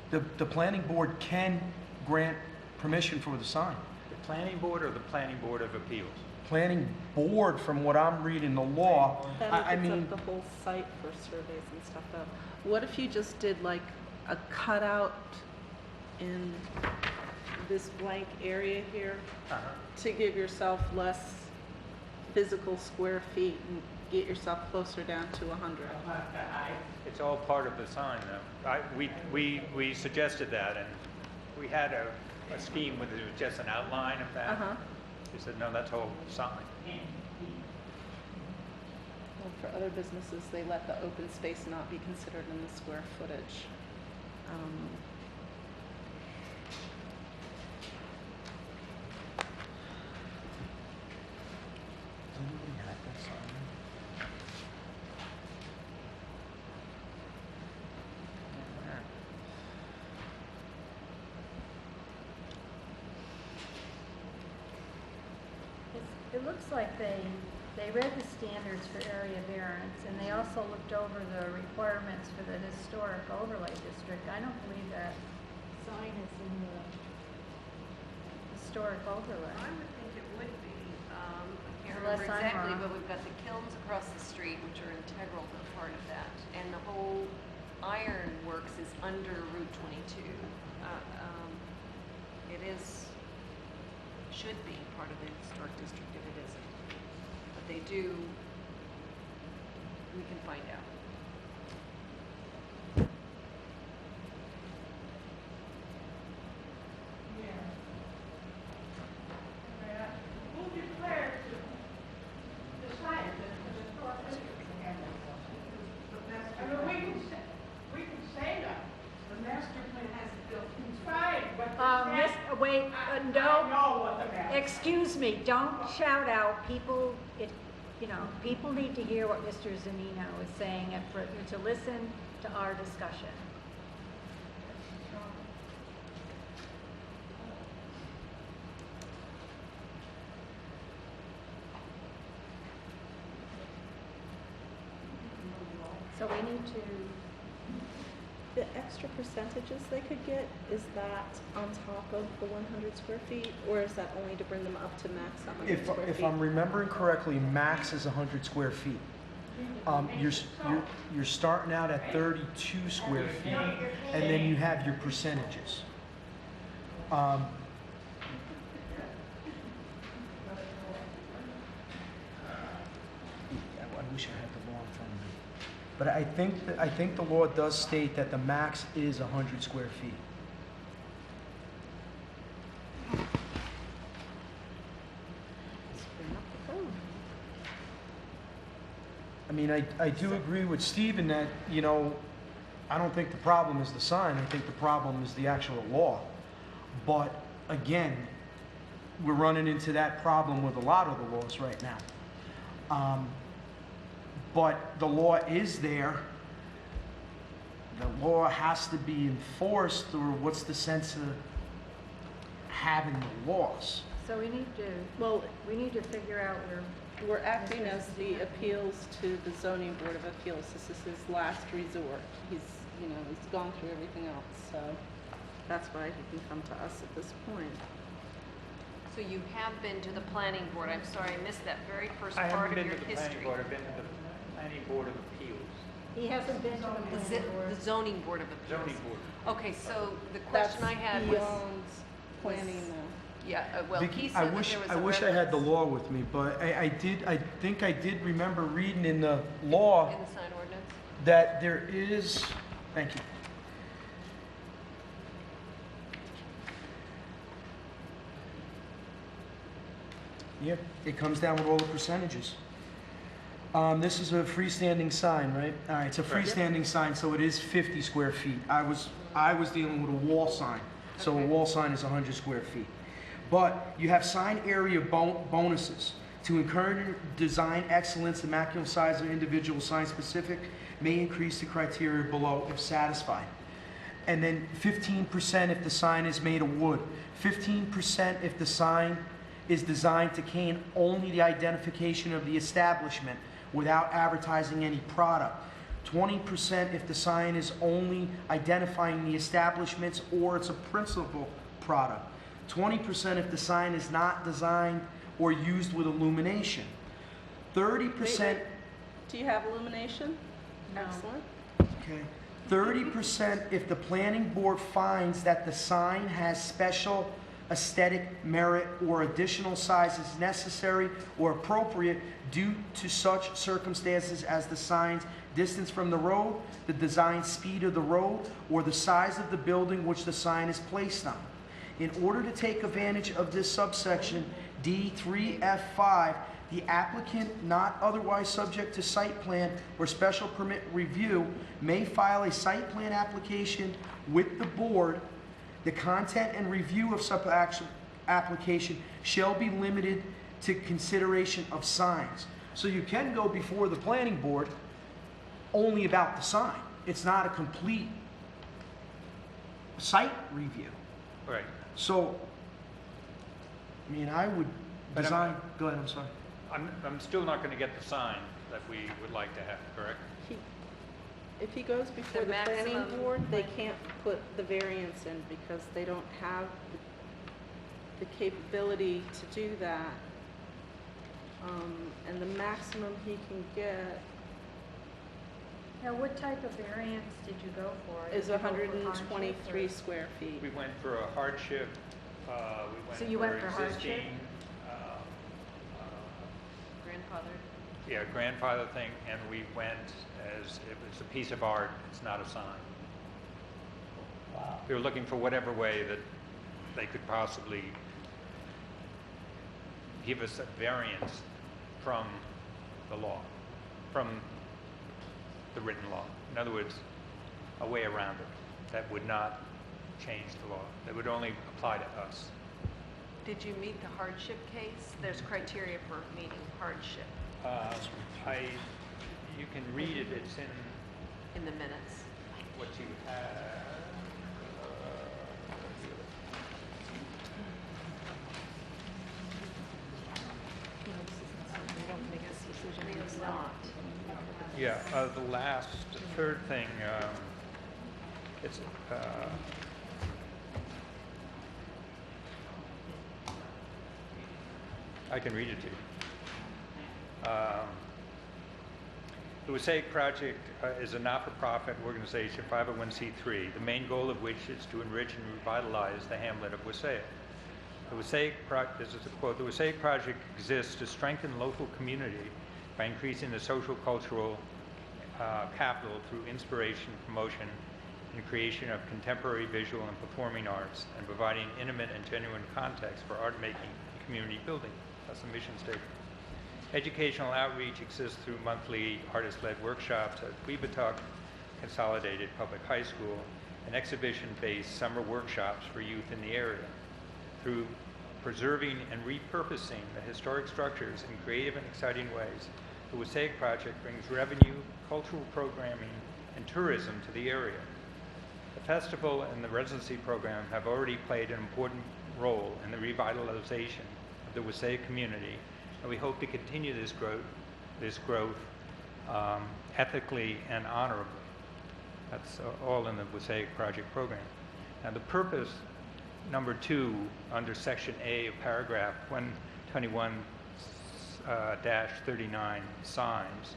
the planning board can grant permission for the sign. The planning board or the planning board of appeals? Planning board, from what I'm reading the law, That I opens mean, up the whole site for surveys and stuff though. What if you just did like a cutout in this blank area here to give yourself less physical square feet and get yourself closer down to 100? It's all part of the sign, though. We suggested that, and we had a scheme with it was just an outline of that. We said, no, that's whole sign. Well, for other businesses, they let the open space not be considered in the square footage. It looks like they read the standards for area variance, and they also looked over the requirements for the historic overlay district. I don't believe that sign is in the historic overlay. I would think it would be. I can't Unless remember I'm exactly, wrong. but we've got the kilns across the street, which are integral to part of that. And the whole iron works is under Route 22. It should be part of the historic district if it isn't. But they do, we can find out. Excuse me, don't shout out. People need to hear what Mr. Zanino is saying and to listen to our discussion. So we need to. The extra percentages they could get, is that on top of the 100 square feet, or is that only to bring them up to max 100 square feet? if I'm remembering correctly, max is 100 square feet. You're starting out at 32 square feet, and then you have your percentages. I wish I had the law in front of me. But I think the law does state that the max is 100 square feet. I mean, I do agree with Stephen that, I don't think the problem is the sign, I think the problem is the actual law. But again, we're running into that problem with a lot of the laws right now. But the law is there. The law has to be enforced, or what's the sense of having the laws? So we need to, Well, we need to figure out where. we're acting as the appeals to the zoning board of appeals. This is his last resort. He's gone through everything else, so that's why he can come to us at this point. So you have been to the planning board. I'm sorry, I missed that very first I part haven't of been your to the planning history. board, I've been to the planning board of appeals. He hasn't been to the The planning board. the zoning board of appeals. Zoning board. Okay, so the question I had was, beyond planning though. yeah, well, Vicky, he said that there was a I wish I had the reference law with me, but I think I did remember reading in the law in the sign ordinance. that there is, thank you. Yep, it comes down with all the percentages. This is a freestanding sign, right? All right, it's a freestanding sign, so it is 50 square feet. I was dealing with a wall sign, so a Okay. wall sign is 100 square feet. But you have sign area bonuses. To encourage design excellence, the maximum size of individual sign specific may increase the criteria below if satisfied. And then 15% if the sign is made of wood. 15% if the sign is designed to contain only the identification of the establishment without advertising any product. 20% if the sign is only identifying the establishments or it's a principal product. 20% if the sign is not designed or used with illumination. 30%. Do you have illumination? No. Excellent. Okay. 30% if the planning board finds that the sign has special aesthetic merit or additional sizes necessary or appropriate due to such circumstances as the sign's distance from the road, the design speed of the road, or the size of the building which the sign is placed on. In order to take advantage of this subsection D3F5, the applicant, not otherwise subject to site plan or special permit review, may file a site plan application with the board. The content and review of such application shall be limited to consideration of signs. So you can go before the planning board only about the sign. It's not a complete site review. Right. So, I mean, I would But design, go ahead, I'm sorry. I'm still not going to get the sign that we would like to have, correct? If he goes before The the planning maximum board, they can't put the variance in because they don't have the capability to do that. And the maximum he can get Now, what type of variance did you go for? is Did you go for 123 hardship or- square feet. We went for a hardship, we went So you went for existing, hardship? Grandfather. Yeah, grandfather thing, and we went as, if it's a piece of art, it's not a sign. Wow. We were looking for whatever way that they could possibly give us a variance from the law, from the written law. In other words, a way around it that would not change the law, that would only apply to us. Did you meet the hardship case? There's criteria for meeting hardship You can read it, it's in the minutes. what you have. It's not. Yeah, the last, third thing, it's, I can read it to you. The WSAIC project is a not-for-profit organization, 501c3, the main goal of which is to enrich and revitalize the hamlet of WSAIC. This is a quote, the WSAIC project exists to strengthen local community by increasing the social cultural capital through inspiration, promotion, and creation of contemporary visual and performing arts, and providing intimate and genuine context for art making and community building. That's the mission statement. Educational outreach exists through monthly artist-led workshops at Weebatuck, Consolidated Public High School and exhibition-based summer workshops for youth in the area. Through preserving and repurposing the historic structures in creative and exciting ways, the WSAIC project brings revenue, cultural programming, and tourism to the area. The festival and the residency program have already played an important role in the revitalization of the WSAIC community, and we hope to continue this growth ethically and honorably. That's all in the WSAIC project program. Now the purpose, number 2, under section A of paragraph 121-39 signs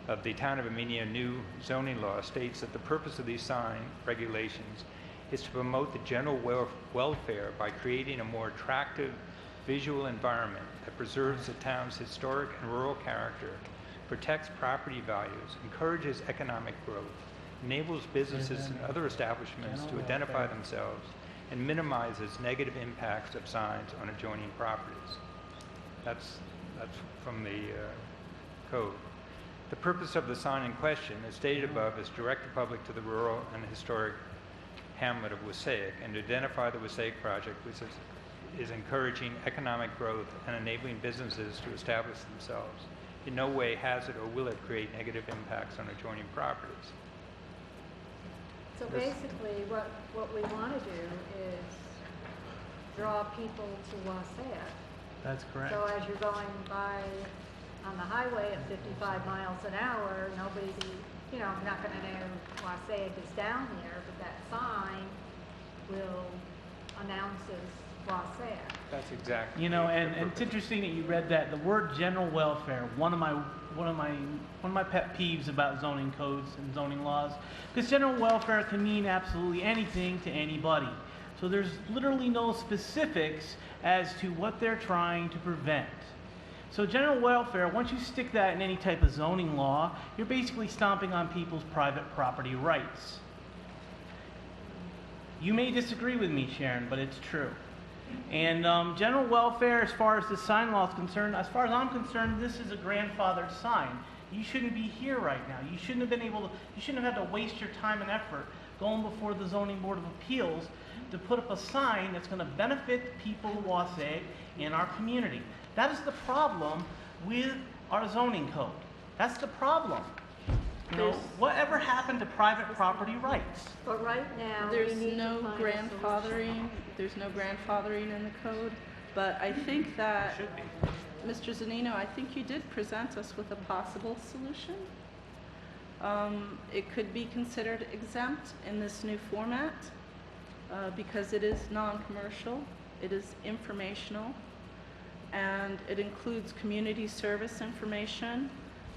of the Town of Amenia new zoning law states that the purpose of these sign regulations is to promote the general welfare by creating a more attractive visual environment that preserves the town's historic and rural character, protects property values, encourages economic growth, enables businesses and other establishments to identify themselves, and minimizes negative impacts of signs on adjoining properties. That's from the code. The purpose of the sign in question, as stated above, is to direct the public to the rural and historic hamlet of WSAIC and to identify the WSAIC project, which is encouraging economic growth and enabling businesses to establish themselves. In no way has it or will it create negative impacts on adjoining properties. So basically, what we want to do is draw people to Wassaic. That's correct. So as you're going by on the highway at 55 miles an hour, nobody, not going to know Wassaic is down there, but that sign will announces Wassaic. That's exactly. And it's interesting that you read that. The word general welfare, one of my pet peeves about zoning codes and zoning laws, because general welfare can mean absolutely anything to anybody. So there's literally no specifics as to what they're trying to prevent. So general welfare, once you stick that in any type of zoning law, you're basically stomping on people's private property rights. You may disagree with me, Sharon, but it's true. And general welfare, as far as the sign law is concerned, as far as I'm concerned, this is a grandfathered sign. You shouldn't be here right now. You shouldn't have you shouldn't have had to waste your time and effort going before the Zoning Board of Appeals to put up a sign that's going to benefit people of Wassaic in our community. That is the problem with our zoning code. That's the problem. Whatever happened to private property rights? But right now, There's we need no to find a grandfathering, there's no grandfathering in the code, but I think that, Should be. Mr. Zanino, I think you did present us with a possible solution. It could be considered exempt in this new format because it is non-commercial, it is informational, and it includes community service information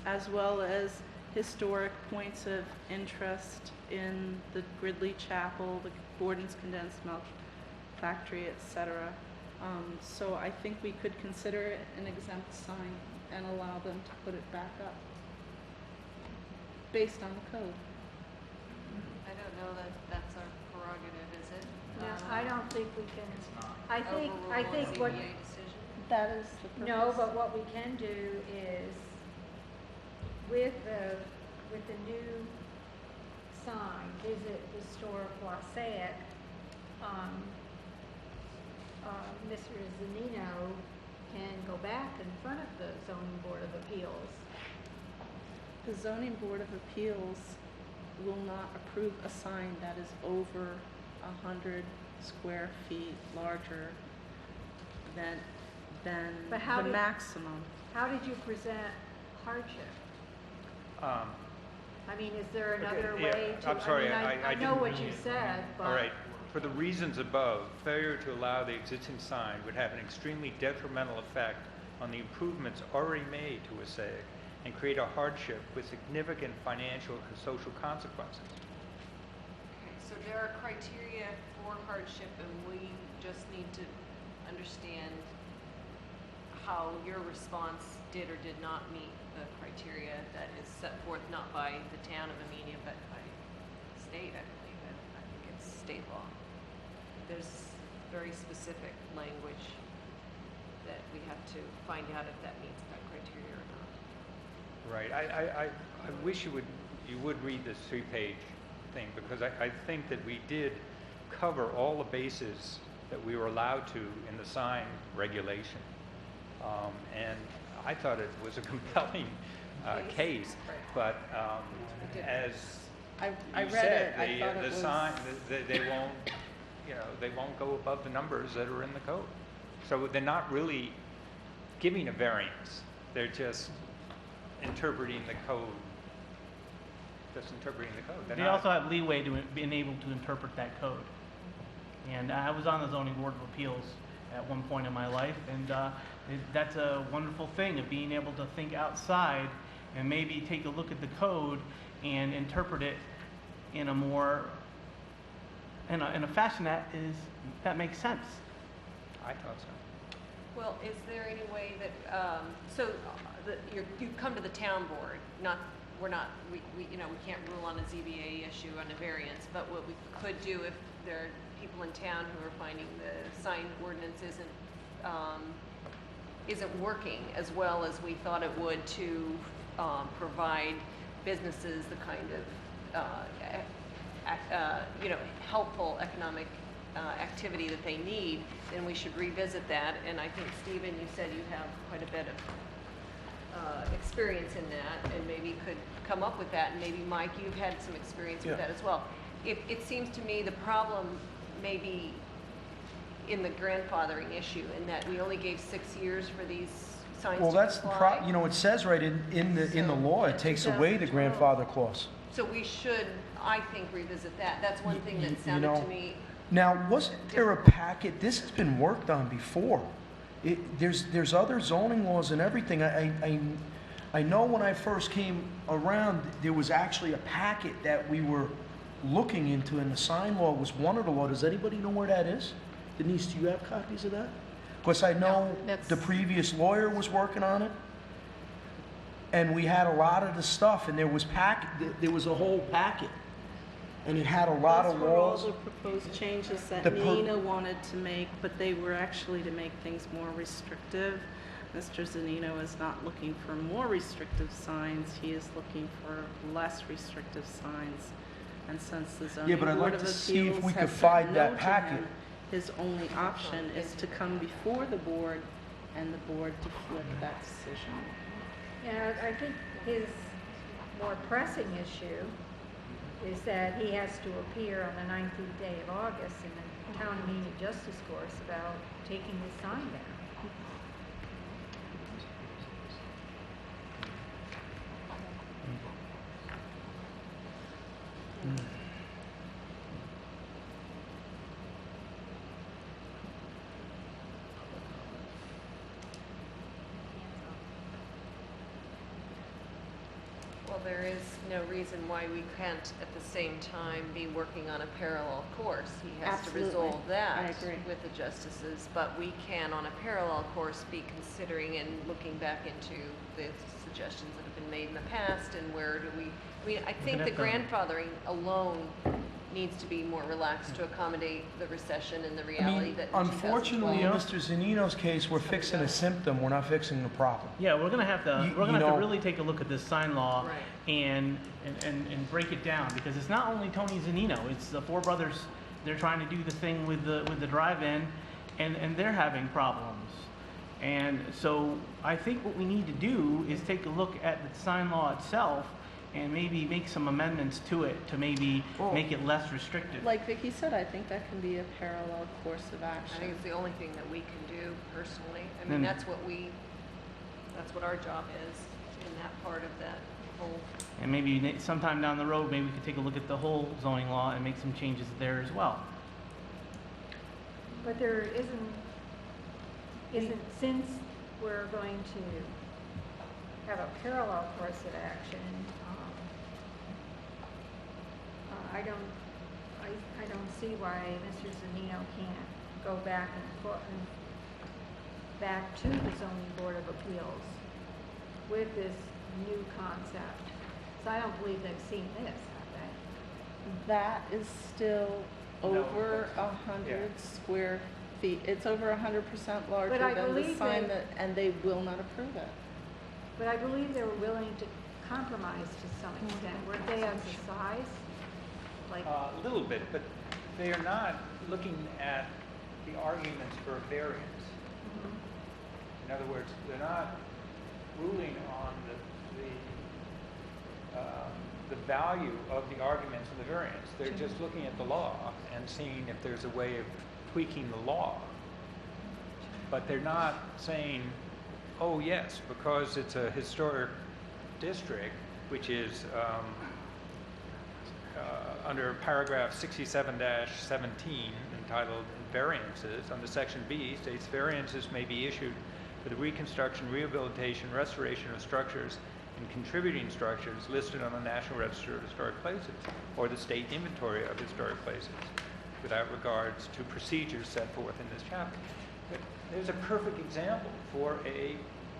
as well as historic points of interest in the Gridley Chapel, the Gordon's Condensed Milk Factory, etc. So I think we could consider it an exempt sign and allow them to put it back up based on the code. I don't know that that's our prerogative, is it? No, I don't think we can. I think Overrule a what, ZBA decision? That is the purpose. no, but what we can do is with the new sign, Visit Historic Wassaic, Mr. Zanino can go back in front of the Zoning Board of Appeals. The Zoning Board of Appeals will not approve a sign that is over 100 square feet larger than But how the did- maximum. How did you present hardship? I mean, is there another yeah, way to? I'm sorry, I know what you said, but. All right. For the reasons above, failure to allow the existing sign would have an extremely detrimental effect on the improvements already made to WSAIC and create a hardship with significant financial and social consequences. Okay, so there are criteria for hardship, and we just need to understand how your response did or did not meet the criteria that is set forth not by the town of Amenia, but by state, I believe. I think it's state law. There's very specific language that we have to find out if that meets that criteria or not. Right. I wish you would you would read this 3-page thing, because I think that we did cover all the bases that we were allowed to in the sign regulation. And I thought it was a compelling case, but as I you read said, it. I thought it the was- sign, they won't, they won't go above the numbers that are in the code. So they're not really giving a variance. They're just interpreting the code. They're They not- also have leeway to being able to interpret that code. And I was on the zoning board of appeals at one point in my life, and that's a wonderful thing of being able to think outside and maybe take a look at the code and interpret it in a more, in a fashion that makes sense. I thought so. Well, is there any way that, you've come to the town board, we can't rule on a ZBA issue on a variance, but what we could do if there are people in town who are finding the sign ordinance isn't working as well as we thought it would to provide businesses the kind of helpful economic activity that they need, then we should revisit that. And I think, Stephen, you said you have quite a bit of experience in that, and maybe could come up with that. And maybe, Mike, you've had some experience with that as well. It seems to me the problem may be in the grandfathering issue, in that we only gave 6 years for these signs Well, to that's the comply. it says right in the law, it takes away the grandfather clause. So we should, I think, revisit that. That's one thing that sounded to me. Now, wasn't there a packet, this has been worked on before. There's other zoning laws and everything. I know when I first came around, there was actually a packet that we were looking into, and the sign law was one of the laws. Does anybody know where that is? Denise, do you have copies of that? Because I know the previous lawyer was working on it, and we had a lot of the stuff, and there was a whole packet, and it had a lot of Those were all laws. the proposed changes that The Nina wanted to make, but they were actually to make things more restrictive. Mr. Zanino is not looking for more restrictive signs, he is looking for less restrictive signs. And since the Yeah, zoning but I'd board like of to see if appeals we could has said find no that to packet. him, his only option is to come before the board and the board to flip that decision. Yeah, I think his more pressing issue is that he has to appear on the 19th day of August in the town meeting justice course about taking his sign down. Well, there is no reason why we can't at the same time be working on a parallel course. He has Absolutely. to resolve that I agree. with the justices, but we can, on a parallel course, be considering and looking back into the suggestions that have been made in the past, and where do we, I think the grandfathering alone needs to be more relaxed to accommodate the recession and the reality that in Unfortunately, in 2012 Mr. Zanino's case, we're fixing a symptom, we're not fixing the problem. Yeah, we're gonna have to, You know- really take a look at this sign law Right. and break it down, because it's not only Tony Zanino, it's the four brothers. They're trying to do the thing with the drive-in, and they're having problems. And so I think what we need to do is take a look at the sign law itself and maybe make some amendments to it to maybe make it less restrictive. Like Vicki said, I think that can be a parallel course of I action. think it's the only thing that we can do personally. I Then- mean, that's what our job is in that part of that whole. And maybe sometime down the road, maybe we could take a look at the whole zoning law and make some changes there as well. But there isn't, since we're going to have a parallel course of action, I don't see why Mr. Zanino can't go back back to the zoning board of appeals with this new concept. So I don't believe they've seen this, have they? That is still over 100 square feet. It's over 100% larger But I than the believe sign they- and they will not approve it. But I believe they were willing to compromise to some extent. Weren't they of the size? Like, A little bit, but they are not looking at the arguments for variance. In other words, they're not ruling on the value of the arguments of the variance. They're just looking at the law and seeing if there's a way of tweaking the law. But they're not saying, oh yes, because it's a historic district, which is under paragraph 67-17 entitled variances, under section B, states variances may be issued for the reconstruction, rehabilitation, restoration of structures and contributing structures listed on the National Register of Historic Places or the state inventory of historic places without regards to procedures set forth in this chapter. But there's a perfect example for a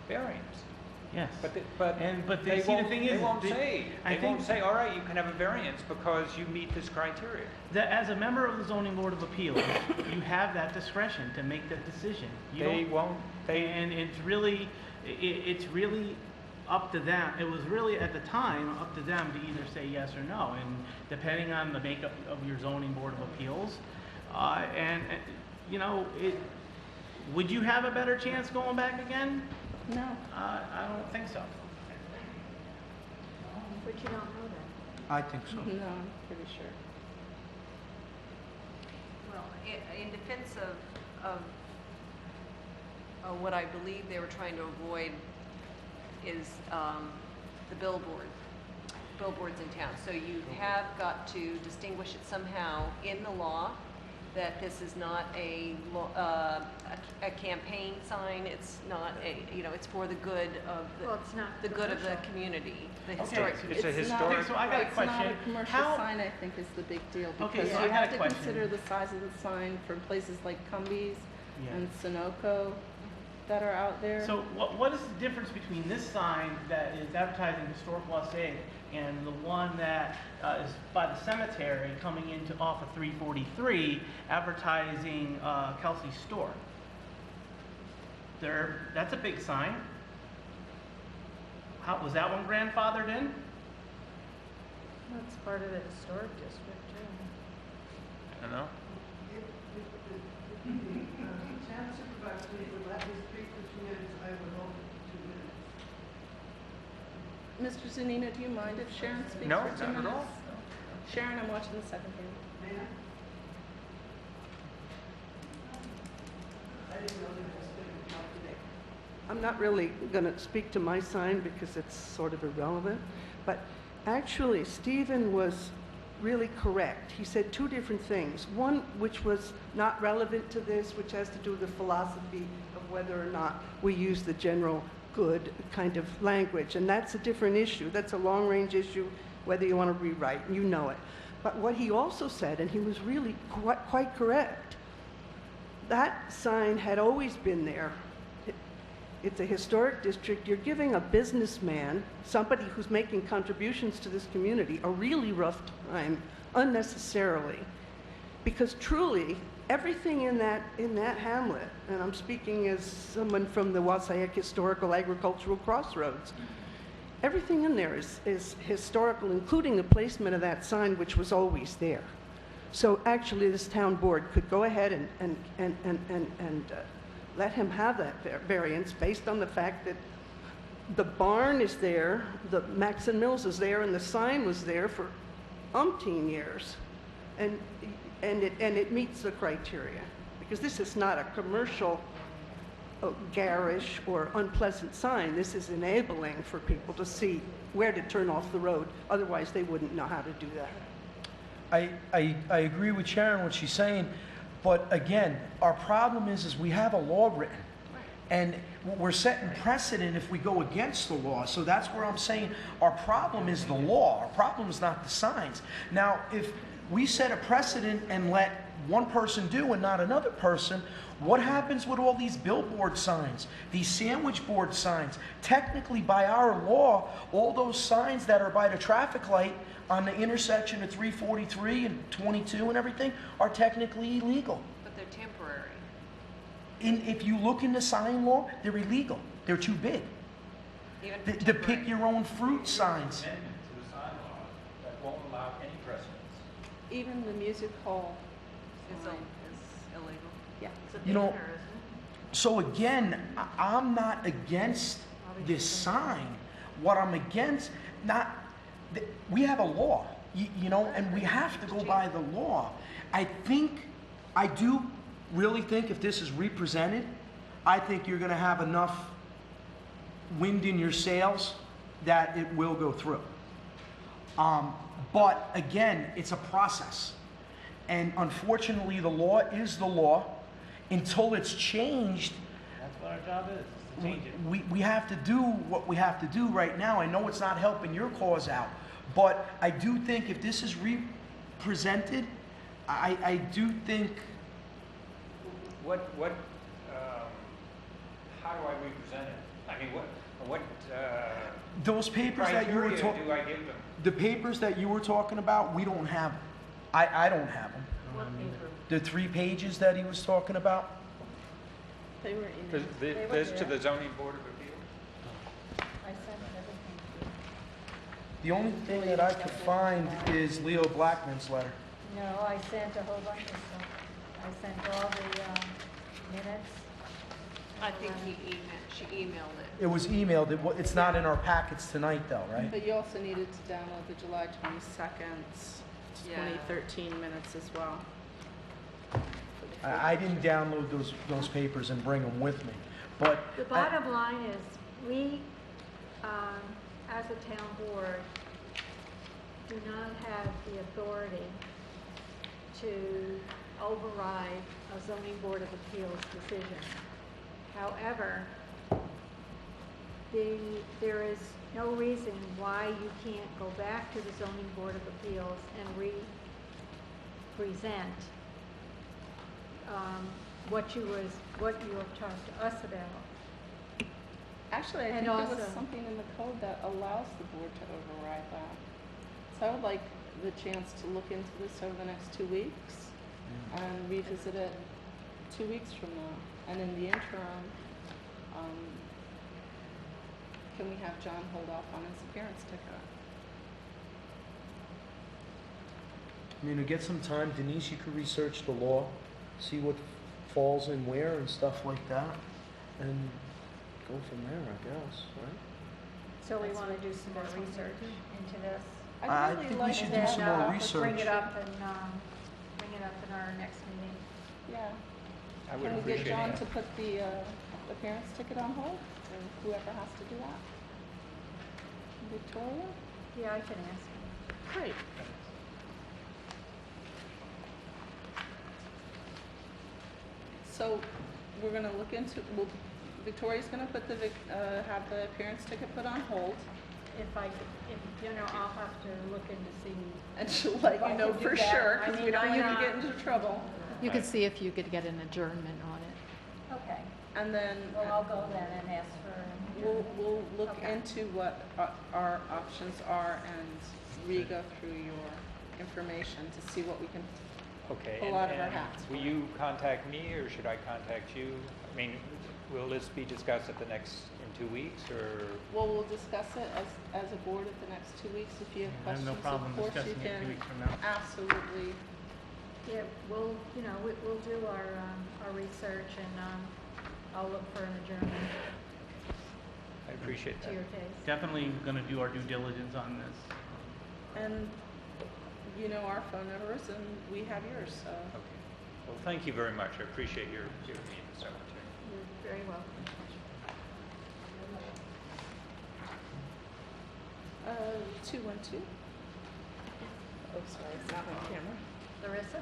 variance. Yes. But they see, the thing is, they won't say, all right, you can have a variance because you meet this criteria. that as a member of the Zoning Board of Appeals, you have that discretion to make that decision. And it's really up to them. It was really at the time up to them to either say yes or no, and depending on the makeup of your Zoning Board of Appeals, would you have a better chance going back again? No. I don't think so. but you don't know that. I think so. No, I'm pretty sure. Well, in defense of what I believe they were trying to avoid is the billboards in town. So you have got to distinguish it somehow in the law that this is not a campaign sign. It's not it's for the good of the good of the community, the historic. It's a historic. So I got a It's question. not a commercial sign, I think, is the big deal, Okay, because so I you got have a to question. consider the size of the sign for places like Cumbies Yeah. and Sunoco that are out there. So what is the difference between this sign that is advertising historic Wasatch and the one that is by the cemetery coming into off of 343 advertising Kelsey's store? That's a big sign. How was that one grandfathered in? That's part of the historic district, too. I don't know. Town supervisor would let me speak for 2 minutes, I would hold it for 2 minutes. Mr. Zanina, do you mind if Sharon speaks No, for 2 not minutes? at all. Sharon, I'm watching the second hearing. May I? I didn't know that was going to come up today. I'm not really going to speak to my sign because it's sort of irrelevant, but actually Stephen was really correct. He said two different things. One which was not relevant to this, which has to do with the philosophy of whether or not we use the general good kind of language, and that's a different issue. That's a long-range issue, whether you want to rewrite, you know it. But what he also said, and he was really quite correct, that sign had always been there. It's a historic district. You're giving a businessman, somebody who's making contributions to this community, a really rough time unnecessarily. Because truly, everything in that hamlet, and I'm speaking as someone from the Wasayak Historical Agricultural Crossroads, everything in there is historical, including the placement of that sign, which was always there. So actually, this town board could go ahead and let him have that variance based on the fact that the barn is there, the Maxon Mills is there, and the sign was there for umpteen years. And it meets the criteria. Because this is not a commercial, garish, or unpleasant sign. This is enabling for people to see where to turn off the road. Otherwise, they wouldn't know how to do that. I agree with Sharon, what she's saying, but again, our problem is we have a law written, and we're setting precedent if we go against the law. So that's where I'm saying our problem is the law. Our problem is not the signs. Now, if we set a precedent and let one person do and not another person, what happens with all these billboard signs, these sandwich board signs? Technically, by our law, all those signs that are by the traffic light on the intersection of 343 and 22 and everything are technically illegal. But they're temporary. If you look in the sign law, they're illegal. They're too big. Even for The temporary. pick your own fruit signs. Amendment to the sign law that won't allow any precedence. Even the music hall Is sign is illegal. Yeah. You know, so again, I'm not against this sign. What I'm against, we have a law, you know, and we have to go by the law. I do really think if this is represented, I think you're gonna have enough wind in your sails that it will go through. But again, it's a process. And unfortunately, the law is the law. Until it's changed, That's what our job is to change it. we have to do what we have to do right now. I know it's not helping your cause out, but I do think if this is represented, I do think. How do I represent it? I mean, what Those papers that you were criteria talking, do I give them? the papers that you were talking about, we don't have them. I don't have them. The 3 pages that he was talking about. They were in. This to the zoning board of appeals? I sent everything to you. The only thing that I could find is Leo Blackman's letter. No, I sent a whole bunch of stuff. I sent all the minutes. I think she emailed it. It was emailed. It's not in our packets tonight, though, right? But you also needed to download the July 22nd, Yeah. 2013 minutes as well. I didn't download those papers and bring them with me, but The bottom line is, we, as a town board, do not have the authority to override a zoning board of appeals decision. However, there is no reason why you can't go back to the zoning board of appeals and re-present what you have talked to us about. Actually, I And think there was also- something in the code that allows the board to override that. So I would like the chance to look into this over the next 2 weeks and revisit it 2 weeks from now. And in the interim, can we have John hold off on his appearance ticket? I mean, to get some time, Denise, you could research the law, see what falls in where and stuff like that, and go from there, I guess, right? So we want to do some more research into this. I think we should do some more Let's bring research. it up in our next meeting. Yeah. I would Can we get appreciate John that. to put the appearance ticket on hold, or whoever has to do that? Victoria? Yeah, I can ask him. Great. So we're gonna look into, Victoria's gonna put have the appearance ticket put on hold, I'll have to look into see. and she'll let If I you know could do for that. sure, I because we mean, don't I, want you to get into trouble. You could see if you could get an adjournment on it. Okay, And then well, I'll go then and ask for. we'll look Okay. into what our options are and re-go through your information to see what we can Okay. pull out of our hats. Will you contact me or should I contact you? I mean, will this be discussed at the next, in 2 weeks or? Well, we'll discuss it as a board at the next 2 weeks. If you have I have questions, no problem of course you discussing it 2 can weeks from now. absolutely. Yeah, we'll do our research and, I'll look for an adjournment I appreciate to that. your case. Definitely gonna do our due diligence on this. And you know our phone numbers and we have yours, so. Okay. Well, thank you very much. I appreciate your giving me this opportunity. You're very welcome. 212. Oh, sorry, it's not on camera. Larissa?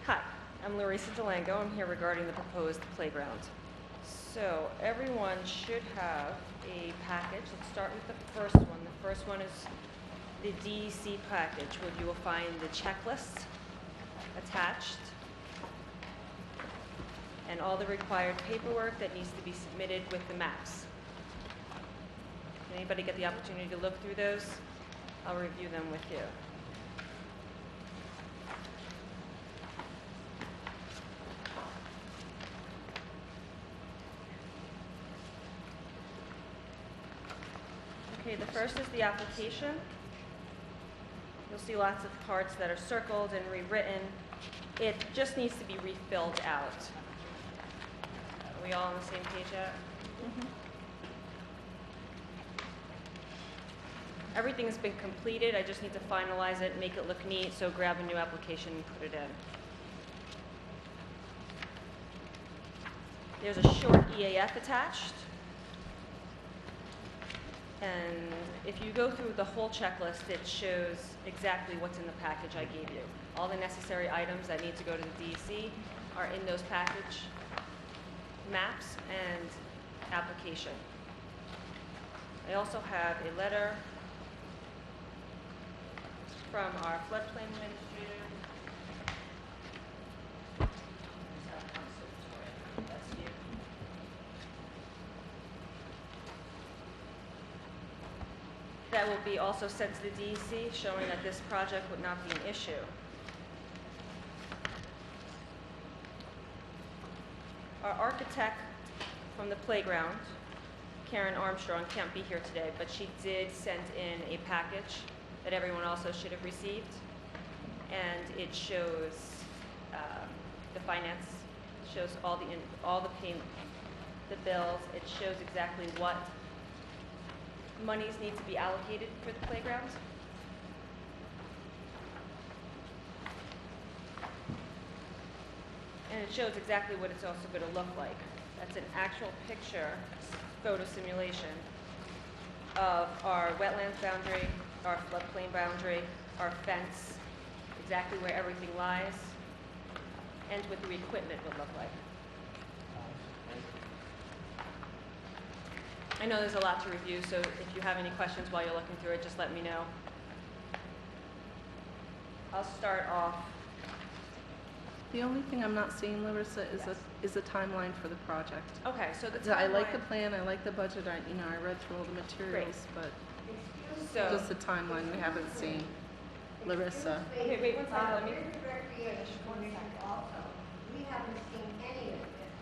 Hi, I'm Larissa Delango. I'm here regarding the proposed playground. So everyone should have a package. Let's start with the first one. The first one is the DEC package, where you will find the checklist attached and all the required paperwork that needs to be submitted with the maps. Did anybody get the opportunity to look through those? I'll review them with you. Okay, the first is the application. You'll see lots of parts that are circled and rewritten. It just needs to be refilled out. Are we all on the same page yet? Everything has been completed. I just need to finalize it, make it look neat, so grab a new application and put it in. There's a short EAF attached. And if you go through the whole checklist, it shows exactly what's in the package I gave you. All the necessary items that need to go to the DEC are in those package maps and application. I also have a letter from our floodplain administrator. That's you. That will be also sent to the DEC, showing that this project would not be an issue. Our architect from the playground, Karen Armstrong, can't be here today, but she did send in a package that everyone also should have received. And it shows the finance, shows all the payment, the bills. It shows exactly what monies need to be allocated for the playground. And it shows exactly what it's also going to look like. That's an actual picture, photo simulation of our wetlands boundary, our floodplain boundary, our fence, exactly where everything lies, and what the equipment would look like. I know there's a lot to review, so if you have any questions while you're looking through it, just let me know. I'll start off. The only thing I'm not seeing, Larissa, is a timeline for the project. Okay, so the timeline. I like the plan, I like the budget, I read through all the materials, but So, just the timeline we haven't seen. Larissa. okay, wait one second, let me.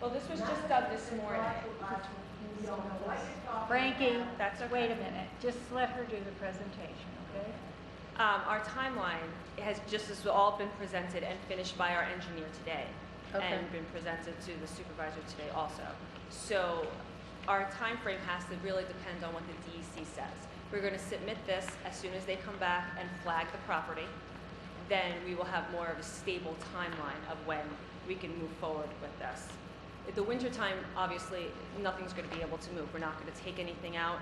Well, this was just done this morning. Frankie, That's okay. wait a minute. Just let her do the presentation, okay? Our timeline has all been presented and finished by our engineer today, Okay. and been presented to the supervisor today also. So our time frame has to really depend on what the DEC says. We're going to submit this as soon as they come back and flag the property. Then we will have more of a stable timeline of when we can move forward with this. At the winter time, obviously, nothing's going to be able to move. We're not going to take anything out.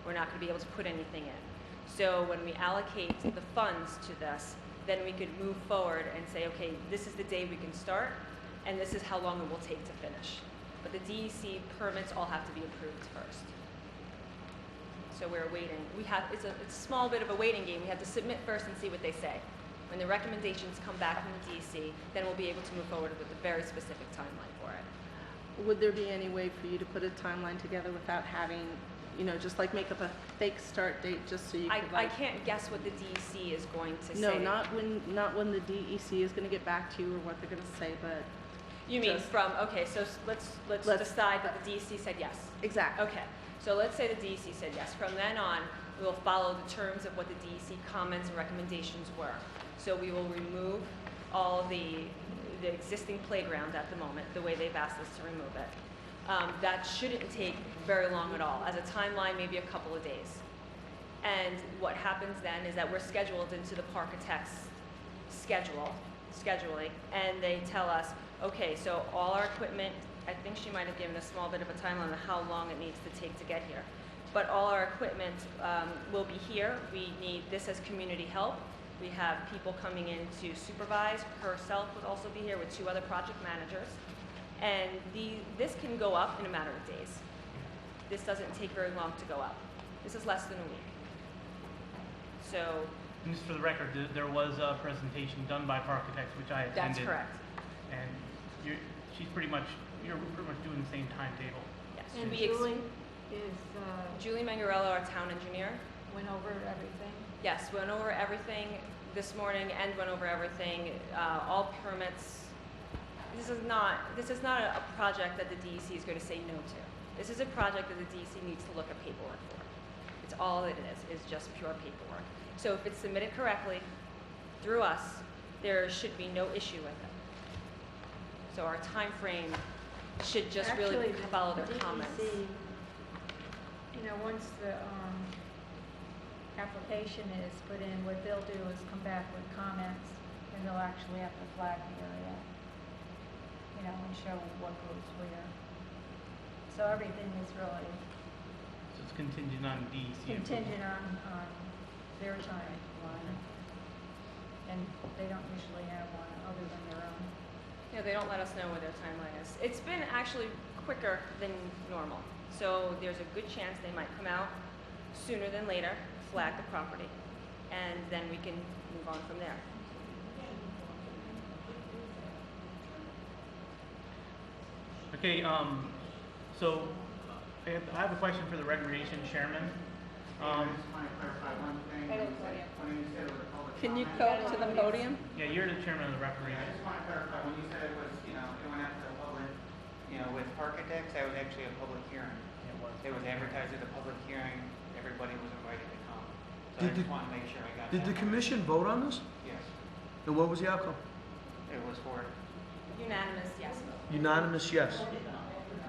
We're not going to be able to put anything in. So when we allocate the funds to this, then we could move forward and say, okay, this is the day we can start, and this is how long it will take to finish. But the DEC permits all have to be approved first. So we're waiting. It's a small bit of a waiting game. We have to submit first and see what they say. When the recommendations come back from the DEC, then we'll be able to move forward with a very specific timeline for it. Would there be any way for you to put a timeline together without having, just like make up a fake start date just so you could I can't guess what the DEC is going to No, say. not when the DEC is going to get back to you or what they're going to say, but You mean just- okay, so let's decide that the DEC said yes. exactly. Okay, so let's say the DEC said yes. From then on, we'll follow the terms of what the DEC comments and recommendations were. So we will remove all the existing playground at the moment, the way they've asked us to remove it. That shouldn't take very long at all. As a timeline, maybe a couple of days. And what happens then is that we're scheduled into the Parkitect's scheduling, and they tell us, okay, so all our equipment, I think she might have given a small bit of a timeline on how long it needs to take to get here. But all our equipment will be here. We need this as community help. We have people coming in to supervise. Herself would also be here with 2 other project managers. And this can go up in a matter of days. This doesn't take very long to go up. This is less than a week. So. And just for the record, there was a presentation done by Parkitects, which I attended. That's correct. And you're pretty much doing the same timetable. Yes. And Julie Mangarello, our town engineer. Went over everything. Yes, went over everything this morning and went over everything, all permits. This is not a project that the DEC is going to say no to. This is a project that the DEC needs to look at paperwork for. It's all it is just pure paperwork. So if it's submitted correctly through us, there should be no issue with it. So our time frame should just really Actually, follow their the comments. DEC, you know, once the application is put in, what they'll do is come back with comments, and they'll actually have to flag the area, you know, and show what goes where. So everything is really So it's contingent on DEC approval. contingent on their timeline, and they don't usually have one other than their own. Yeah, they don't let us know what their timeline is. It's been actually quicker than normal. So there's a good chance they might come out sooner than later, flag the property, and then we can move on from there. Okay, so I have a question for the recreation chairman. Can you go to the podium? Yeah, you're the chairman of the recreation. I just want to clarify, when you said it was, it went out to the public, with architects, that was actually a public hearing. It was advertised as a public hearing, everybody was invited to come. So I just want to make sure I got that. Did the commission vote on this? Yes, And what was the outcome? it was for it. Unanimous, yes. Unanimous, yes. The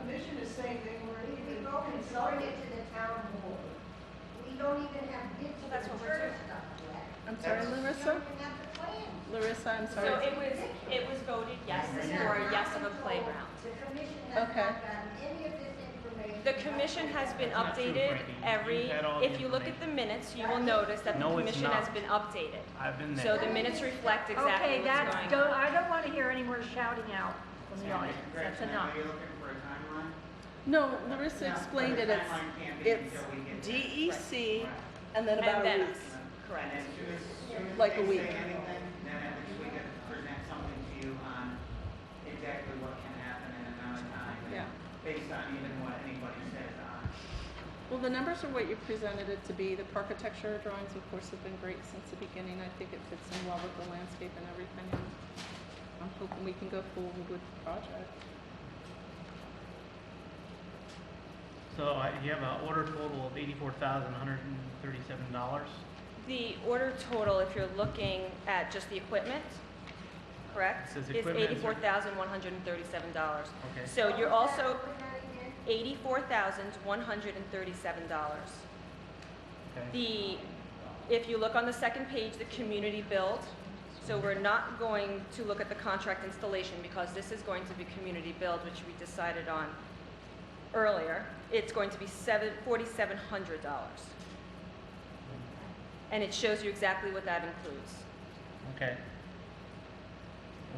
commission is saying they weren't even consulted to the town board. We don't even have bids for the church stuff yet. I'm sorry, Larissa? Larissa, I'm sorry. So it was voted yes for a yes of a playground. The commission has Okay. not gotten any of this information. The commission has been That's not true, updated Frankie. every, You've had all the if you look at the minutes, you will notice that the No, it's commission has not. been updated. I've been So there. the minutes reflect exactly Okay, what's going on. I don't want to hear any more shouting out from the audience. That's enough. Are you looking for a timeline? No, Larissa explained it. The timeline can't be It's until we get that. DEC and then about And then a week. us, correct. And as soon as Like a they week. say anything, then at least we can present something to you on exactly what can happen in an amount of time. and Yeah. Based on even what anybody says on. Well, the numbers are what you presented it to be. The architecture drawings, of course, have been great since the beginning. I think it fits in well with the landscape and everything. And I'm hoping we can go forward with the project. So you have an order total of $84,137. The order total, if you're looking at just the equipment, correct? Says Is equipment is- $84,137. Okay. So you're also $84,137. Okay. If you look on the second page, the community build, so we're not going to look at the contract installation because this is going to be community build, which we decided on earlier. It's going to be $4,700. And it shows you exactly what that includes. Okay.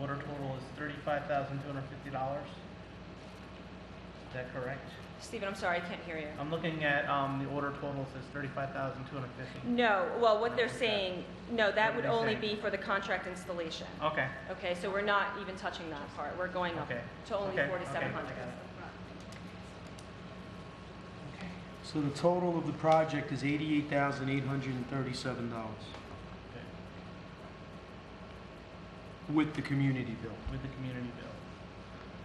Order total is $35,250. Is that correct? Stephen, I'm sorry, I can't hear you. I'm looking at the order total says $35,250. No, well, what they're saying, no, that What would are they only saying? be for the contract installation. Okay. Okay, so we're not even touching that part. We're going up Okay. to only Okay, okay, 4,700. I got it. So the total of the project is $88,837 Okay. with the community bill. With the community bill.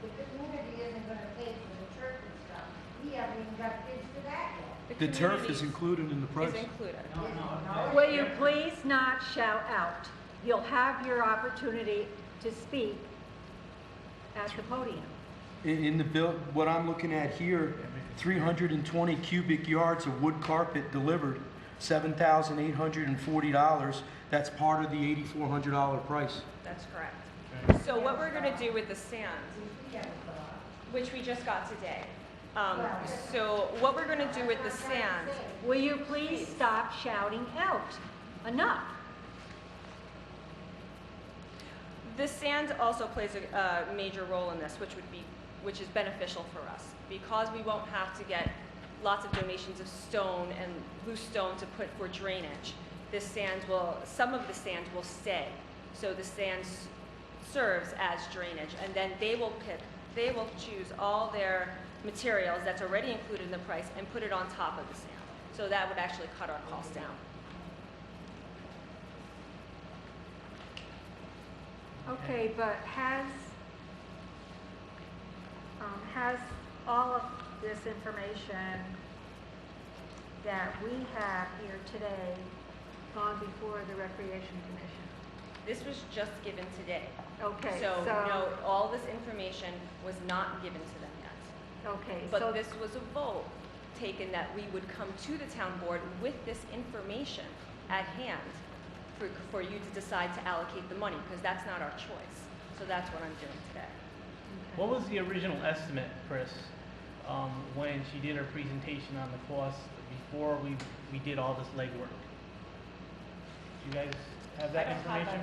If the community isn't gonna pay for the church and stuff, we haven't even got bids for that yet. The turf is included in the price. Is included. Will you please not shout out? You'll have your opportunity to speak at the podium. In the bill, what I'm looking at here, 320 cubic yards of wood carpet delivered, $7,840. That's part of the $8,400 price. That's correct. So what we're going to do with the sand, which we just got today. So what we're going to do with the sand, Will you please stop shouting out? Enough. the sand also plays a major role in this, which is beneficial for us because we won't have to get lots of donations of stone and loose stone to put for drainage. Some of the sand will stay. So the sand serves as drainage, and then they will choose all their materials that's already included in the price and put it on top of the sand. So that would actually cut our costs down. Okay, but has all of this information that we have here today gone before the Recreation Commission? This was just given today. Okay, So, no, all this information was not given to them yet. Okay, But so this was a vote taken that we would come to the town board with this information at hand for you to decide to allocate the money, because that's not our choice. So that's what I'm doing today. What was the original estimate, Chris, when she did her presentation on the cost before we did all this legwork? Do you guys have that information?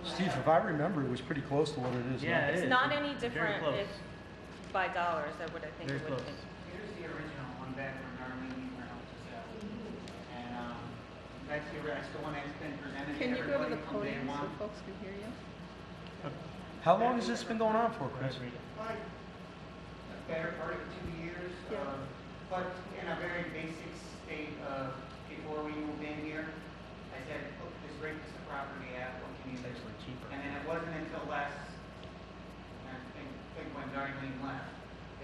Steve, if I remember, it was pretty close to what it is now. Yeah, it It's is. not any Very different close. if by dollars, that would I think Very it would close. be. Here's the original one back when Darlene helped us out. And that's the one that's been presented to Can you go to everybody the from day podium so one. folks can hear you? How long has this been going on for, Go Chris? ahead, read it. Like, a better part of 2 years, Yeah. but in a very basic state of before we moved in here. I said, look, this great piece of property at, what can you do? Actually cheaper. And then it wasn't until I think when Darlene left,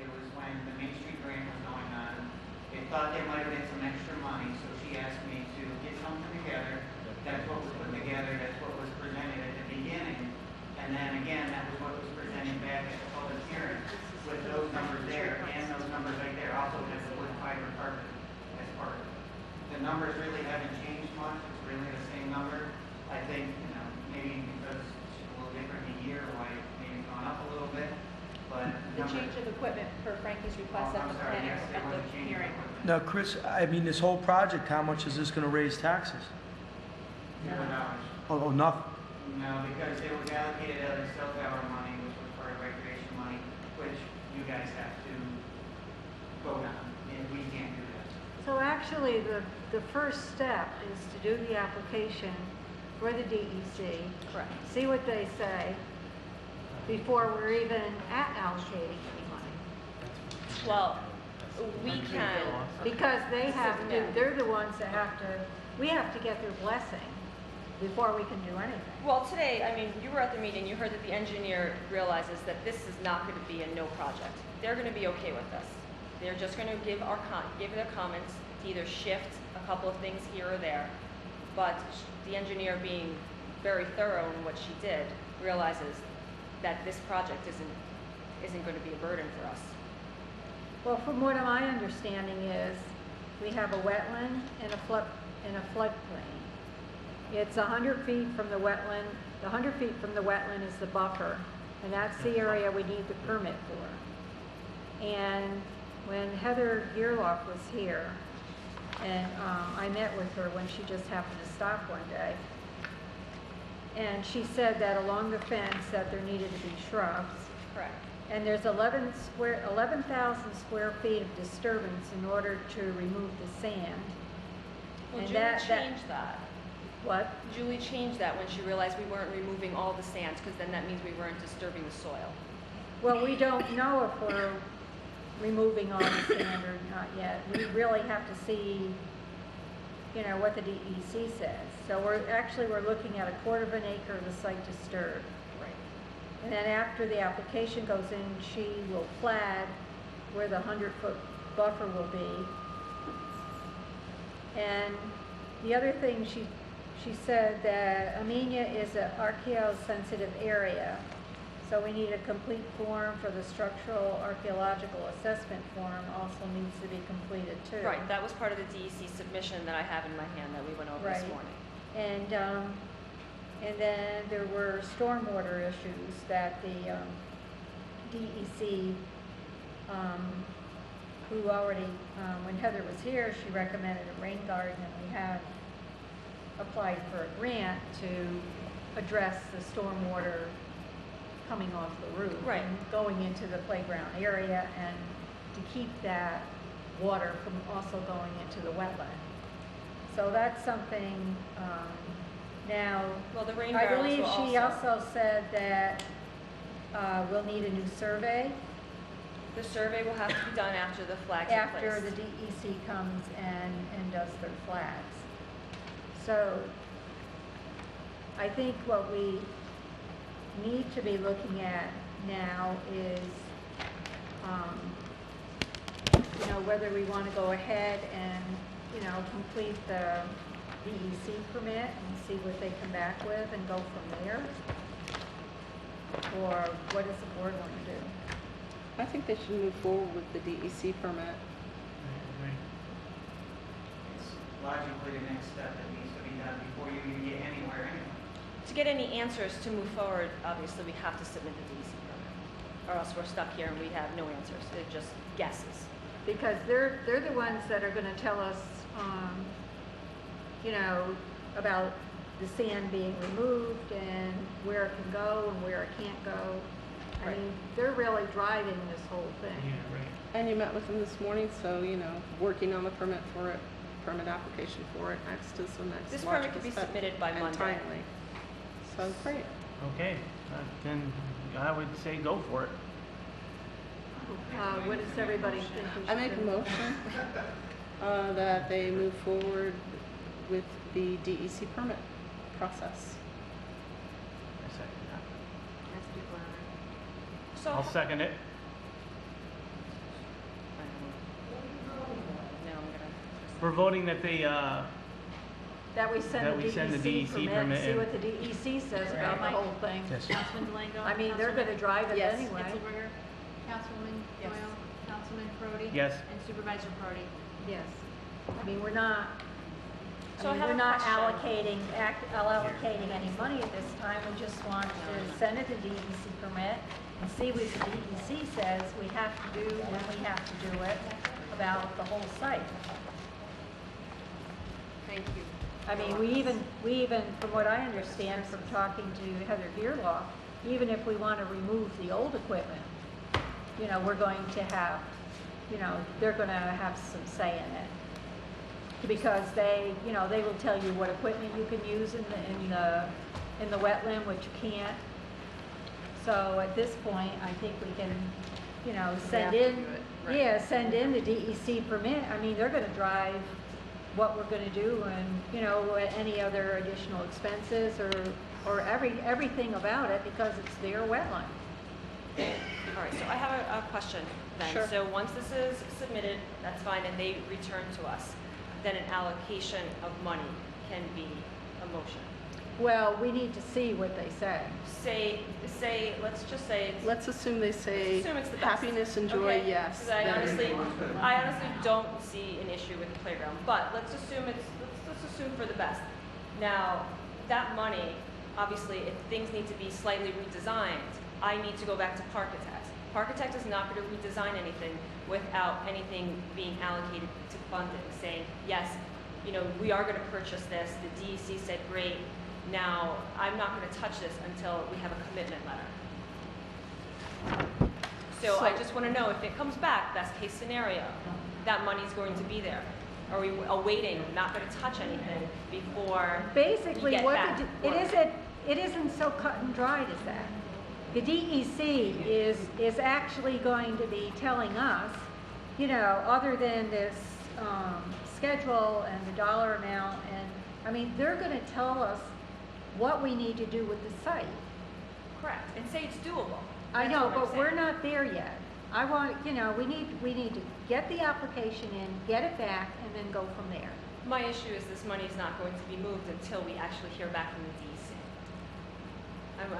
it was when the Main Street grant was going on. They thought there might have been some extra money, so she asked me to get something together. That's what was put together, that's what was presented at the beginning. And then again, that was what was presented back at the public hearing with those numbers there and those numbers right there, also has the wood fiber carpet as part of it. The numbers really haven't changed much, it's really the same number. I think, maybe because it's a little different a year, why it maybe gone up a little bit, but. The change of equipment per Frankie's request at I'm the sorry, planning, yes, at it was the a change of hearing. equipment. Now, Chris, I mean, this whole project, how much is this gonna raise taxes? $0. Oh, nothing. No, because it was allocated out of cell tower money, which was part of recreation money, which you guys have to vote on, and we can't do that. So actually, the first step is to do the application for the DEC. Correct. See what they say before we're even at allocating any money. Well, we can, Because they have to, Yeah. they're the ones that have to, we have to get their blessing before we can do anything. well, today, I mean, you were at the meeting, you heard that the engineer realizes that this is not going to be a no project. They're going to be okay with this. They're just going to give their comments to either shift a couple of things here or there. But the engineer, being very thorough in what she did, realizes that this project isn't going to be a burden for us. Well, from what my understanding is, we have a wetland and a floodplain. It's 100 feet from the wetland. The 100 feet from the wetland is the buffer, and that's the area we need the permit for. And when Heather Gearloff was here, and I met with her when she just happened to stop one day, and she said that along the fence that there needed to be shrubs. Correct. And there's 11,000 square feet of disturbance in order to remove the sand. Well, And Julie that- changed that. What? Julie changed that when she realized we weren't removing all the sands, because then that means we weren't disturbing the soil. Well, we don't know if we're removing all the sand or not yet. We really have to see, what the DEC says. So we're looking at 1/4 acre of the site disturbed. Right. And then after the application goes in, she will flag where the 100-foot buffer will be. And the other thing, she said that Amenia is an archaeo-sensitive area, so we need a complete form for the structural archaeological assessment form also needs to be completed too. Right, that was part of the DEC submission that I have in my hand that we went over this Right. morning. And then there were stormwater issues that the DEC, who already, when Heather was here, she recommended a rain garden, and we have applied for a grant to address the stormwater coming off the roof. Right. And going into the playground area, and to keep that water from also going into the wetland. So that's something, now, Well, the rain I barrels believe will she also said that we'll need a new survey The survey will have to be done after the flags are after placed. the DEC comes and does their flags. So I think what we need to be looking at now is, whether we want to go ahead and complete the DEC permit and see what they come back with and go from there? Or what does the board want to do? I think they should move forward with the DEC permit. It's logically the next step that needs to be done before you even get anywhere anyway. To get any answers to move forward, obviously, we have to submit the DEC permit, or else we're stuck here and we have no answers. They're just guesses. Because they're the ones that are gonna tell us, about the sand being removed and where it can go and where it can't go. I Right. mean, they're really driving this whole thing. Yeah, right. And you met with them this morning, so, working on the permit for it, permit application for it, next is the next This permit logical could be step, submitted by and Monday. timely. So, great. Okay, then I would say go for it. What does everybody think we should I make a do? motion that they move forward with the DEC permit process. I second that. So, I'll second it. no, I'm gonna. We're voting that they, That we send That the we send the DEC DEC permit and permit see in. what the DEC says about the Right. whole thing. yes. Councilman Delango? I mean, they're gonna drive it Yes. anyway. Etzelberger? Councilwoman Yes. Doyle? Councilman Crody? Yes. And Supervisor Crody? Yes. I mean, we're not, So I have we're a not question. allocating any money at this time. We just want to send it to DEC permit and see what the DEC says we have to do when we have to do it about the whole site. Thank you. I mean, we even, from what I understand from talking to Heather Dearlaw, even if we want to remove the old equipment, we're going to have, they're going to have some say in it. Because they will tell you what equipment you can use in the wetland, what you can't. So at this point, I think we can, send in, send in the DEC permit. I mean, they're going to drive what we're going to do and, any other additional expenses or everything about it because it's their wetland. All right, so I have a question then. Sure. So once this is submitted, that's fine, and they return to us, then an allocation of money can be a motion. Well, we need to see what they say. Let's just say it's. Let's assume they say Assume it's the best. happiness and joy, Okay? yes. 'Cause I then- honestly don't see an issue with the playground, but let's assume let's assume for the best. Now, that money, obviously, if things need to be slightly redesigned, I need to go back to Parkitect. Parkitect is not going to redesign anything without anything being allocated to funding, saying, yes, we are going to purchase this, the DEC said, great, now I'm not going to touch this until we have a commitment letter. So I just want to know if it comes back, best case scenario, that money's going to be there. Are we awaiting, not going to touch anything before Basically, we get what back it isn't so cut and dried as that. The DEC is actually going to be telling us, other than this schedule and the dollar amount, and I mean, they're going to tell us what we need to do with the site. Correct, and say it's doable. I That's know, what I'm but we're saying. not there yet. I want, we need to get the application in, get it back, and then go from there. My issue is this money is not going to be moved until we actually hear back from the DEC.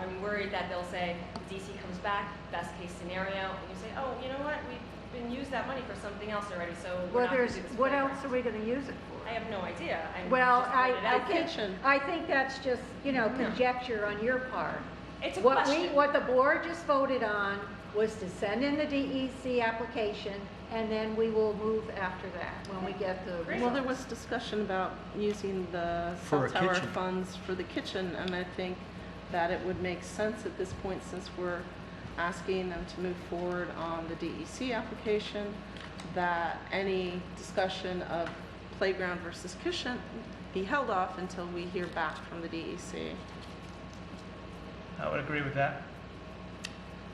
I'm worried that they'll say, the DEC comes back, best case scenario, and you say, oh, you know what, we've been used that money for something else already, so we're Well, not going to do this what playground." else are we gonna use it for? I have no idea. I'm Well, just putting it out there. I think that's just, conjecture on your part. It's a What question. what the board just voted on was to send in the DEC application, and then we will move after that, when we get the Well, there results. was discussion about using the For cell a tower kitchen. funds for the kitchen, and I think that it would make sense at this point, since we're asking them to move forward on the DEC application, that any discussion of playground versus kitchen be held off until we hear back from the DEC. I would agree with that.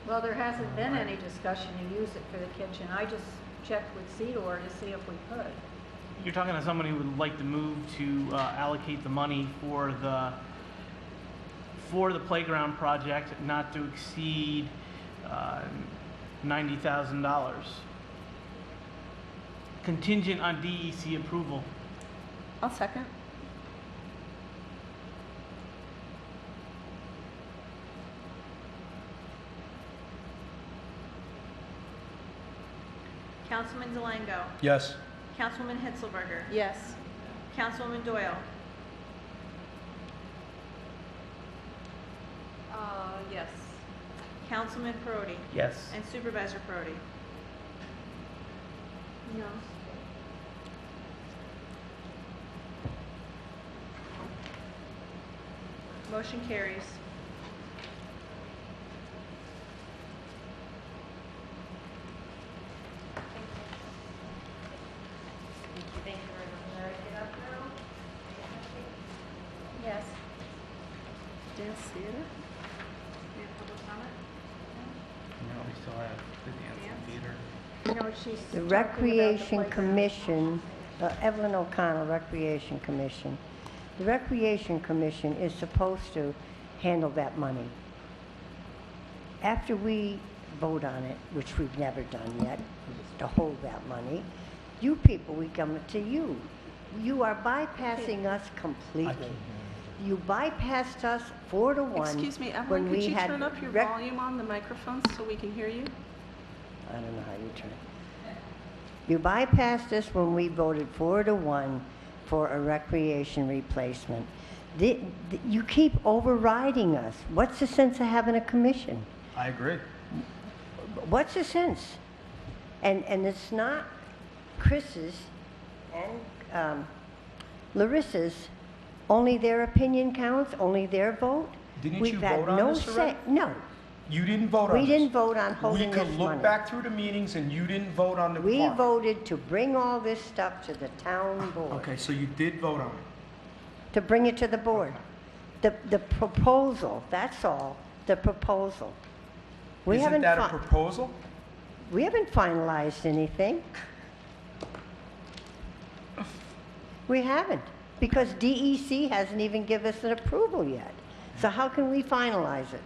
Well, there hasn't been any discussion to use it for the kitchen. I just checked with Cedar to see if we could. You're talking to somebody who would like to move to allocate the money for the playground project not to exceed $90,000. Contingent on DEC approval. I'll second. Councilman Delango. Yes. Councilwoman Hitzelberger. Yes. Councilwoman Doyle. Yes. Councilman Perotti. Yes. And Supervisor Perotti. No. Motion carries. Thank you very much. May I get up now? Yes. Dance theater? We have public comment? No, we still have the dance and theater. No, she's The talking about Recreation playground. Commission, Evelyn O'Connell, Recreation Commission. The Recreation Commission is supposed to handle that money. After we vote on it, which we've never done yet, to hold that money, you people, we come to you. You are bypassing us completely. You bypassed us 4-1. Excuse me, when Evelyn, we could you had turn up your volume on the microphone so we can hear you? I don't know how you turn it. You bypassed us when we voted 4-1 for a recreation replacement. You keep overriding us. What's the sense of having a commission? I agree. What's the sense? And it's not Chris's and Larissa's. Only their opinion counts, only their vote. Didn't We've you had vote on no this say. already? No. You didn't vote on We this. didn't vote on holding We this could money. look back through the meetings and you didn't vote on the We park. voted to bring all this stuff to the town board. Okay, so you did vote on it. To bring it to the board. The proposal, that's all, the proposal. Isn't that a proposal? We haven't finalized anything. We haven't, because DEC hasn't even given us an approval yet. So how can we finalize it?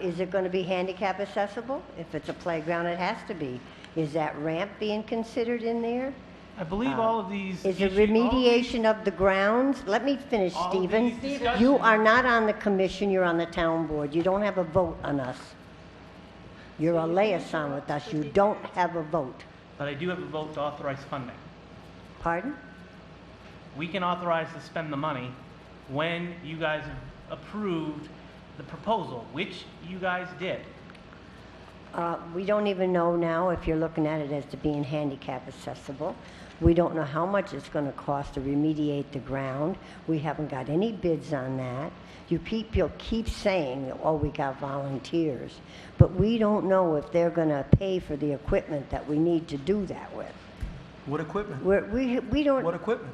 Is it going to be handicap accessible? If it's a playground, it has to be. Is that ramp being considered in there? I believe all of these Is it issues- remediation of the grounds? Let me finish, All of Stephen. these discussions- You are not on the commission, you're on the town board. You don't have a vote on us. You're a liaison with us, you don't have a vote. But I do have a vote to authorize funding. Pardon? We can authorize to spend the money when you guys have approved the proposal, which you guys did. We don't even know now if you're looking at it as to being handicap accessible. We don't know how much it's going to cost to remediate the ground. We haven't got any bids on that. You'll keep saying, oh, we got volunteers. But we don't know if they're going to pay for the equipment that we need to do that with. What equipment? We don't... What equipment?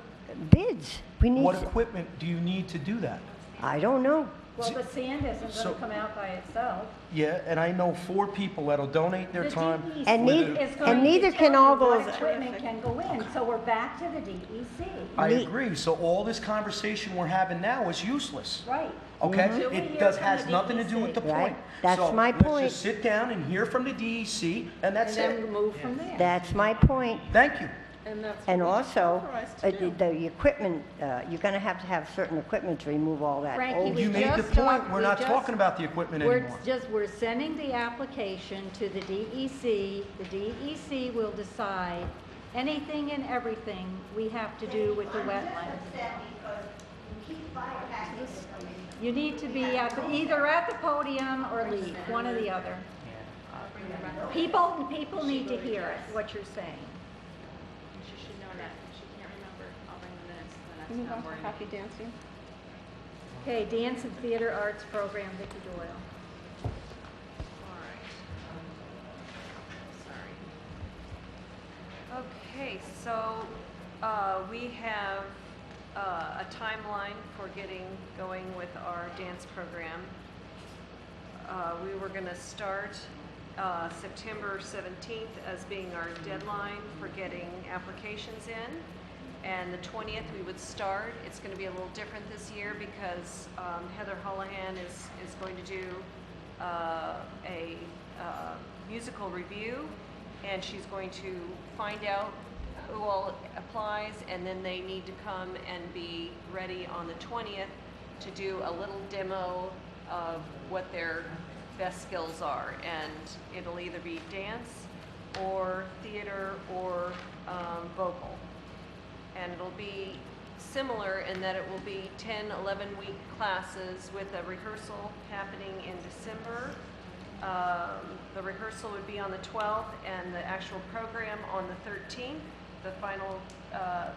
Bids. We need... What equipment do you need to do that? I don't know. Well, the sand isn't So- going to come out by itself. Yeah, and I know 4 people that'll donate their The time. DEC And with neither- a- is going and to neither tell can you all what those- equipment can go in, so we're back to the DEC. I agree, so all this conversation we're having now is useless. Right. Okay? Until we It hear does, from has the nothing to do with the DEC. Right. point. That's So my let's point. just sit down and hear from the DEC, and that's And it. then move from there. That's my point. Thank you. And that's And what we also, authorized to do. the equipment, you're going to have certain equipment to remove all that Frankie, old... we You made the just point, talked- we're we not just- talking about the equipment anymore. We're sending the application to the DEC. The DEC will decide anything and everything we have to do with the wetlands. You need to be either at the podium or leave, one or the other. People need to hear it, what you're saying. She should know that. If she can't remember, I'll bring the minutes to the Move next on town to board happy meeting. dancing. Okay, Dance and Theater Arts Program, Vicki Doyle. All right. Okay, so we have a timeline for getting going with our dance program. We were going to start September 17th as being our deadline for getting applications in. And the 20th we would start. It's going to be a little different this year because Heather Holohan is going to do a musical review, and she's going to find out who all applies, and then they need to come and be ready on the 20th to do a little demo of what their best skills are. And it'll either be dance or theater or vocal. And it'll be similar in that it will be 10, 11-week classes with a rehearsal happening in December. The rehearsal would be on the 12th and the actual program on the 13th. The final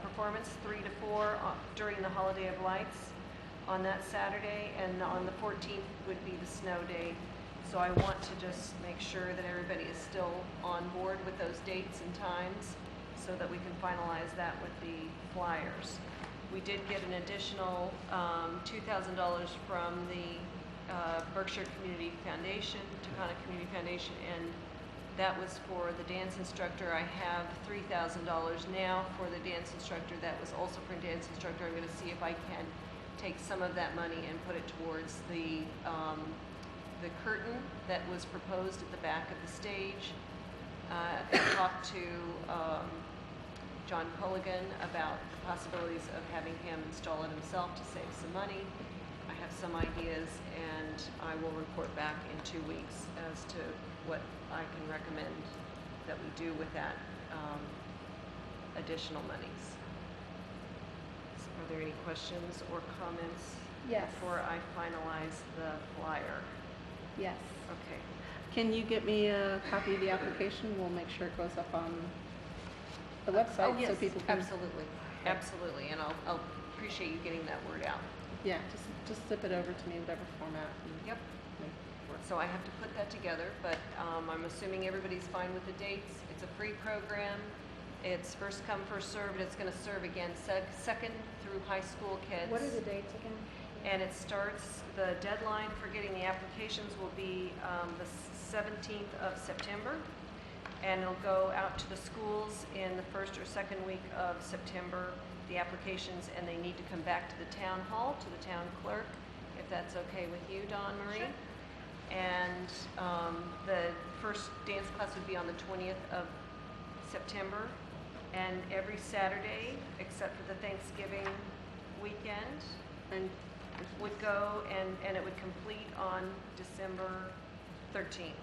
performance, 3 to 4 during the Holiday of Lights on that Saturday, and on the 14th would be the snow day. So I want to just make sure that everybody is still on board with those dates and times so that we can finalize that with the flyers. We did get an additional $2,000 from the Berkshire Community Foundation, Taconic Community Foundation, and that was for the dance instructor. I have $3,000 now for the dance instructor. That was also for a dance instructor. I'm going to see if I can take some of that money and put it towards the curtain that was proposed at the back of the stage. I talked to John Culligan about the possibilities of having him install it himself to save some money. I have some ideas, and I will report back in 2 weeks as to what I can recommend that we do with that additional monies. Are there any questions or comments Yes. before I finalize the flyer? Yes. Okay. Can you get me a copy of the application? We'll make sure it goes up on the website Oh, yes, so people can. absolutely, absolutely, and I'll appreciate you getting that word out. Yeah, just zip it over to me, whatever format. Yep. So I have to put that together, but I'm assuming everybody's fine with the dates. It's a free program. It's first come, first served. It's going to serve again second through high school kids. What are the dates again? And it starts, the deadline for getting the applications will be the 17th of September. And it'll go out to the schools in the first or second week of September, the applications, and they need to come back to the town hall, to the town clerk, if that's okay with you, Dawn Marie. Sure. And the first dance class would be on the 20th of September. And every Saturday, except for the Thanksgiving weekend, and would go and it would complete on December 13th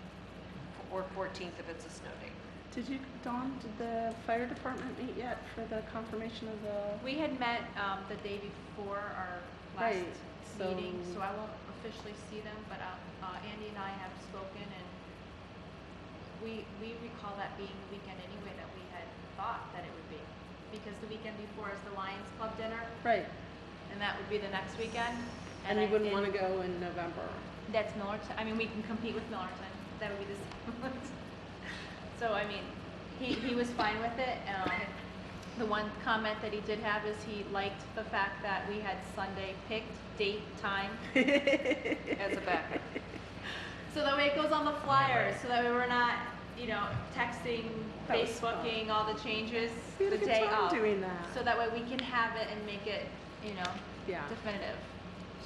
or 14th if it's a snow day. Did you, Dawn, did the fire department meet yet for the confirmation of the? We had met the day before our last Right, so- meeting, so I won't officially see them, but Andy and I have spoken, and we recall that being the weekend anyway that we had thought that it would be, because the weekend before is the Lions Club dinner, Right, and that would be the next weekend. and you wouldn't want to go in November. That's Millerton. I mean, we can compete with Millerton. That would be the same. So, I mean, he was fine with it. The one comment that he did have is he liked the fact that we had Sunday picked, date, time, As a backup. so that way it goes on the flyers, so that way we're not, texting, That was Facebooking all the changes We had the a good day time of. doing that. So that way we can have it and make it, Yeah. definitive.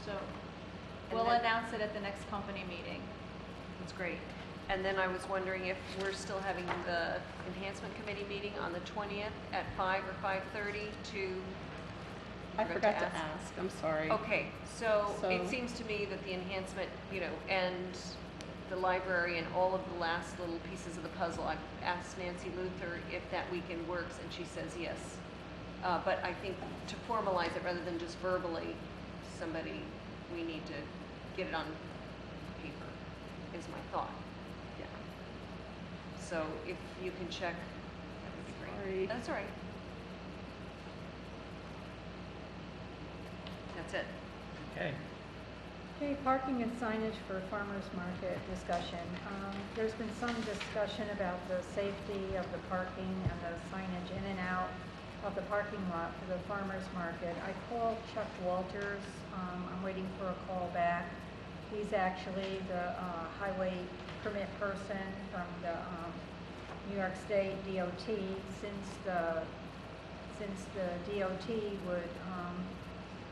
So And we'll then- announce it at the next company meeting. That's great. And then I was wondering if we're still having the enhancement committee meeting on the 20th at 5 or 5:30 to. I forgot to ask, I'm sorry. Okay, so So- it seems to me that the enhancement, and the library and all of the last little pieces of the puzzle, I've asked Nancy Luther if that weekend works, and she says yes. But I think to formalize it rather than just verbally, we need to get it on paper, is my thought. Yeah. So if you can check, that would be great. Sorry. That's all right. That's it. Okay. Okay, parking and signage for farmers market discussion. There's been some discussion about the safety of the parking and the signage in and out of the parking lot for the farmers market. I called Chuck Walters. I'm waiting for a call back. He's actually the highway permit person from the New York State DOT. Since the DOT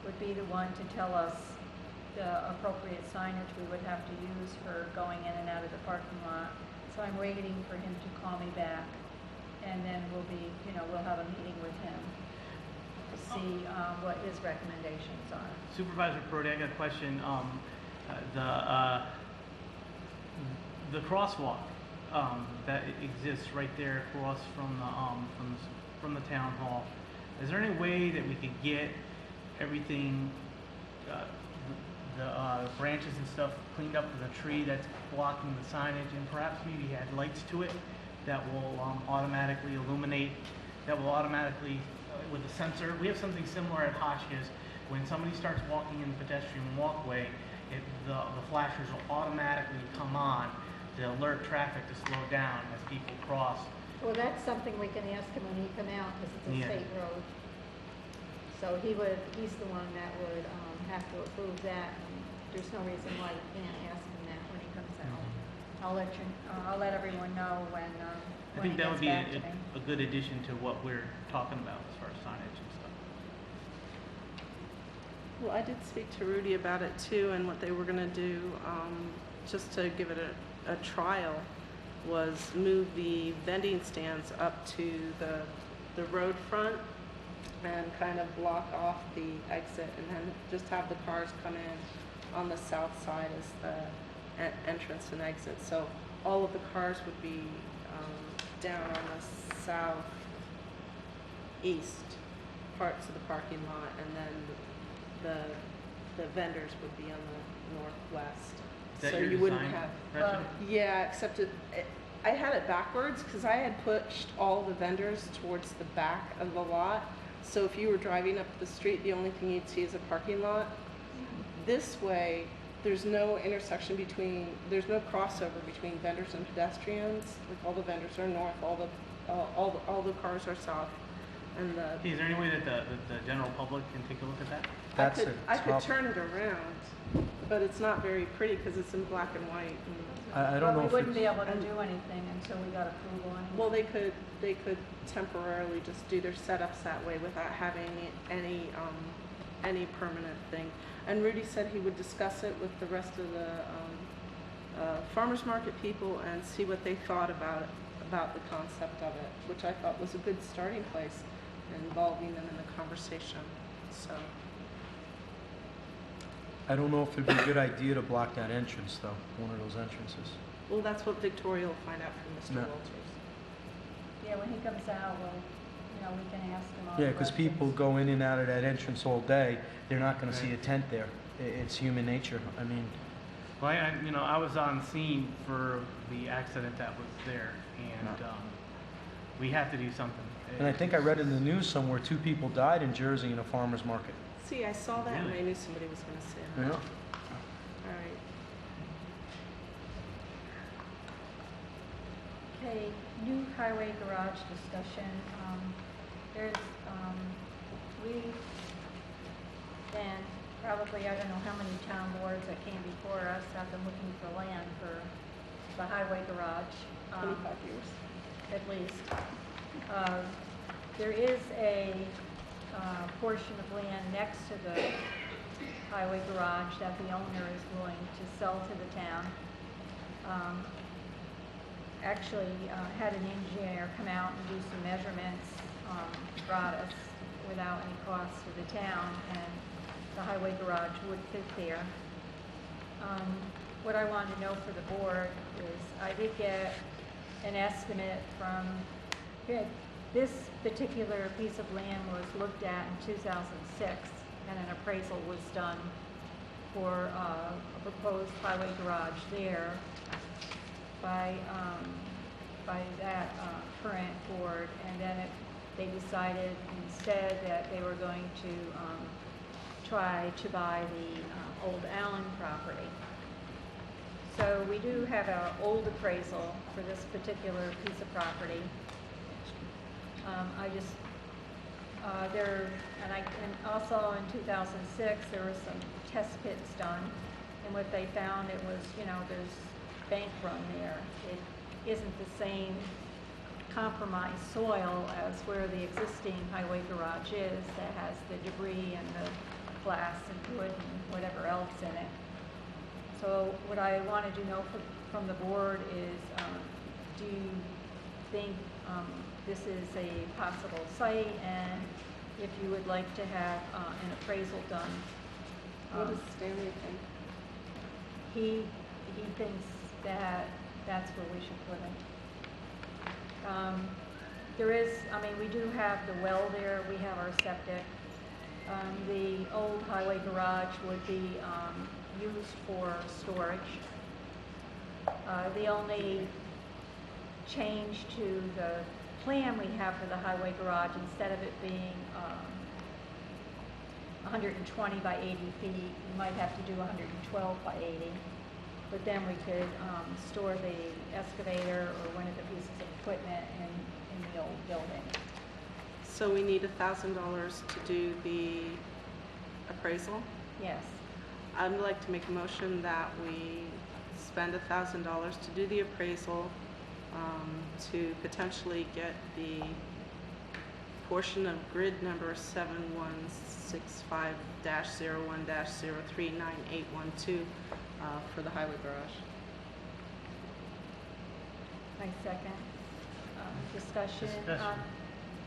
would be the one to tell us the appropriate signage we would have to use for going in and out of the parking lot. So I'm waiting for him to call me back, and then we'll have a meeting with him to see what his recommendations are. Supervisor Brody, I got a question. The crosswalk that exists right there across from the town hall. Is there any way that we could get everything, the branches and stuff cleaned up with a tree that's blocking the signage, and perhaps maybe add lights to it that will automatically illuminate, that will automatically, with a sensor. We have something similar at Hotchkiss. When somebody starts walking in the pedestrian walkway, the flashers will automatically come on to alert traffic to slow down as people cross. Well, that's something we can ask him when he come out, because it's a Yeah. state road. So he's the one that would have to approve that. And there's no reason why you can't ask him that when he comes out. I'll let everyone know when I he think that gets would be back to me. a good addition to what we're talking about as far as signage and stuff. Well, I did speak to Rudy about it too, and what they were gonna do, just to give it a trial, was move the vending stands up to the road front and kind of block off the exit, and then just have the cars come in on the south side as the entrance and exit. So all of the cars would be down on the southeast parts of the parking lot, and then the vendors would be on the northwest. Is that So your you wouldn't design, have. Gretchen? Yeah, except I had it backwards because I had pushed all the vendors towards the back of the lot. So if you were driving up the street, the only thing you'd see is a parking lot. This way, there's no intersection there's no crossover between vendors and pedestrians. Like, all the vendors are north, all the cars are south. And Is there any way that the general public can take a look at that? I could turn it around, but it's not very pretty because it's in black and white. I don't know We if wouldn't it's- be able to do anything until we got approval on it. Well, they could temporarily just do their setups that way without having any permanent thing. And Rudy said he would discuss it with the rest of the farmers market people and see what they thought about the concept of it, which I thought was a good starting place, involving them in the conversation. So. I don't know if it'd be a good idea to block that entrance, though, one of those entrances. Well, that's what Victoria will find out from Mr. No. Walters. Yeah, when he comes out, we can ask him all Yeah, the because questions. people go in and out of that entrance all day, they're not gonna see a tent there. It's human nature. I mean, Well, I was on scene for the accident that was there, and we have to do something. and I think I read in the news somewhere 2 people died in Jersey in a farmer's market. See, I saw that and I Really? knew somebody was going to say that. Yeah. All right. Okay, new highway garage discussion. And probably, I don't know how many town boards that came before us have been looking for land for the highway garage. 25 years. At least. There is a portion of land next to the highway garage that the owner is willing to sell to the town. Actually had an engineer come out and do some measurements gratis without any cost to the town, and the highway garage would fit there. What I wanted to know for the board is I did get an estimate from, this particular piece of land was looked at in 2006, and an appraisal was done for a proposed highway garage there by that current board, and then they decided instead that they were going to try to buy the old Allen property. So we do have an old appraisal for this particular piece of property. And also in 2006, there were some test pits done, and what they found, it was, there's bank run there. It isn't the same compromised soil as where the existing highway garage is, that has the debris and the glass and wood and whatever else in it. So what I wanted to know from the board is, do you think this is a possible site, and if you would like to have an appraisal done? What does Stanley think? He thinks that that's where we should put it. There is, I mean, we do have the well there, we have our septic. The old highway garage would be used for storage. The only change to the plan we have for the highway garage, instead of it being 120 by 80 feet, we might have to do 112 by 80. But then we could store the excavator or one of the pieces of equipment in the old building. So we need $1,000 to do the appraisal? Yes. I'd like to make a motion that we spend $1,000 to do the appraisal, to potentially get the portion of grid number 7165-01-039812 for the highway garage. My second. Discussion.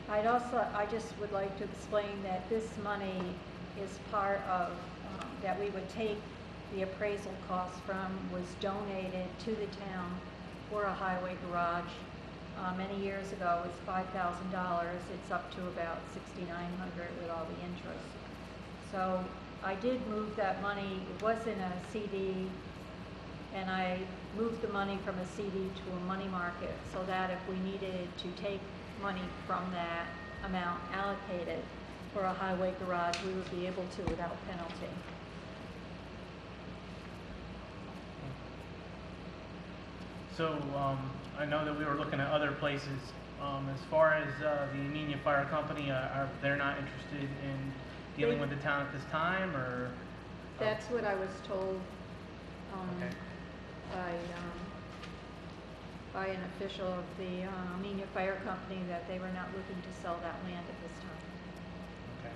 I just would like to explain that this money is part of, that we would take the appraisal costs from, was donated to the town for a highway garage. Many years ago, it was $5,000. It's up to about $6,900 with all the interest. So I did move that money. It was in a CD, and I moved the money from a CD to a money market so that if we needed to take money from that amount allocated for a highway garage, we would be able to without penalty. So I know that we were looking at other places. As far as the Amenia Fire Company, they're not interested in dealing with the town at this time, or? That's what I was told Okay. by an official of the Amenia Fire Company, that they were not looking to sell that land at this time. Okay.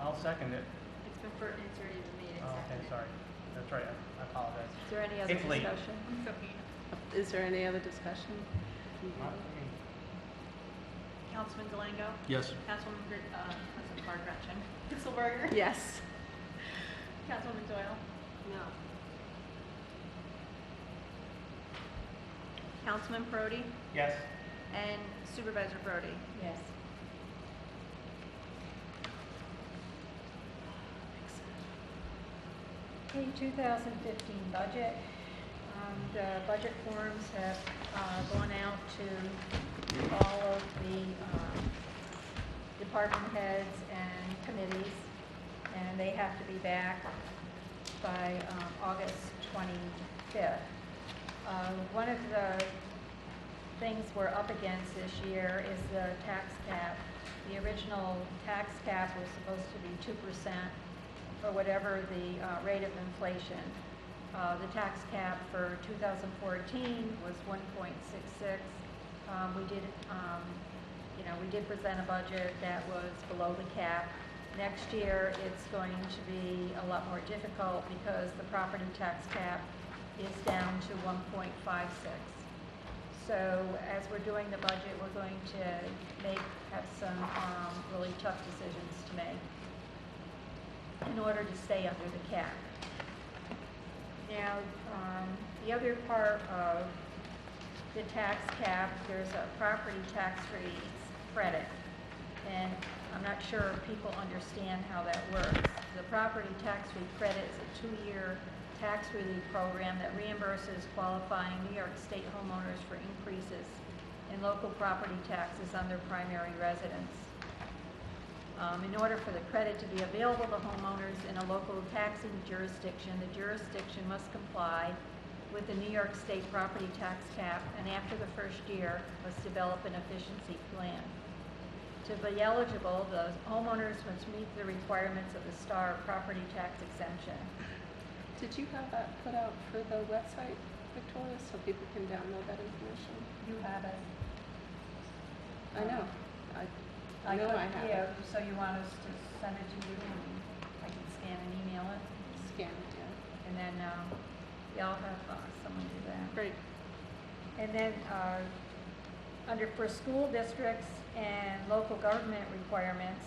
I'll second it. It's been inserted in the meeting. Oh, okay, sorry. That's right. I apologize. Is there any other It's late. discussion? Is there any other discussion? Councilman Delango? Yes. Councilwoman Gretchen? Kitzelberger? Yes. Councilwoman Doyle? No. Councilman Brody? Yes. And Supervisor Brody? Yes. Okay, 2015 budget. The budget forms have gone out to all of the department heads and committees, and they have to be back by August 25th. One of the things we're up against this year is the tax cap. The original tax cap was supposed to be 2% or whatever the rate of inflation. The tax cap for 2014 was 1.66. We did present a budget that was below the cap. Next year, it's going to be a lot more difficult because the property tax cap is down to 1.56. So as we're doing the budget, we're going to have some really tough decisions to make in order to stay under the cap. Now, the other part of the tax cap, there's a property tax credit, and I'm not sure if people understand how that works. The property tax credit is a 2-year tax relief program that reimburses qualifying New York State homeowners for increases in local property taxes on their primary residence. In order for the credit to be available to homeowners in a local taxing jurisdiction, the jurisdiction must comply with the New York State property tax cap, and after the first year, must develop an efficiency plan. To be eligible, the homeowners must meet the requirements of the STAR property tax exemption. Did you have that put out for the website, Victoria, so people can download that information? You have it. I know. I know I have it. Yeah, so you want us to send it to you, and I can scan and email it. Scan it, yeah. And then, y'all have someone do that. Great. And then, under for school districts and local government requirements,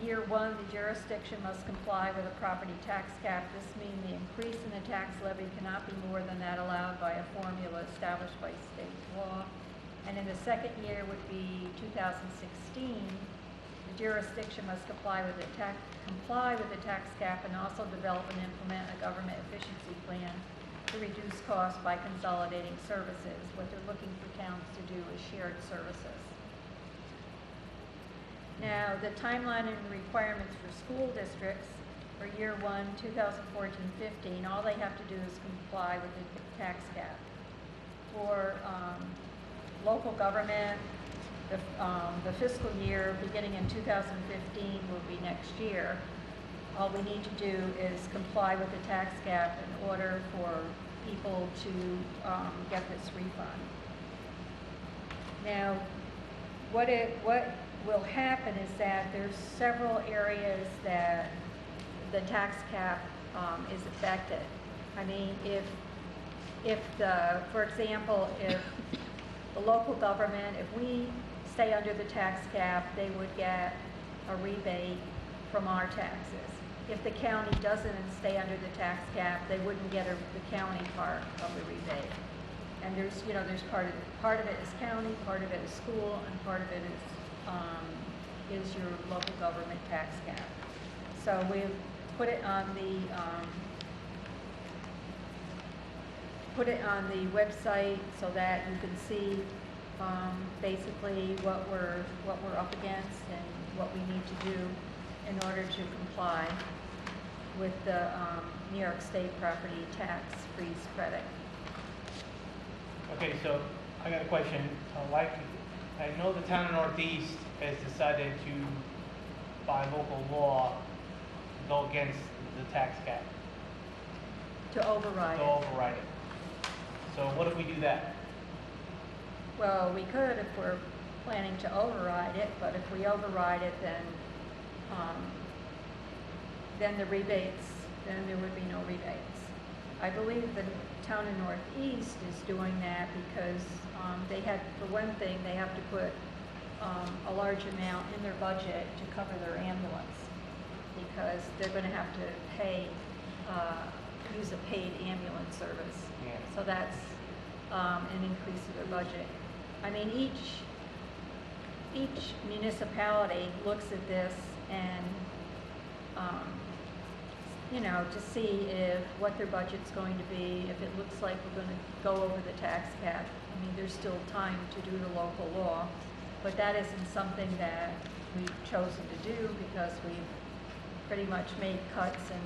year one, the jurisdiction must comply with a property tax cap. This means the increase in the tax levy cannot be more than that allowed by a formula established by state law. And in the second year would be 2016, the jurisdiction must comply with the tax cap and also develop and implement a government efficiency plan to reduce costs by consolidating services. What they're looking for towns to do is shared services. Now, the timeline and requirements for school districts for year one, 2014-15, all they have to do is comply with the tax cap. For local government, the fiscal year beginning in 2015 will be next year. All we need to do is comply with the tax cap in order for people to get this refund. Now, what will happen is that there's several areas that the tax cap is affected. I mean, for example, if the local government, if we stay under the tax cap, they would get a rebate from our taxes. If the county doesn't stay under the tax cap, they wouldn't get the county part of the rebate. And there's part of it is county, part of it is school, and part of it is your local government tax cap. So we've put it on the website so that you can see basically what we're up against and what we need to do in order to comply with the New York State property tax freeze credit. Okay, so I got a question. I know the town of Northeast has decided to, by local law, go against the tax cap. To override it. So what if we do that? Well, we could if we're planning to override it, but if we override it, then the rebates, then there would be no rebates. I believe the town of Northeast is doing that because for one thing, they have to put a large amount in their budget to cover their ambulance because they're going to have to use a paid ambulance service. Yeah. So that's an increase of their budget. I mean, each municipality looks at this and to see what their budget's going to be. If it looks like we're going to go over the tax cap, I mean, there's still time to do the local law, but that isn't something that we've chosen to do because we've pretty much made cuts and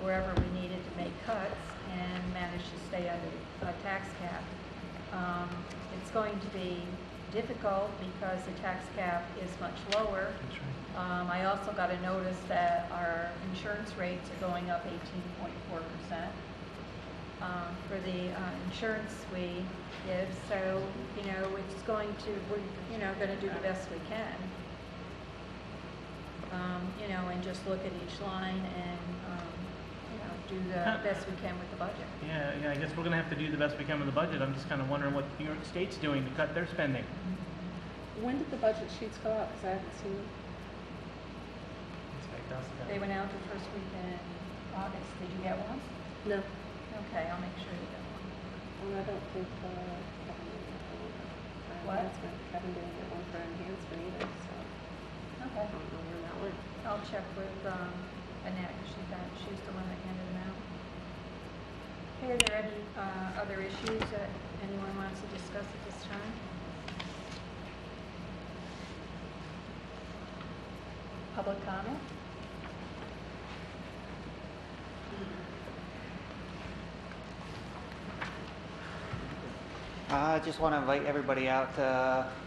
wherever we needed to make cuts and managed to stay under a tax cap. It's going to be difficult because the tax cap is much lower. That's right. I also got a notice that our insurance rates are going up 18.4% for the insurance we give. So, it's going to, we're, going to do the best we can. And just look at each line and, do the best we can with the budget. Yeah, I guess we're going to have to do the best we can with the budget. I'm just kind of wondering what New York State's doing to cut their spending. When did the budget sheets go out? Because I haven't seen them. They went out the first week in August. Did you get one? No. Okay, I'll make sure you get one. Well, I don't think Kevin didn't get one for enhancement either, so Okay. I don't know where that went. I'll check with Annette, because she's the one that handed them out. Okay, are there any other issues that anyone wants to discuss at this time? Public comment? I just want to invite everybody out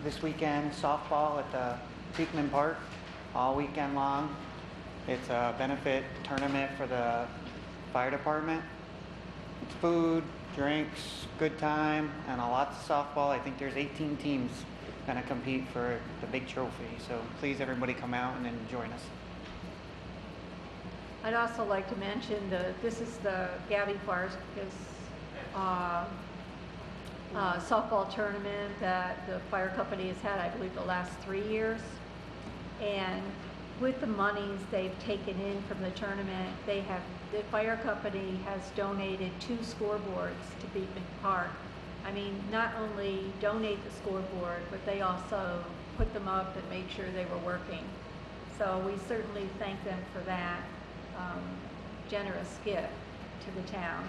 this weekend, softball at the Peakman Park, all weekend long. It's a benefit tournament for the fire department. It's food, drinks, good time, and a lot of softball. I think there's 18 teams going to compete for the big trophy. So please, everybody come out and join us. I'd also like to mention this is the Gabby Farkas softball tournament that the fire company has had, I believe, the last 3 years. And with the monies they've taken in from the tournament, the fire company has donated 2 scoreboards to Beekman Park. I mean, not only donate the scoreboard, but they also put them up and make sure they were working. So we certainly thank them for that generous gift to the town.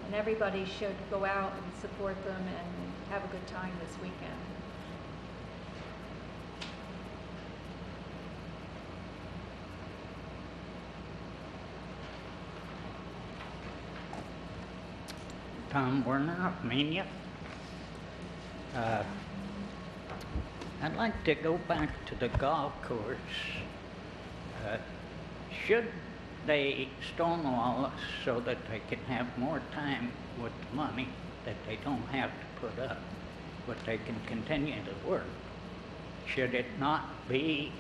And everybody should go out and support them and have a good time this weekend. Tom Werner, Amenia. I'd like to go back to the golf course. Should they stonewall us so that they can have more time with the money that they don't have to put up, but they can continue to work? Should it not be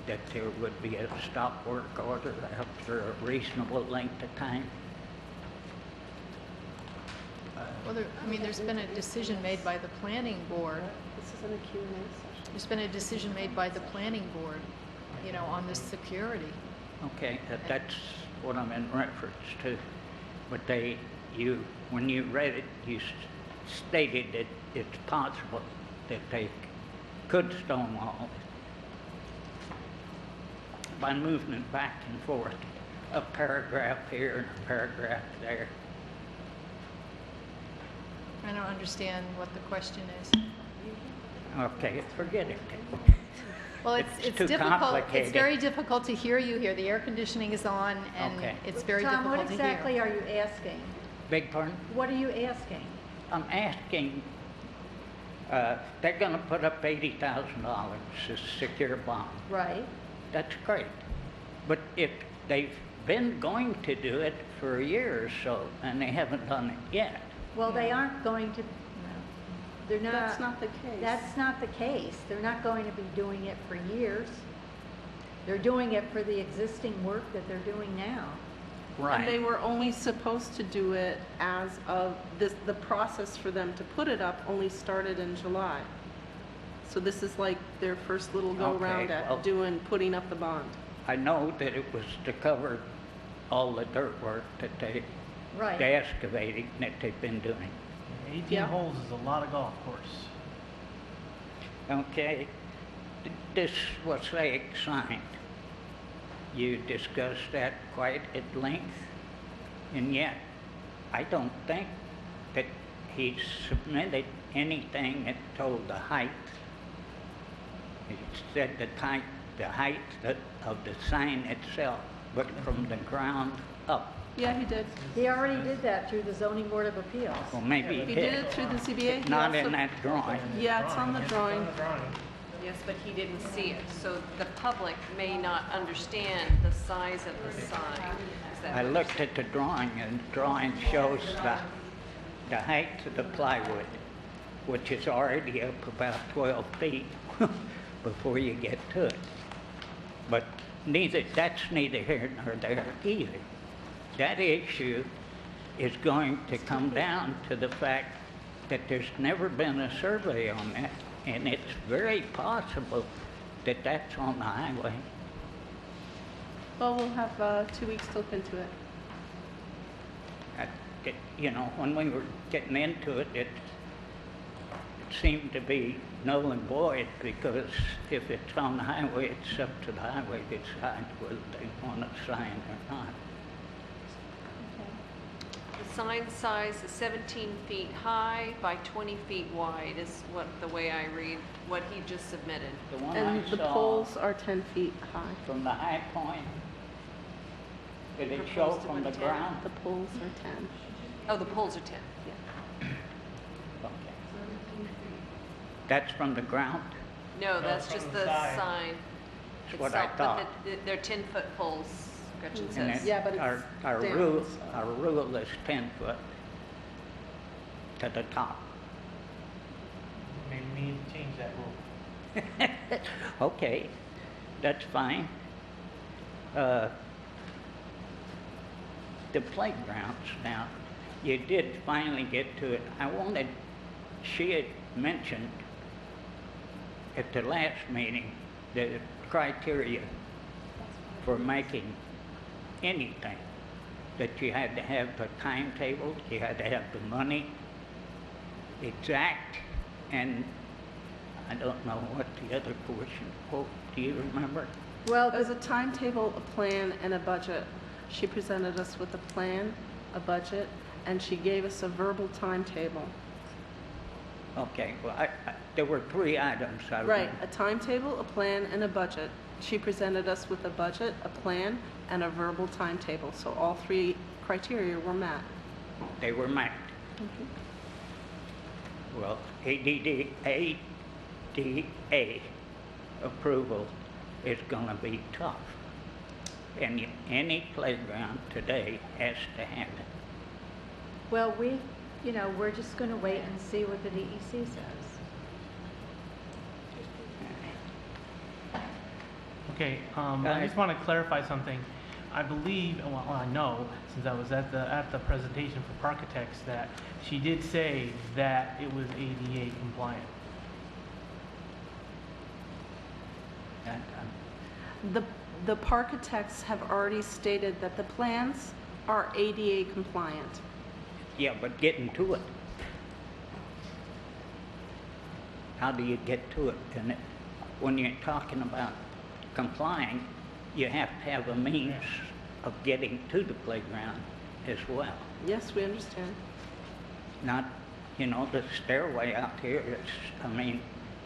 that there would be a stop work order after a reasonable length of time? Well, there's been a decision made by the planning board. This isn't a Q&A session. There's been a decision made by the planning board, on this security. Okay, that's what I'm in reference to. But when you read it, you stated that it's possible that they could stonewall it by moving it back and forth, a paragraph here and a paragraph there. I don't understand what the question is. Okay, forget it. Well, it's too difficult. complicated. It's very difficult to hear you here. The air conditioning is on, and Okay. it's very Tom, difficult what to exactly hear. are you asking? Beg pardon? What are you asking? I'm asking, they're going to put up $80,000 as secure bond. Right. That's great. But if they've been going to do it for a year or so, and they haven't done it yet. Well, they aren't going to, they're not. That's not the case. That's not the case. They're not going to be doing it for years. They're doing it for the existing work that they're doing now. Right. And they were only supposed to do it as of this, the process for them to put it up only started in July. So this is like their first little go-around Okay, well, at putting up the bond. I know that it was to cover all the dirt work that the excavating that they've been doing. 18 holes is a lot of golf course. Okay, this was signed. You discussed that quite at length, and yet I don't think that he submitted anything that told the height. He said the height of the sign itself, but from the ground up. Yeah, he did. He already did that through the Zoning Board of Appeals. Well, maybe He did it through the ZBA. He Not also- in that drawing. Yeah, it's on the drawing. Yes, but he didn't see it, so the public may not understand the size of the sign. Is that I what looked at the drawing, and the drawing shows the height of the plywood, which is already up about 12 feet before you get to it. But that's neither here nor there either. That issue is going to come down to the fact that there's never been a survey on that, and it's very possible that that's on the highway. Well, we'll have 2 weeks to look into it. When we were getting into it, it seemed to be null and void, because if it's on the highway, it's up to the highway to decide whether they want a sign or not. The sign size is 17 feet high by 20 feet wide is what the way I read what he just submitted. The one And I the saw poles are 10 feet high. from the high point, did it Proposed show to from the 10? ground? The poles are 10. Oh, the poles are 10. Okay. That's from the ground? No, that's just the sign. That's what I itself, thought. But they're 10-foot poles, Gretchen And says. it- our rule is 10 foot to the top. Maybe we need to change that rule. Okay, that's fine. the playgrounds now, you did finally get to it. She had mentioned at the last meeting the criteria for making anything, that you had to have the timetable, you had to have the money exact, and I don't know what the other portion, do you remember? Well, there's a timetable, a plan, and a budget. She presented us with a plan, a budget, and she gave us a verbal timetable. Okay, well, there were 3 items. Right, a timetable, a plan, and a budget. She presented us with a budget, a plan, and a verbal timetable. So all 3 criteria were met. They were met. Well, ADA approval is going to be tough. And any playground today has to have it. Well, we're just going to wait and see what the DEC says. Okay, I just want to clarify something. I believe, well, I know, since I was at the presentation for Parkitects, that she did say that it was ADA compliant. The Parkitects have already stated that the plans are ADA compliant. Yeah, but getting to it. How do you get to it? And when you're talking about complying, you have to have a means of getting to the playground as well. Yes, we understand. Not, the stairway out here,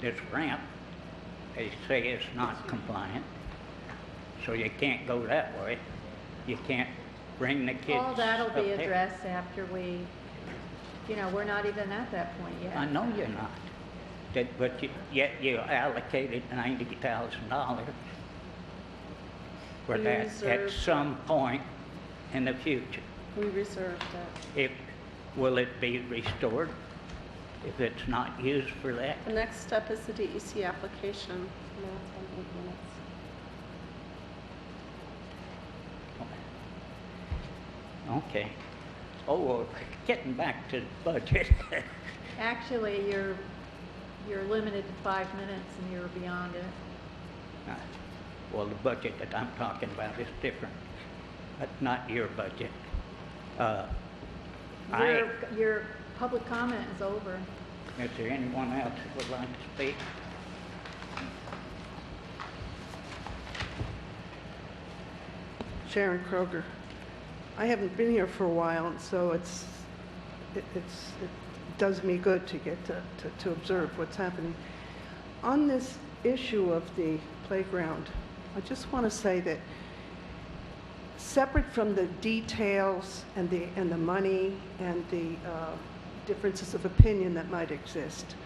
this ramp, they say it's not compliant, so you can't go that way. You can't bring the kids All that'll up be there. addressed after we're not even at that point yet. I know you're not. But yet you allocated $90,000 for We that at reserved some point in the future. We reserved that. Will it be restored if it's not used for that? The next step is the DEC application. No, it's on 8 minutes. Okay. Oh, well, getting back to the budget. Actually, you're limited to 5 minutes and you're beyond it. Well, the budget that I'm talking about is different, but not your budget. Your public comment is over. Is there anyone else that would like to speak? Sharon Kroger. I haven't been here for a while, and so it does me good to get to observe what's happening. On this issue of the playground, I just want to say that separate from the details and the money and the differences of opinion that might exist,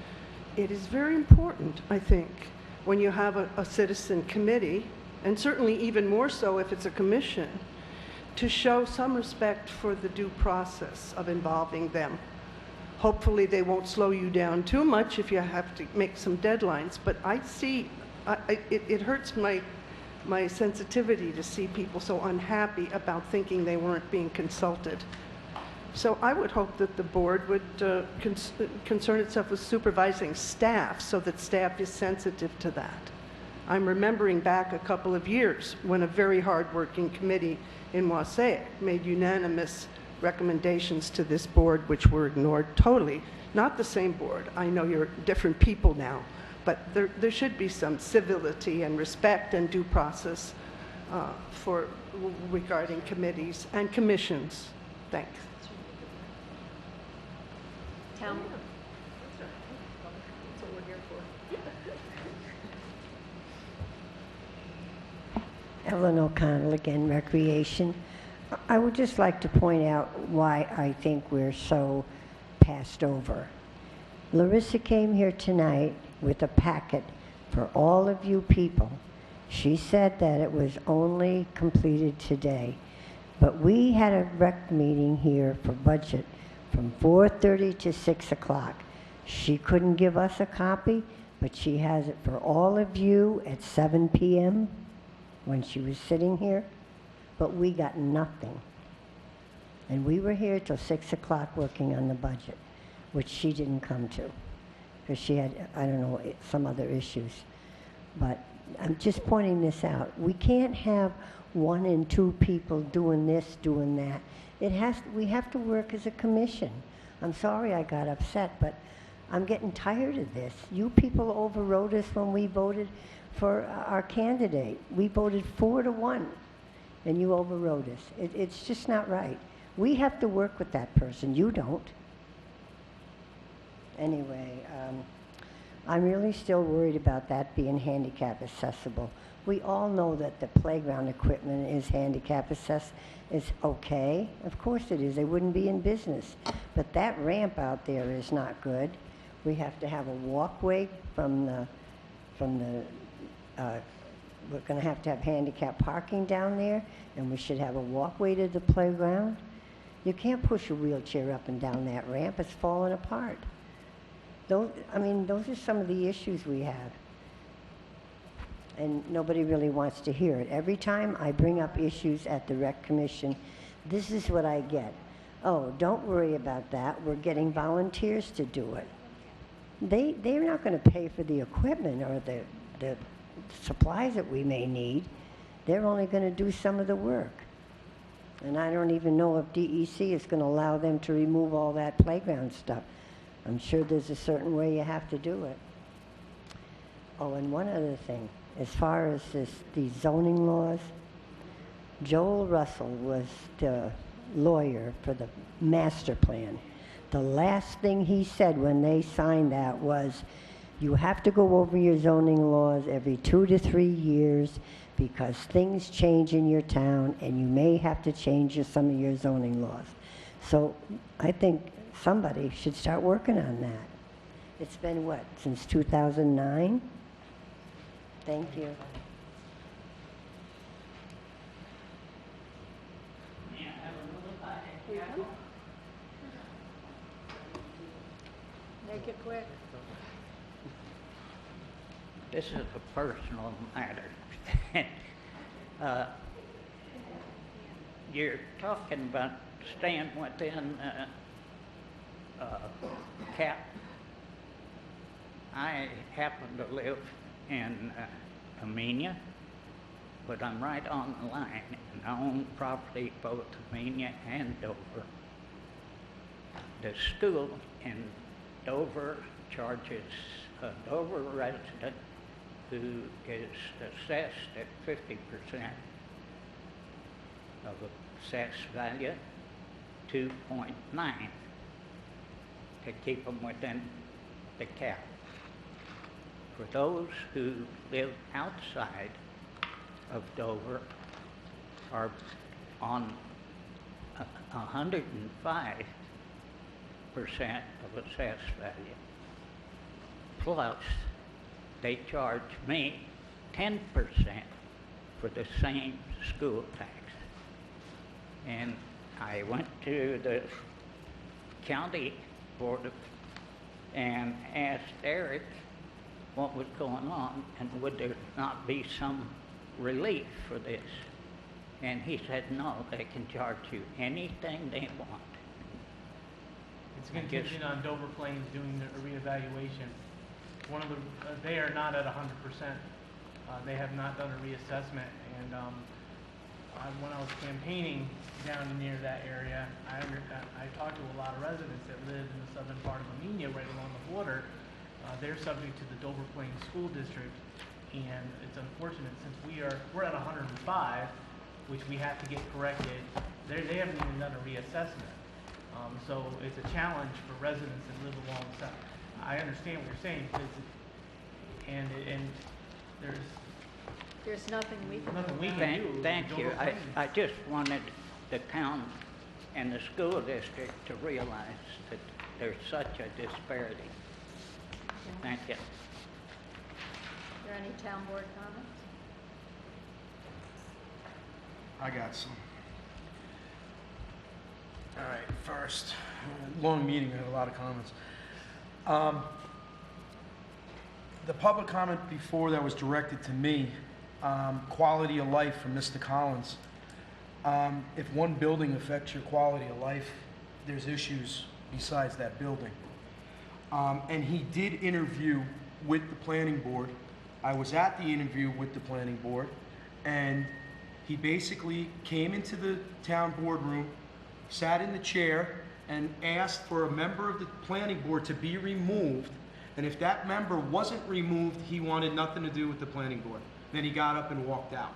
it is very important, I think, when you have a citizen committee, and certainly even more so if it's a commission, to show some respect for the due process of involving them. Hopefully they won't slow you down too much if you have to make some deadlines, but it hurts my sensitivity to see people so unhappy about thinking they weren't being consulted. So I would hope that the board would concern itself with supervising staff so that staff is sensitive to that. I'm remembering back a couple of years when a very hard-working committee in Wassaic made unanimous recommendations to this board which were ignored totally. Not the same board. I know you're different people now, but there should be some civility and respect and due process regarding committees and commissions. Thanks. Town. That's what we're here for. Ellen O'Connell again, Recreation. I would just like to point out why I think we're so passed over. Larissa came here tonight with a packet for all of you people. She said that it was only completed today, but we had a rec meeting here for budget from 4:30 to 6 o'clock. She couldn't give us a copy, but she has it for all of you at 7 p.m. when she was sitting here, but we got nothing. And we were here till 6 o'clock working on the budget, which she didn't come to, because she had, I don't know, some other issues. But I'm just pointing this out. We can't have 1 and 2 people doing this, doing that. We have to work as a commission. I'm sorry I got upset, but I'm getting tired of this. You people overrode us when we voted for our candidate. We voted 4-1, and you overrode us. It's just not right. We have to work with that person. You don't. Anyway, I'm really still worried about that being handicap accessible. We all know that the playground equipment is handicap is okay. Of course it is. They wouldn't be in business. But that ramp out there is not good. We have to have a walkway we're going to have handicap parking down there, and we should have a walkway to the playground. You can't push a wheelchair up and down that ramp. It's falling apart. Those are some of the issues we have. And nobody really wants to hear it. Every time I bring up issues at the Rec Commission, this is what I get. Oh, don't worry about that. We're getting volunteers to do it. They're not going to pay for the equipment or the supplies that we may need. They're only going to do some of the work. And I don't even know if DEC is going to allow them to remove all that playground stuff. I'm sure there's a certain way you have to do it. Oh, and one other thing. As far as these zoning laws, Joel Russell was the lawyer for the master plan. The last thing he said when they signed that was, you have to go over your zoning laws every 2 to 3 years because things change in your town and you may have to change some of your zoning laws. So I think somebody should start working on that. It's been what, since 2009? Thank you. Make it quick. This is a personal matter. You're talking about staying within cap. I happen to live in Amenia, but I'm right on the line, and I own property both Amenia and Dover. The school in Dover charges a Dover resident who is assessed at 50% of assessed value, 2.9 to keep them within the cap. For those who live outside of Dover are on 105% of assessed value. Plus, they charge me 10% for the same school tax. And I went to the county board and asked Eric what was going on and would there not be some relief for this. And he said, no, they can charge you anything they want. It's contingent on Dover Plains doing a reevaluation. They are not at 100%. They have not done a reassessment, and when I was campaigning down near that area, I talked to a lot of residents that live in the southern part of Amenia, right along the border. They're subject to the Dover Plains School District, and it's unfortunate since we're at 105, which we have to get corrected. They haven't even done a reassessment. So it's a challenge for residents that live alongside. I understand what you're saying, and there's nothing we can do. Thank you. I just wanted the town and the school district to realize that there's such a disparity. Thank you. Are there any town board comments? I got some. All right, first, long meeting, I had a lot of comments. The public comment before that was directed to me, quality of life from Mr. Collins. If one building affects your quality of life, there's issues besides that building. And he did interview with the planning board. I was at the interview with the planning board, and he basically came into the town boardroom, sat in the chair, and asked for a member of the planning board to be removed. And if that member wasn't removed, he wanted nothing to do with the planning board. Then he got up and walked out.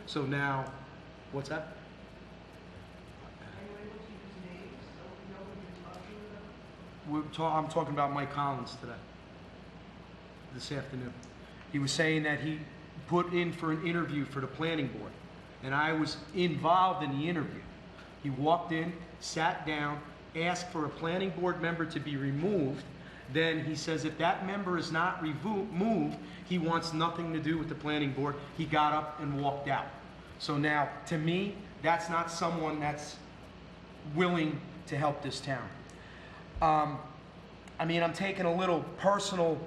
So now, what's that? I'm talking about Mike Collins today, this afternoon. He was saying that he put in for an interview for the planning board, and I was involved in the interview. He walked in, sat down, asked for a planning board member to be removed. Then he says if that member is not removed, he wants nothing to do with the planning board. He got up and walked out. So now, to me, that's not someone that's willing to help this town. I mean, I'm taking a little personal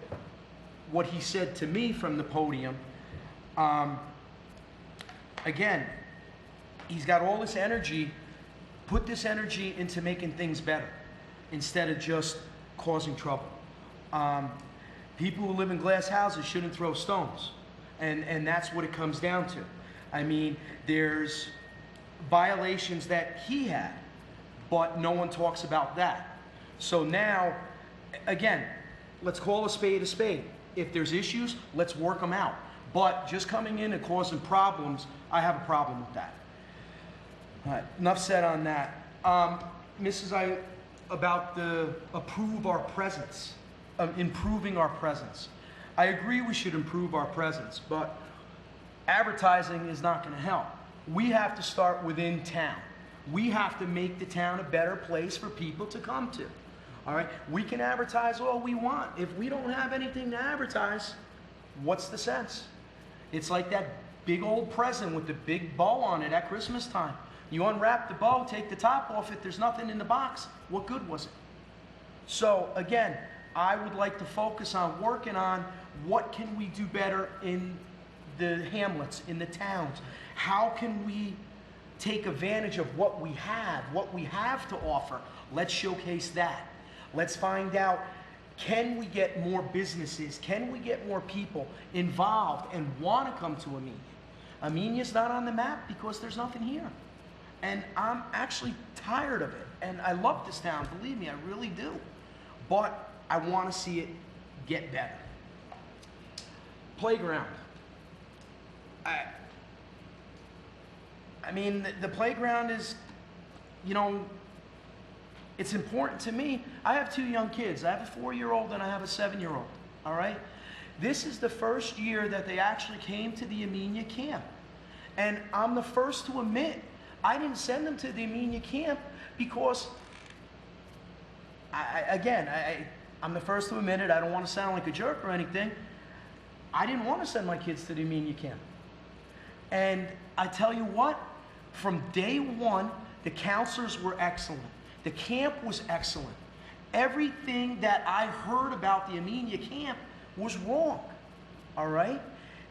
what he said to me from the podium. Again, he's got all this energy. Put this energy into making things better instead of just causing trouble. People who live in glass houses shouldn't throw stones, and that's what it comes down to. I mean, there's violations that he had, but no one talks about that. So now, again, let's call a spade a spade. If there's issues, let's work them out. But just coming in and causing problems, I have a problem with that. All right, enough said on that. Mrs. About the improve our presence, improving our presence. I agree we should improve our presence, but advertising is not going to help. We have to start within town. We have to make the town a better place for people to come to. All right, we can advertise all we want. If we don't have anything to advertise, what's the sense? It's like that big old present with the big bow on it at Christmas time. You unwrap the bow, take the top off it, there's nothing in the box. What good was it? So again, I would like to focus on working on what can we do better in the hamlets, in the towns. How can we take advantage of what we have to offer? Let's showcase that. Let's find out, can we get more businesses? Can we get more people involved and want to come to Amenia? Amenia's not on the map because there's nothing here. And I'm actually tired of it. And I love this town, believe me, I really do. But I want to see it get better. Playground. I mean, the playground is, you know, it's important to me. I have two young kids. I have a 4-year-old and I have a 7-year-old, all right? This is the first year that they actually came to the Amenia camp. And I'm the first to admit, I didn't send them to the Amenia camp because, I'm the first to admit it. I don't want to sound like a jerk or anything. I didn't want to send my kids to the Amenia camp. And I tell you what, from day one, the counselors were excellent. The camp was excellent. Everything that I heard about the Amenia camp was wrong, all right?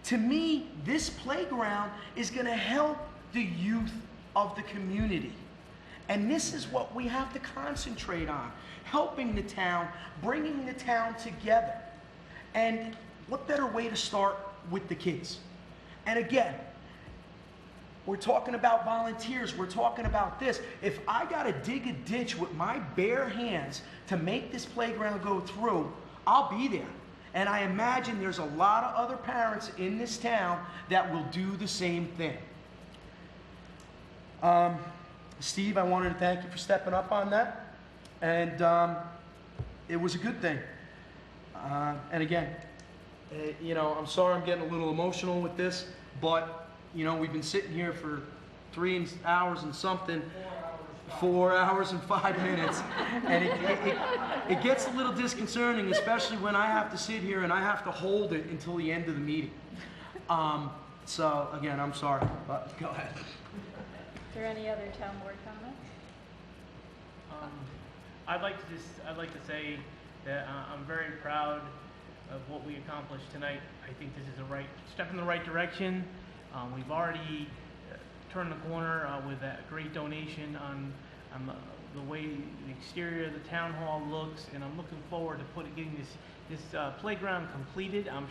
To me, this playground is going to help the youth of the community. And this is what we have to concentrate on, helping the town, bringing the town together. And what better way to start with the kids? And again, we're talking about volunteers, we're talking about this. If I gotta dig a ditch with my bare hands to make this playground go through, I'll be there. And I imagine there's a lot of other parents in this town that will do the same thing. Steve, I wanted to thank you for stepping up on that. And it was a good thing. And again, you know, I'm sorry I'm getting a little emotional with this, but you know, we've been sitting here for 3 hours and something, 4 hours and 5 minutes, and it gets a little disconcerting, especially when I have to sit here and I have to hold it until the end of the meeting. So again, I'm sorry, but go ahead. Is there any other town board comments? I'd like to say that I'm very proud of what we accomplished tonight. I think this is a step in the right direction. We've already turned the corner with that great donation on the way the exterior of the town hall looks, and I'm looking forward to getting this playground completed. I'm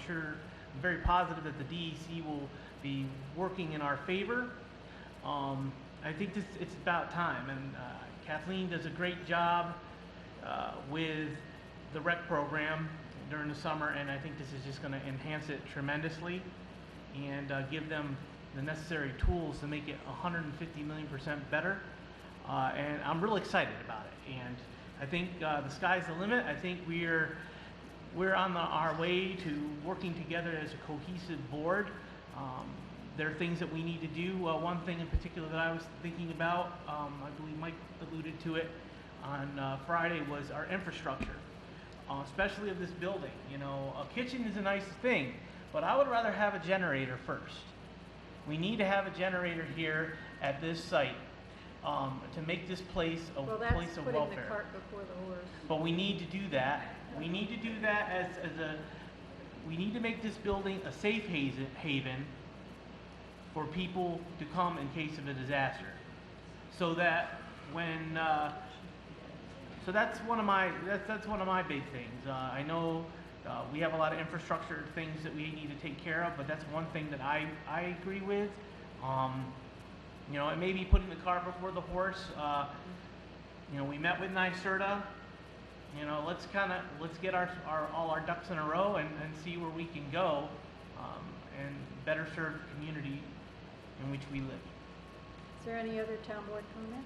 very positive that the DEC will be working in our favor. I think it's about time, and Kathleen does a great job with the rec program during the summer, and I think this is just going to enhance it tremendously and give them the necessary tools to make it 150 million% better. And I'm really excited about it. And I think the sky's the limit. I think we're on our way to working together as a cohesive board. There are things that we need to do. One thing in particular that I was thinking about, I believe Mike alluded to it on Friday, was our infrastructure, especially of this building. You know, a kitchen is a nice thing, but I would rather have a generator first. We need to have a generator here at this site to make this place a place of welfare. Well, that's putting the cart before the horse. But we need to do that. We need to do that we need to make this building a safe haven for people to come in case of a disaster. So that when, so that's one of my big things. I know we have a lot of infrastructure things that we need to take care of, but that's one thing that I agree with. You know, it may be putting the cart before the horse. You know, we met with NYSERDA. You know, let's get all our ducks in a row and see where we can go and better serve the community in which we live. Is there any other town board comment?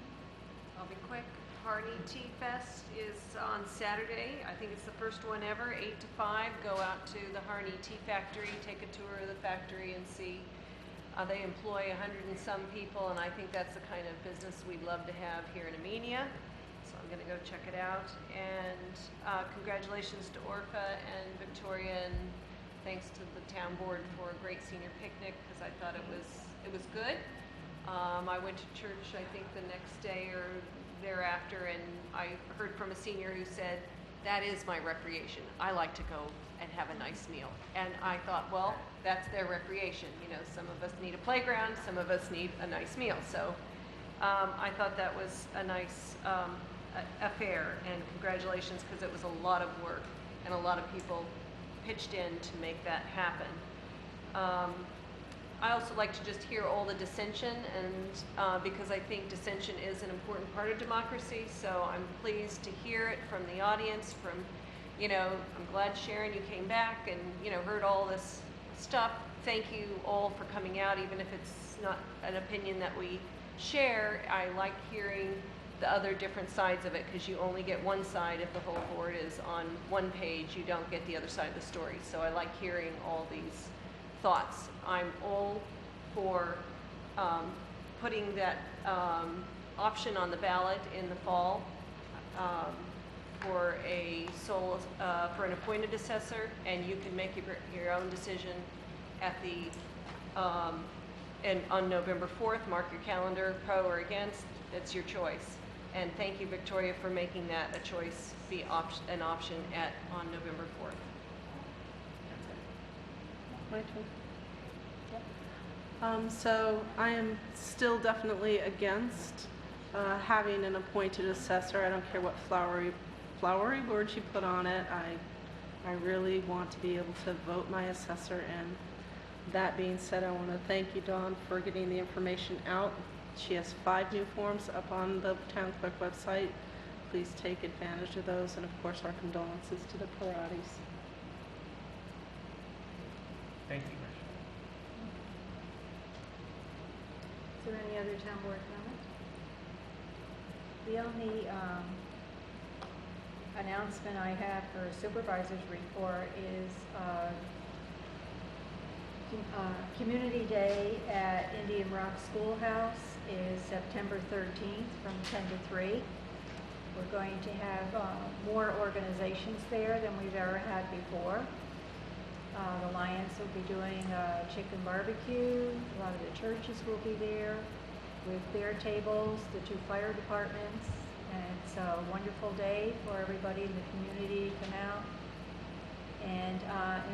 I'll be quick. Harney Tea Fest is on Saturday. I think it's the first one ever, 8 to 5. Go out to the Harney Tea Factory, take a tour of the factory and see. They employ 100 and some people, and I think that's the kind of business we'd love to have here in Amenia. So I'm going to go check it out. And congratulations to Orpha and Victoria, and thanks to the town board for a great senior picnic, because I thought it was good. I went to church, I think, the next day or thereafter, and I heard from a senior who said, that is my recreation. I like to go and have a nice meal. And I thought, well, that's their recreation. You know, some of us need a playground, some of us need a nice meal. So I thought that was a nice affair, and congratulations, because it was a lot of work and a lot of people pitched in to make that happen. I also like to just hear all the dissension, and because I think dissension is an important part of democracy, so I'm pleased to hear it from the audience, you know, I'm glad, Sharon, you came back and, you know, heard all this stuff. Thank you all for coming out, even if it's not an opinion that we share. I like hearing the other different sides of it, because you only get one side. If the whole board is on one page, you don't get the other side of the story. So I like hearing all these thoughts. I'm all for putting that option on the ballot in the fall for for an appointed assessor, and you can make your own decision at and on November 4th. Mark your calendar, pro or against. It's your choice. And thank you, Victoria, for making that a choice, be an option on November 4th. My turn. So I am still definitely against having an appointed assessor. I don't care what flowery words you put on it. I really want to be able to vote my assessor. And that being said, I want to thank you, Dawn, for getting the information out. She has 5 new forms up on the town clerk website. Please take advantage of those, and of course our condolences to the Paratis. Thank you. Is there any other town board comment? The only announcement I have for supervisor's report is Community Day at Indian Rock Schoolhouse is September 13th from 10 to 3. We're going to have more organizations there than we've ever had before. The Lions will be doing chicken barbecue. A lot of the churches will be there with their tables, the 2 fire departments. And it's a wonderful day for everybody in the community to come out and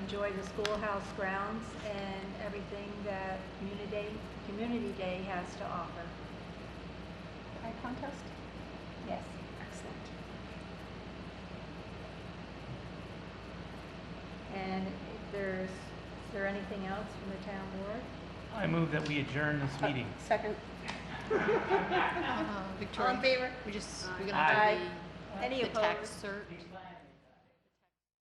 enjoy the schoolhouse grounds and everything that Community Day has to offer. Pie contest? Yes. Excellent. And is there anything else from the town board? I move that we adjourn this meeting. Second. Victoria, All in favor? we're Aye. gonna do Any the tax opposed? cert.